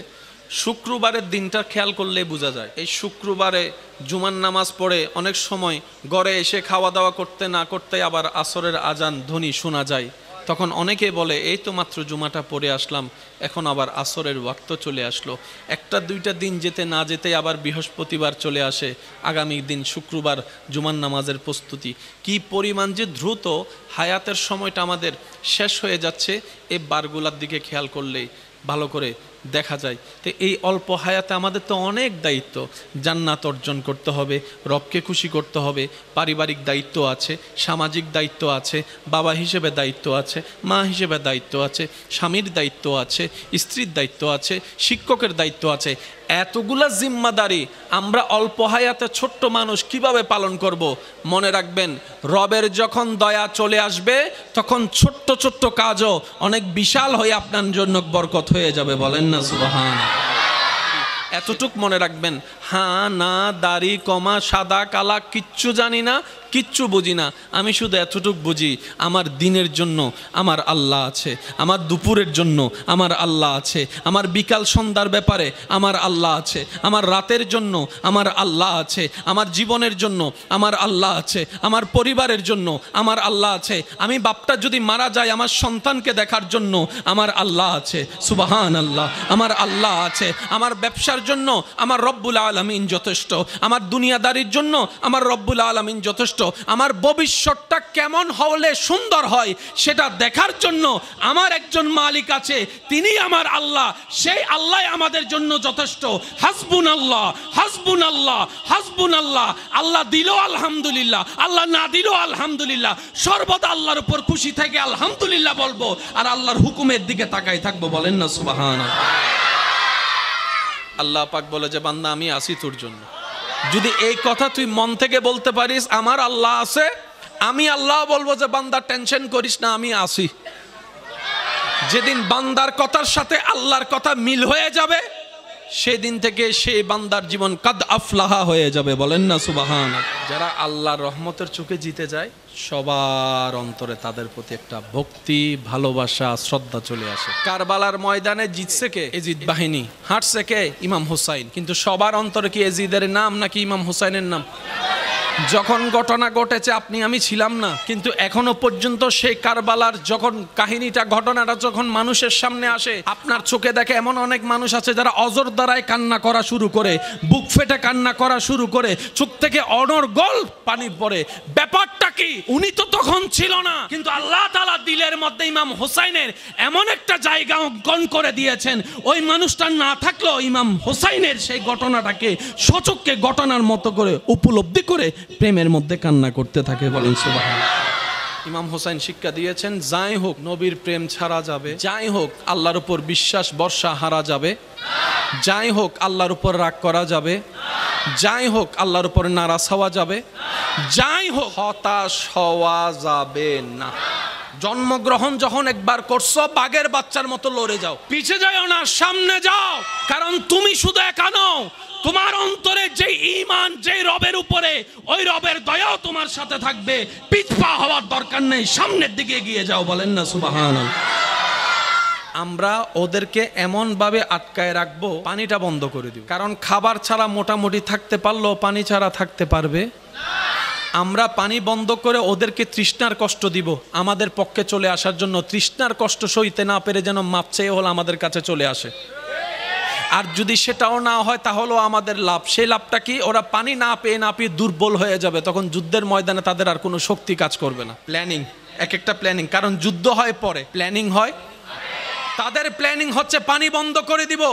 Speaker 1: শুক্রবারের দিনটা খেয়াল করলে বোঝা যায়। এই শুক্রবারে জুমার নামাজ পড়ে অনেক সময় ঘরে এসে খাওয়া দাওয়া করতে না করতে আবার আসরের আজান ধ্বনি শোনা যায়, তখন অনেকে বলে, এই তো মাত্র জুমাটা পড়ে আসলাম, এখন আবার আসরের ওয়াক্ত চলে আসলো। একটা দুইটা দিন যেতে না যেতে আবার বৃহস্পতিবার চলে আসে, আগামী দিন শুক্রবার জুমার নামাজের প্রস্তুতি। কি পরিমাণ যে দ্রুত হায়াতের সময়টা আমাদের শেষ হয়ে যাচ্ছে, এই বারগুলার দিকে খেয়াল করলেই ভালো করে দেখা যায়। তো এই অল্প হায়াতে আমাদের তো অনেক দায়িত্ব, জান্নাত অর্জন করতে হবে, রবকে খুশি করতে হবে, পারিবারিক দায়িত্ব আছে, সামাজিক দায়িত্ব আছে, বাবা হিসেবে দায়িত্ব আছে, মা হিসেবে দায়িত্ব আছে, স্বামীর দায়িত্ব আছে, স্ত্রীর দায়িত্ব আছে, শিক্ষকের দায়িত্ব আছে। এতগুলা জিম্মাদারি আমরা অল্প হায়াতে ছোট্ট মানুষ কিভাবে পালন করব? মনে রাখবেন, রবের যখন দয়া চলে আসবে, তখন ছোট্ট ছোট্ট কাজও অনেক বিশাল হয়ে আপনার জন্য বরকত হয়ে যাবে। বলেন না সুবহানাল্লাহ। এতটুক মনে রাখবেন, হ্যাঁ না দাড়ি কমা সাদা কালা কিচ্ছু জানি না, কিচ্ছু বুঝি না, আমি শুধু এতটুক বুঝি, আমার দিনের জন্য আমার আল্লাহ আছে, আমার দুপুরের জন্য আমার আল্লাহ আছে, আমার বিকাল সন্ধ্যার ব্যাপারে আমার আল্লাহ আছে, আমার রাতের জন্য আমার আল্লাহ আছে, আমার জীবনের জন্য আমার আল্লাহ আছে, আমার পরিবারের জন্য আমার আল্লাহ আছে, আমি বাপটা যদি মারা যায় আমার সন্তানকে দেখার জন্য আমার আল্লাহ আছে। সুবহানাল্লাহ। আমার আল্লাহ আছে, আমার ব্যবসার জন্য আমার রব্বুল আলামিন আলামিন যথেষ্ট, আমার দুনিয়াদারির জন্য আমার রব্বুল আলামিন যথেষ্ট, আমার ভবিষ্যৎটা কেমন হলে সুন্দর হয় সেটা দেখার জন্য আমার একজন মালিক আছে, তিনি আমার আল্লাহ, সেই আল্লাহ আমাদের জন্য যথেষ্ট। হাসবুনাল্লাহ হাসবুনাল্লাহ হাসবুনাল্লাহ, আল্লাহ দিল আলহামদুলিল্লাহ, আল্লাহ না দিল আলহামদুলিল্লাহ, সর্বদা আল্লাহর উপর খুশি থেকে আলহামদুলিল্লাহ বলবো আর আল্লাহর হুকুমের দিকে তাকাই থাকবো। বলেন না সুবহানাল্লাহ। আল্লাহ পাক বলে যে বান্দা আমি আছি তোর জন্য। যদি এই কথা তুই মন থেকে বলতে পারিস আমার আল্লাহ আছে, আমি আল্লাহ বলবো যে বান্দা টেনশন করিস না, আমি আছি। যেদিন বান্দার কথার সাথে আল্লাহর কথা মিল হয়ে যাবে সেদিন থেকে সেই বান্দার জীবন কাদ আফলাহা হয়ে যাবে। বলেন না সুবহানাল্লাহ। যারা আল্লাহর রহমতের চোখে জিতে যায় সবার অন্তরে তাদের প্রতি একটা ভক্তি, ভালোবাসা, শ্রদ্ধা চলে আসে। কারবালার ময়দানে জিতছে কে? এজিদ বাহিনী। হাঁটছে কে? ইমাম হুসাইন। কিন্তু সবার অন্তরে কি এজিদের নাম নাকি ইমাম হুসাইনের নাম? যখন ঘটনা ঘটেছে আপনি আমি ছিলাম না, কিন্তু এখনো পর্যন্ত সেই কারবালার যখন কাহিনীটা, ঘটনাটা যখন মানুষের সামনে আসে, আপনার চোখে দেখে এমন অনেক মানুষ আছে যারা অজর দ্বারায় কান্না করা শুরু করে, বুক ফেটে কান্না করা শুরু করে, চোখ থেকে অনর্গল পানি পড়ে। ব্যাপারটা কি? উনি তো তখন ছিল না, কিন্তু আল্লাহ তাআলা দিলের মধ্যে ইমাম হুসাইনের এমন একটা জায়গা অঙ্কন করে দিয়েছেন, ওই মানুষটা না থাকলেও ইমাম হুসাইনের সেই ঘটনাটাকে সচক্ষে ঘটনার মতো করে উপলব্ধি করে প্রেমের মধ্যে কান্না করতে থাকে। বলেন সুবহানাল্লাহ। ইমাম হোসেন শিক্ষা দিয়েছেন, যাই হোক নবীর প্রেম ছাড়া যাবে, যাই হোক আল্লাহর উপর বিশ্বাস ভরসা হারা যাবে, যাই হোক আল্লাহর উপর রাগ করা যাবে, যাই হোক আল্লাহর উপর নারাজ হওয়া যাবে, যাই হোক হতাশ হওয়া যাবে না। জন্মগ্রহণ যখন একবার করছো বাঘের বাচ্চার মতো লড়ে যাও, পিছে যাও না, সামনে যাও। কারণ তুমি শুধু একা নও, তোমার অন্তরে যে ঈমান, যে রবের উপরে, ওই রবের দয়াও তোমার সাথে থাকবে। পিছপা হওয়ার দরকার নেই, সামনের দিকে এগিয়ে যাও। বলেন না সুবহানাল্লাহ। আমরা ওদেরকে এমন ভাবে আটকায় রাখবো, পানিটা বন্ধ করে দিব। কারণ খাবার ছাড়া মোটামুটি থাকতে পারলেও পানি ছাড়া থাকতে পারবে। আমরা পানি বন্ধ করে ওদেরকে তৃষ্ণার কষ্ট দিব, আমাদের পক্ষে চলে আসার জন্য। তৃষ্ণার কষ্ট সইতে না পেরে যেন মাপ চেয়ে হল আমাদের কাছে চলে আসে। আর যদি সেটাও না হয় তাহলেও আমাদের লাভ। সেই লাভটা কি? ওরা পানি না পেয়ে দুর্বল হয়ে যাবে, তখন যুদ্ধের ময়দানে তাদের আর কোনো শক্তি কাজ করবে না। প্ল্যানিং, এক একটা প্ল্যানিং, কারণ যুদ্ধ হয় পরে, প্ল্যানিং হয়। তাদের প্ল্যানিং হচ্ছে পানি বন্ধ করে দিব,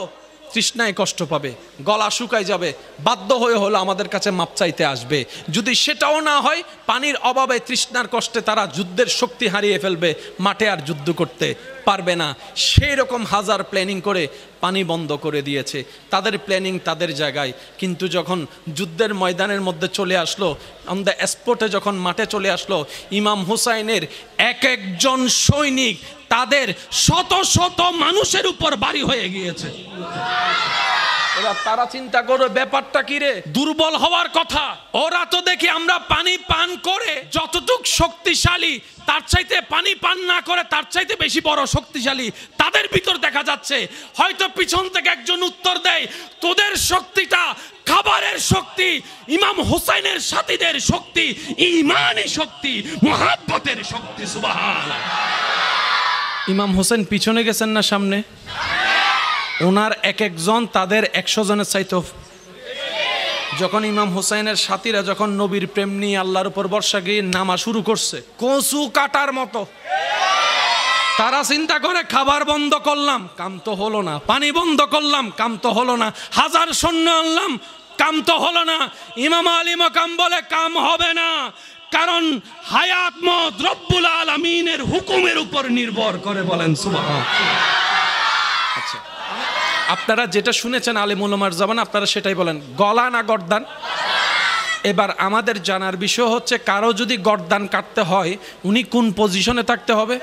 Speaker 1: তৃষ্ণায় কষ্ট পাবে, গলা শুকায় যাবে, বাধ্য হয়ে হলো আমাদের কাছে মাপ চাইতে আসবে। যদি সেটাও না হয়, পানির অভাবে তৃষ্ণার কষ্টে তারা যুদ্ধের শক্তি হারিয়ে ফেলবে, মাঠে আর যুদ্ধ করতে পারবে না। সেই রকম হাজার প্ল্যানিং করে পানি বন্ধ করে দিয়েছে। তাদের প্ল্যানিং তাদের জায়গায়, কিন্তু যখন যুদ্ধের ময়দানের মধ্যে চলে আসলো, অন দ্য স্পটে যখন মাঠে চলে আসলো, ইমাম হুসাইনের এক একজন সৈনিক তাদের শত শত মানুষের উপর বাড়ি হয়ে গিয়েছে। এবার তারা চিন্তা করবে ব্যাপারটা কি রে, দুর্বল হওয়ার কথা। ওরা তো দেখি আমরা পানি পান করে যতটুক শক্তিশালী, তার চাইতে পানি পান না করে তার চাইতে বেশি বড় শক্তিশালী তাদের ভিতর দেখা যাচ্ছে। হয়তো পিছন থেকে একজন উত্তর দেয়, তোদের শক্তিটা খাবারের শক্তি, ইমাম হুসাইনের সাথীদের শক্তি ঈমানি শক্তি, মুহাব্বতের শক্তি। সুবহানাল্লাহ। ইমাম হোসেন পিছনে গেছেন না সামনে? ওনার এক একজন তাদের 100 জনের চাইতো। যখন ইমাম হুসাইনের সাথীরা যখন নবীর প্রেম নিয়ে আল্লাহর উপর ভরসা গিয়ে নামা শুরু করছে কচু কাটার মতো, তারা চিন্তা করে খাবার বন্ধ করলাম, কাম তো হলো না, পানি বন্ধ করলাম, কাম তো হলো না, হাজার সৈন্য আনলাম, কাম তো হলো না। ইমাম আলী মাকাম বলে কাম হবে না, কারণ হায়াত মত রব্বুল আলামিনের হুকুমের উপর নির্ভর করে। বলেন সুবহানাল্লাহ। আচ্ছা, আপনারা যেটা শুনেছেন আলেম উলামার জবান, আপনারা সেটাই বলেন, গলা না গর্দান? এবার আমাদের জানার বিষয় হচ্ছে, কারো যদি গর্দান কাটতে হয় উনি কোন পজিশনে থাকতে হবে?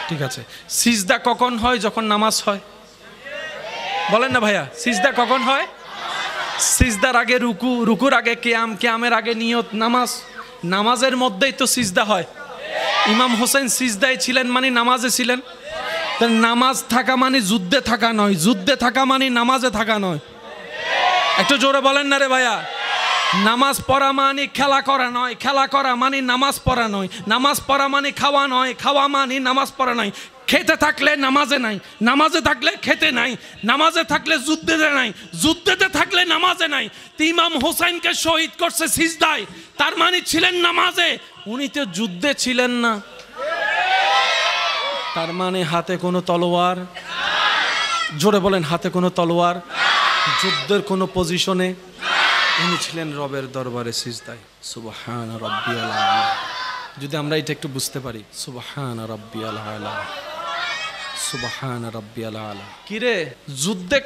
Speaker 1: ঠিক আছে। সিজদা কখন হয়? যখন নামাজ হয়। বলেন না ভাইয়া, সিজদা কখন হয়? সিজদার আগে রুকু, রুকুর আগে কিয়াম, কিয়ামের আগে নিয়ত, নামাজ। নামাজের মধ্যেই তো সিজদা হয়। ইমাম হোসেন সিজদায় ছিলেন মানে নামাজে ছিলেন। নামাজ থাকা মানে যুদ্ধে থাকা নয়, যুদ্ধে থাকা মানে নামাজে থাকা নয়। একটু জোরে বলেন না রে ভাইয়া। নামাজ পড়া মানে খেলা করা নয়, খেলা করা মানে নামাজ পড়া নয়, নামাজ পড়া মানে খাওয়া নয়, খাওয়া মানে নামাজ পড়া নয়। খেতে থাকলে নামাজে নাই, নামাজে থাকলে খেতে নাই, নামাজে থাকলে যুদ্ধেতে নাই, যুদ্ধেতে থাকলে নামাজে নাই। তো ইমাম হোসেনকে শহীদ করছে সিজদায়, তার মানে ছিলেন নামাজে, উনি তো যুদ্ধে ছিলেন না। তার মানে হাতে কোনো তলোয়ার, জোরে বলেন হাতে কোনো তলোয়ার, যুদ্ধের কোনো পজিশনে উনি ছিলেন রবের দরবারে সিজদায়। সুবহান রাব্বিয়াল আলা। যদি আমরা এটা একটু বুঝতে পারি, সুবহান রাব্বিয়াল আলা, সুবহান রাব্বিয়াল আলা। কিরে যুদ্ধে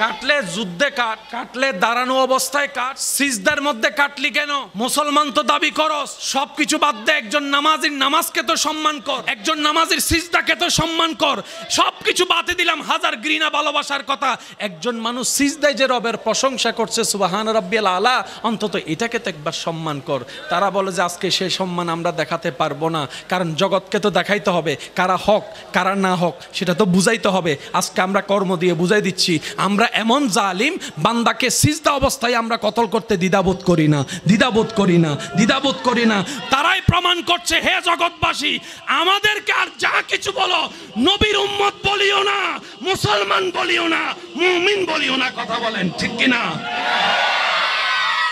Speaker 1: কাটলে যুদ্ধে কাটলে দাঁড়ানো অবস্থায় কাট, সিজদার মধ্যে কাটলি কেন? মুসলমান তো দাবি করস, সবকিছু বাদ দে, একজন নামাজির নামাজকে তো সম্মান কর, একজন নামাজির সিজদাকে তো সম্মান কর। সবকিছু বাদে দিলাম, হাজার ঘৃণা ভালোবাসার কথা, একজন মানুষ সিজদায় যে রবের প্রশংসা করছে সুবহান রাব্বিয়াল আলা, অন্তত এটাকে তো একবার সম্মান কর। তারা বলে যে আজকে সেই সম্মান আমরা দেখাতে পারবো না, কারণ জগৎকে তো দেখাইতে হবে কারা হক কারা না হক, সেটা তো বুঝাইতে হবে। আজকে আমরা কর্ম দিয়ে বুঝাই দিচ্ছি, আমরা এমন জালিম বান্দাকে সিজদা অবস্থায় আমরা কতল করতে দ্বিধাবোধ করি না, দ্বিধাবোধ করি না, দ্বিধাবোধ করি না। তারাই প্রমাণ করছে, হে জগৎবাসী, আমাদেরকে আর যা কিছু বলো, নবীর উম্মত বলিও না, মুসলমান বলিও না, মুমিন বলিও না। কথা বলেন ঠিক কিনা?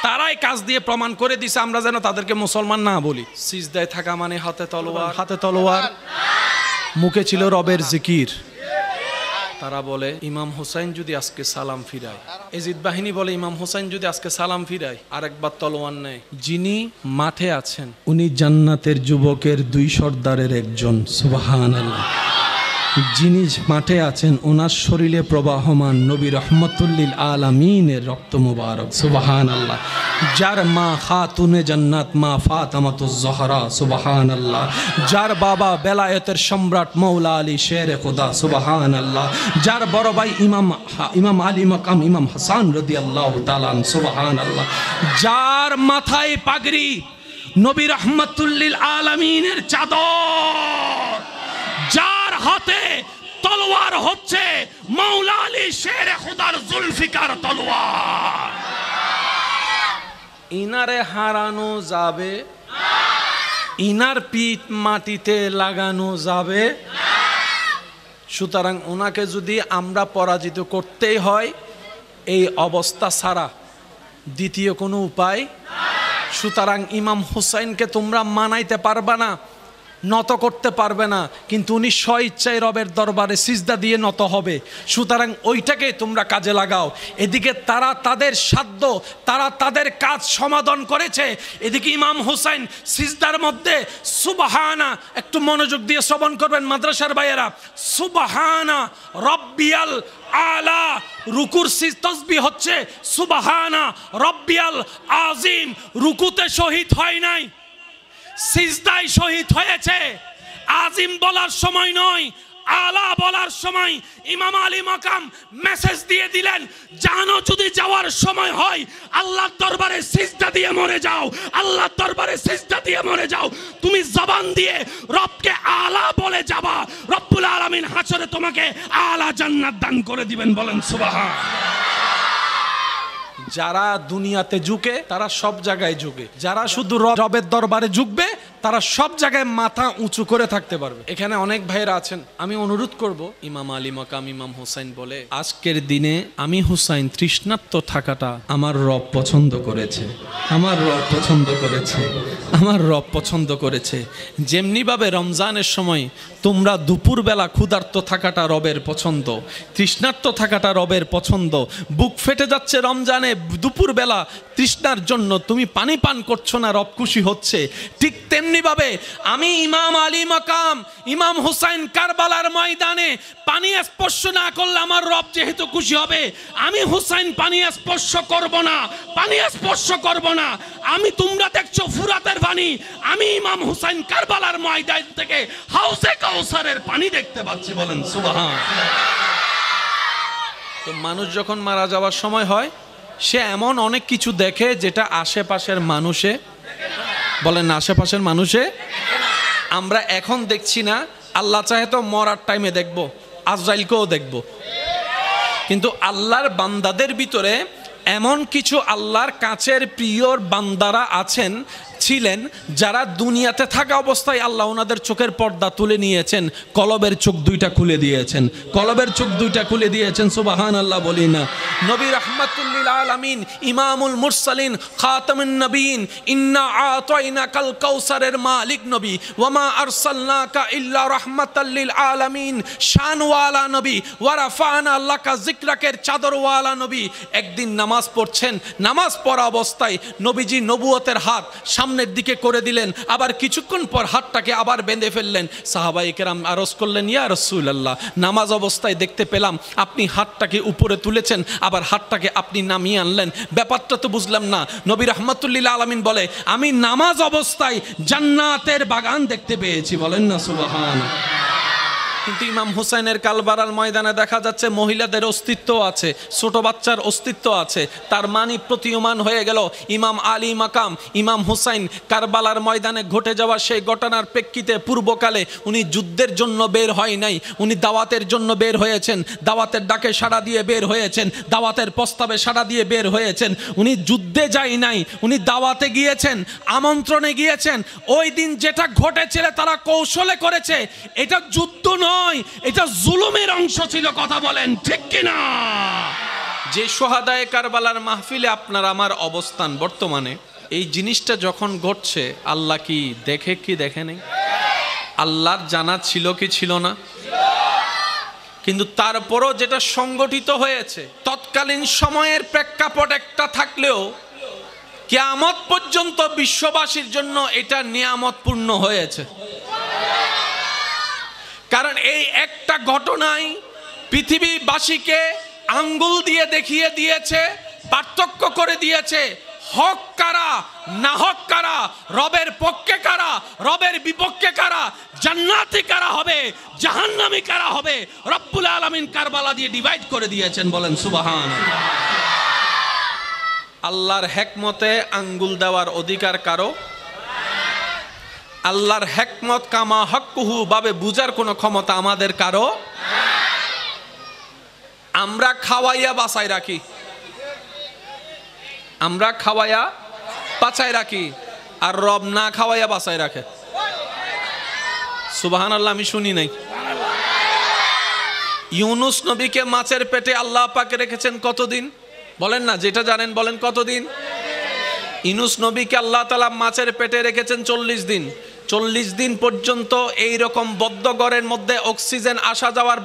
Speaker 1: তারাই কাজ দিয়ে প্রমাণ করে দিছে আমরা যেন তাদেরকে মুসলমান না বলি। সিজদায় থাকা মানে হাতে তলোয়ার, হাতে তলোয়ার, মুখে ছিল রবের জিকির। তারা বলে ইমাম হোসেন যদি আজকে সালাম ফিরায়, এজিদ বাহিনী বলে ইমাম হোসেন যদি আজকে সালাম ফিরায়, আরেকবার তলোয়ার নেয়। যিনি মাঠে আছেন উনি জান্নাতের যুবকের 2 সর্দারের একজন, সুবহানাল্লাহ। যিনি মাঠে আছেন ওনার শরীরে প্রবাহমান নবী রহমতুল্লিল আলামিনের রক্ত মুবারক, সুবহানাল্লাহ। যার মা খাতুনে জান্নাত মা ফাতেমাতুজ জহরা, সুবহানাল্লাহ। যার বাবা বেলায়েতের সম্রাট মৌলা আলী শেরে খোদা, সুবহানাল্লাহ। যার বড় ভাই ইমাম আলী মাকাম ইমাম হাসান রাদিয়াল্লাহু তাআলা, সুবহানাল্লাহ। যার মাথায় পাগড়ি নবী রহমতুল্লিল আলামিনের চাদর, যার হাতে তলোয়ার হচ্ছে মৌলা আলী শেরে খোদার জুলফিকার তলোয়ার, ইনারে হারানো যাবে, ইনার পিঠ মাটিতে লাগানো যাবে। সুতরাং ওনাকে যদি আমরা পরাজিত করতেই হয়, এই অবস্থা ছাড়া দ্বিতীয় কোনো উপায়। সুতরাং ইমাম হুসাইনকে তোমরা মানাইতে পারবে না, নত করতে পারবে না, কিন্তু উনি স্ব ইচ্ছায় রবের দরবারে সিজদা দিয়ে নত হবে। সুতরাং ওইটাকে তোমরা কাজে লাগাও। এদিকে তারা তাদের সাধ্য, তারা তাদের কাজ সমাধান করেছে, এদিকে ইমাম হুসাইন সিজদার মধ্যে সুবহানা, একটু মনোযোগ দিয়ে শ্রবণ করবেন মাদ্রাসার ভাইয়েরা, সুবহানা রব্বিয়াল আলা, রুকুর তসবিহ হচ্ছে সুবহানা রব্বিয়াল আজিম। রুকুতে শহীদ হয় নাই, সিজদায় শহীদ হয়েছে। আজিম বলার সময় নয়, আলা বলার সময় ইমাম আলী মাকাম মেসেজ দিয়ে দিলেন, জানো যদি যাওয়ার সময় হয় আল্লাহর দরবারে সিজদা দিয়ে মরে যাও, আল্লাহর দরবারে সিজদা দিয়ে মরে যাও। তুমি জবান দিয়ে রবকে আলা বলে যাবা, রব্বুল আলামিন হাসরে তোমাকে আলা জান্নাত দান করে দিবেন। বলেন সুবহান। যারা দুনিয়াতে ঝুঁকে তারা সব জায়গায় ঝুঁকে, যারা শুধু রবের দরবারে ঝুঁকবে তারা সব জায়গায় মাথা উঁচু করে থাকতে পারবে। এখানে অনেক ভাইরা আছেন, আমি অনুরোধ করব, ইমাম আলী মাকাম ইমাম হুসাইন বলে আজকের দিনে আমি হুসাইন তৃষ্ণার্ত থাকাটা আমার রব পছন্দ করেছে, আমার রব পছন্দ করেছে, আমার রব পছন্দ করেছে। যেমনিভাবে রমজানের সময় তোমরা দুপুরবেলা ক্ষুধার্ত থাকাটা রবের পছন্দ, তৃষ্ণার্ত থাকাটা রবের পছন্দ, বুক ফেটে যাচ্ছে রমজানে দুপুরবেলা তৃষ্ণার জন্য তুমি পানি পান করছো না, রব খুশি হচ্ছে। ঠিক তেমনিভাবে আমি ইমাম আলী মাকাম ইমাম হুসাইন কারবালার ময়দানে পানি স্পর্শ না করলে আমার রব যেহেতু খুশি হবে, আমি হুসাইন পানি স্পর্শ করব না, পানি স্পর্শ করব না। আমি, তোমরা দেখছো ফুরাতের পানি, আমি ইমাম হুসাইন কারবালার ময়দান থেকে হাউসে কাউসারের পানি দেখতে পাচ্ছি। বলেন সুবহান। তো মানুষ যখন মারা যাওয়ার সময় হয়, সে এমন অনেক কিছু দেখে যেটা আশেপাশের মানুষে, বলেন আশেপাশের মানুষে আমরা এখন দেখছি না। আল্লাহ চাহে তো মরার টাইমে দেখবো, আজরাইলকেও দেখবো। কিন্তু আল্লাহর বান্দাদের ভিতরে এমন কিছু আল্লাহর কাছের প্রিয় বান্দারা ছিলেন যারা দুনিয়াতে থাকা অবস্থায় আল্লাহ ওনাদের চোখের পর্দা তুলে নিয়েছেন, কলবের চোখ দুইটা খুলে দিয়েছেন, কলবের চোখ দুইটা খুলে দিয়েছেন। সুবহানাল্লাহ বলি না। নবী রাহমাতুল লিল আলামিন, ইমামুল মুরসালিন, খাতামুন নবীন, ইন্না আতাইনাকাল কাউসারের মালিক নবী, ওয়ামা আরসালনাকা ইল্লা রাহমাতাল লিল আলামিন, শানওয়ালা নবী, ওয়া রাফা'না লাকা যিকরাকের চাদরওয়ালা নবী। একদিন নামাজ পড়ছেন, নামাজ পড়া অবস্থায় নবীজি নবুয়তের হাত সামনের দিকে করে দিলেন, আবার কিছুক্ষণ পর হাতটাকে আবার বেঁধে ফেললেন। সাহাবায়ে কেরাম আরজ করলেন, ইয়া রাসূলুল্লাহ, নামাজ অবস্থায় দেখতে পেলাম আপনি হাতটাকে উপরে তুলেছেন, আবার হাতটাকে আপনি নামিয়ে আনলেন, ব্যাপারটা তো বুঝলাম না। নবী রাহমাতুল লিল আলামিন বলে, আমি নামাজ অবস্থায় জান্নাতের বাগান দেখতে পেয়েছি। বলেন না সুবহানাল্লাহ। কিন্তু ইমাম হুসাইনের কারবালার ময়দানে দেখা যাচ্ছে মহিলাদের অস্তিত্ব আছে, ছোট বাচ্চার অস্তিত্ব আছে। তার মানে প্রতীয়মান হয়ে গেল ইমাম আলী মাকাম, ইমাম হুসাইন কারবালার ময়দানে ঘটে যাওয়া সেই ঘটনার প্রেক্ষিতে পূর্বকালে উনি যুদ্ধের জন্য বের হয় নাই, উনি দাওয়াতের জন্য বের হয়েছেন, দাওয়াতের ডাকে সাড়া দিয়ে বের হয়েছেন, দাওয়াতের প্রস্তাবে সাড়া দিয়ে বের হয়েছেন। উনি যুদ্ধে যায় নাই, উনি দাওয়াতে গিয়েছেন, আমন্ত্রণে গিয়েছেন। ওই দিন যেটা ঘটেছিল তারা কৌশলে করেছে, এটা যুদ্ধ নয়, এটা জুলুমের অংশ ছিল। কথা বলেন ঠিক কিনা? যে সোহাদায়ে কারবালার মাহফিলে আপনার আমার অবস্থান বর্তমানে, এই জিনিসটা যখন ঘটছে আল্লাহ কি দেখে কি দেখে নেই? আল্লাহর জানা ছিল কি ছিল না? কিন্তু তারপরও যেটা সংগঠিত হয়েছে তৎকালীন সময়ের প্রেক্ষাপট একটা থাকলেও কিয়ামত পর্যন্ত বিশ্ববাসীর জন্য এটা নিয়ামতপূর্ণ হয়েছে। কারণ এই একটা ঘটনাই পৃথিবীবাসীকে আঙ্গুল দিয়ে দেখিয়ে দিয়েছে, পার্থক্য করে দিয়েছে হক কারা, না হক কারা, রবের পক্ষে কারা, রবের বিপক্ষে কারা, জান্নাতি কারা হবে, জাহান্নামী কারা হবে। রব্বুল আলামিন কারবালা দিয়ে ডিভাইড করে দিয়েছেন। বলেন সুবহানাল্লাহ। আল্লাহর হিকমতে আঙ্গুল দেওয়ার অধিকার কারো, আল্লাহর হিকমত কামা হক্কুহু ভাবে বুঝার কোনো ক্ষমতা আমাদের কারো। আমরা খাওয়াইয়া বাঁচাই রাখি, আমরা খাওয়াইয়া বাঁচাই রাখি, আর রব না খাওয়াইয়া বাঁচাই রাখে। সুবহানাল্লাহ। আমি শুনি নাই। ইউনুস নবীকে মাছের পেটে আল্লাহ পাক রেখেছেন কতদিন? বলেন না, যেটা জানেন বলেন কতদিন? ইউনুস নবীকে আল্লাহ তাআলা মাছের পেটে রেখেছেন 40 দিন। 40 দিন পর্যন্ত এইরকম বদ্ধ ঘরের মধ্যে অক্সিজেন আসা যাওয়ার